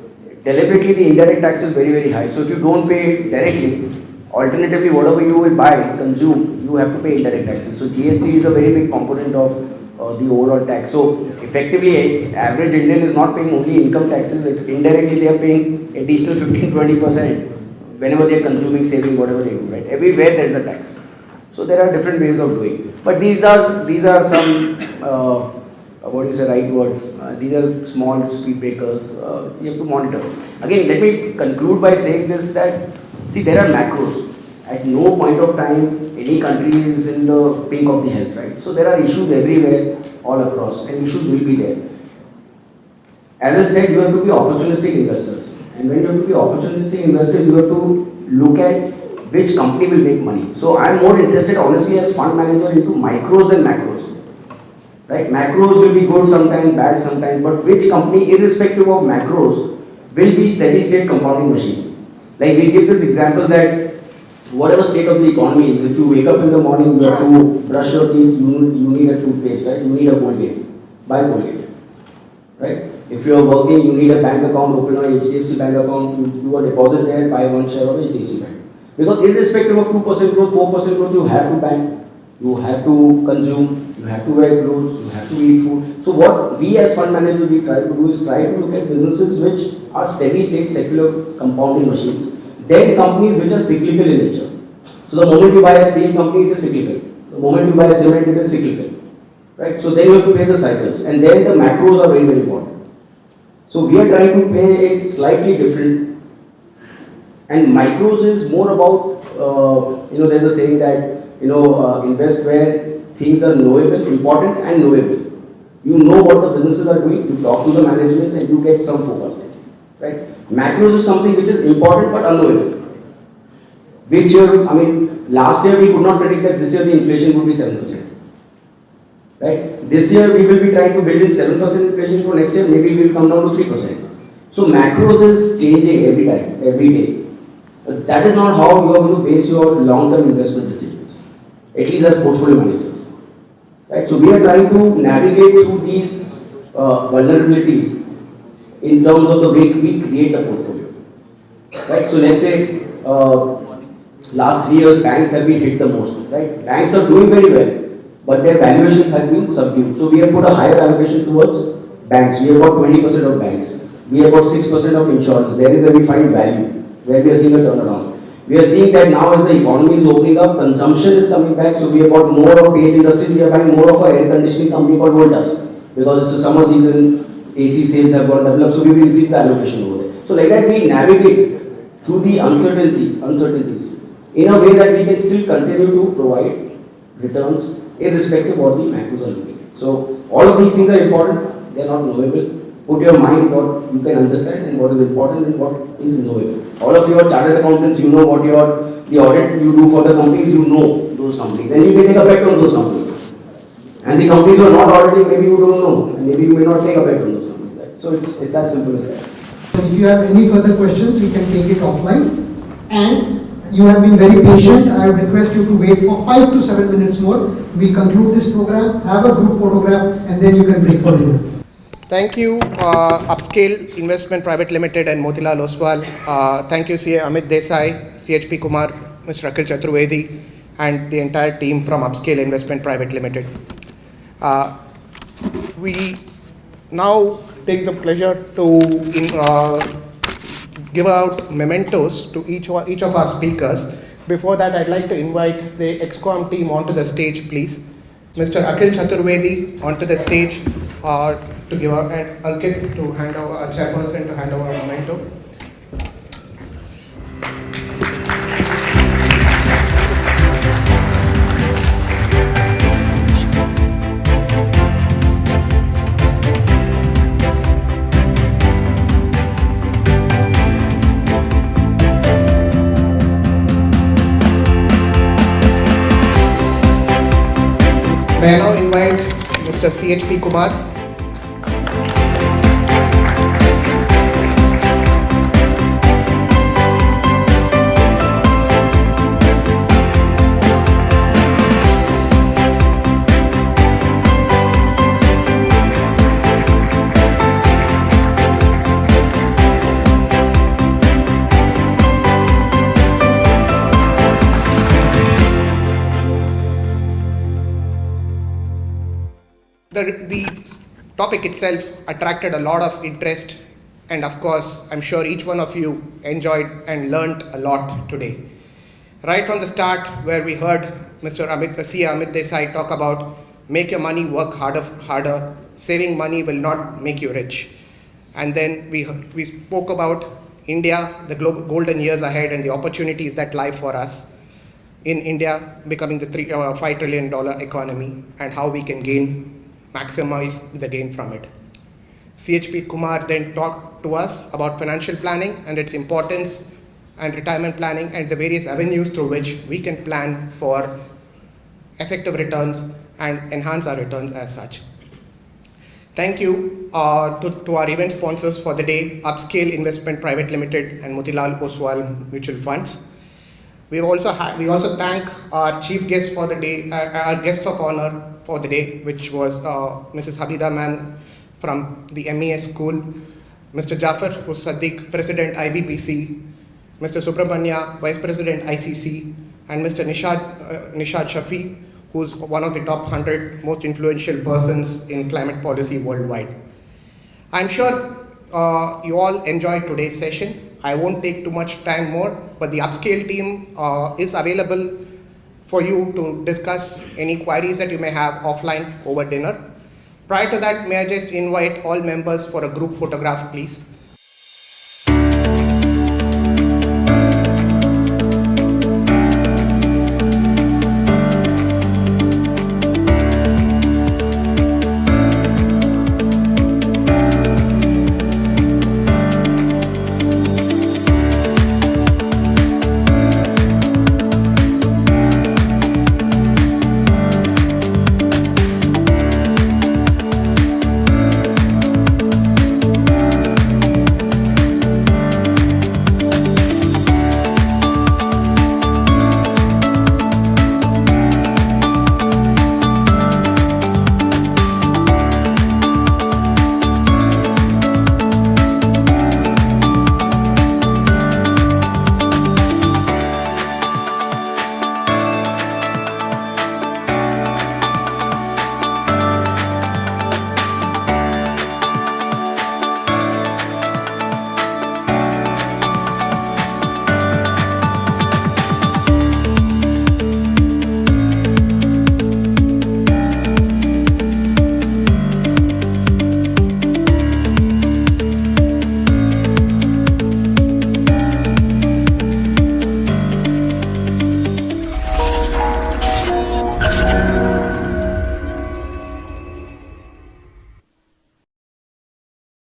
deliberately the indirect tax is very, very high. So if you don't pay directly, alternatively, whatever you will buy, consume, you have to pay indirect taxes. So GST is a very big component of the overall tax. So effectively, average Indian is not paying only income taxes, indirectly they are paying additional 15-20% whenever they are consuming, saving, whatever they do, right? Everywhere there is a tax. So there are different ways of doing. But these are some, what do you say, right words. These are small speed breakers. You have to monitor. Again, let me conclude by saying this, that, see, there are macros. At no point of time, any country is in the pink of the health, right? So there are issues everywhere, all across, and issues will be there. As I said, you have to be opportunistic investors. And when you have to be opportunistic investors, you have to look at which company will make money. So I am more interested, honestly, as fund manager into micros than macros. Right? Macros will be good sometimes, bad sometimes, but which company, irrespective of macros, will be steady state compounding machine. Like we give this example that whatever state of the economy is, if you wake up in the morning, you have to brush your teeth, you need a toothpaste, right? You need a Colgate. Buy Colgate. Right? If you are working, you need a bank account, open an HDFC bank account, you do a deposit there, buy one share of HDFC bank. Because irrespective of 2% growth, 4% growth, you have to bank, you have to consume, you have to wear clothes, you have to eat food. So what we as fund managers we try to do is try to look at businesses which are steady state secular compounding machines. Then companies which are cyclical in nature. So the moment you buy a steel company, it is cyclical. The moment you buy a cement, it is cyclical. Right? So then you have to play the cycles. And then the macros are very, very important. So we are trying to play it slightly different. And micros is more about, there's a saying that, invest where things are knowable, important and knowable. You know what the businesses are doing, you talk to the management and you get some forecasting. Right? Macros is something which is important but unknowable. Which year, last year we could not predict that this year the inflation would be 7%. Right? This year we will be trying to build in 7% inflation for next year, maybe we will come down to 3%. So macros is changing every time, every day. That is not how you are going to base your long-term investment decisions, at least as portfolio managers. Right? So we are trying to navigate through these vulnerabilities in terms of the way we create a portfolio. Right? So let's say last 3 years banks have been hit the most. Right? Banks are doing very well, but their valuations have been subdued. So we have put a higher allocation towards banks. We have got 20% of banks. We have got 6% of insurance. There is where we find value, where we are seeing a turnaround. We are seeing that now as the economy is opening up, consumption is coming back. So we have got more of page industry. We are buying more of a air conditioning company called Voltas, because it's a summer season. AC sales have got developed, so we will increase the allocation over there. So like that we navigate through the uncertainties in a way that we can still continue to provide returns irrespective of what the macros are looking at. So all of these things are important, they are not knowable. Put your mind what you can understand and what is important and what is knowable. All of you are chartered accountants, you know what the audit you do for the companies, you know those companies and you can take a bet on those companies. And the companies who are not auditing, maybe you don't know, and maybe you may not take a bet on those companies. Right? So it's as simple as that. If you have any further questions, you can take it offline. And you have been very patient. I would request you to wait for 5 to 7 minutes more. We'll conclude this program, have a group photograph, and then you can break for dinner. Thank you, Uppscalle Investment Pvt Ltd and Motilal Oswal. Thank you, CA Amit Desai, CHP Kumar, Mr.Akhil Chaturvedi, and the entire team from Uppscalle Investment Pvt Ltd. We now take the pleasure to give out mementos to each of our speakers. Before that, I'd like to invite the ExCom team onto the stage, please. Mr. Akhil Chaturvedi onto the stage to give out, and Ankit to hand over, our chairperson to hand over a memento. May I now invite Mr.CHP Kumar. The topic itself attracted a lot of interest, and of course, I'm sure each one of you enjoyed and learned a lot today. Right from the start, where we heard Mr. Amit Desai talk about make your money work harder, saving money will not make you rich. And then we spoke about India, the golden years ahead, and the opportunities that lie for us in India becoming the $5 trillion economy, and how we can maximize the gain from it. CHP Kumar then talked to us about financial planning and its importance, and retirement planning, and the various avenues through which we can plan for effective returns and enhance our returns as such. Thank you to our event sponsors for the day, Uppscalle Investments Pvt Ltd and Motilal Oswal Mutual Funds. We also thank our chief guest for the day, our guest of honor for the day, which was Mrs. Habida ma'am from the MES school, Mr. Jafar Sadiq, President IBPC, Mr. Subramanya, Vice President ICC, and Mr. Nishad Shafi, who's one of the top 100 most influential persons in climate policy worldwide. I'm sure you all enjoyed today's session. I won't take too much time more, but the Uppscalle team is available for you to discuss any queries that you may have offline over dinner. Prior to that, may I just invite all members for a group photograph, please.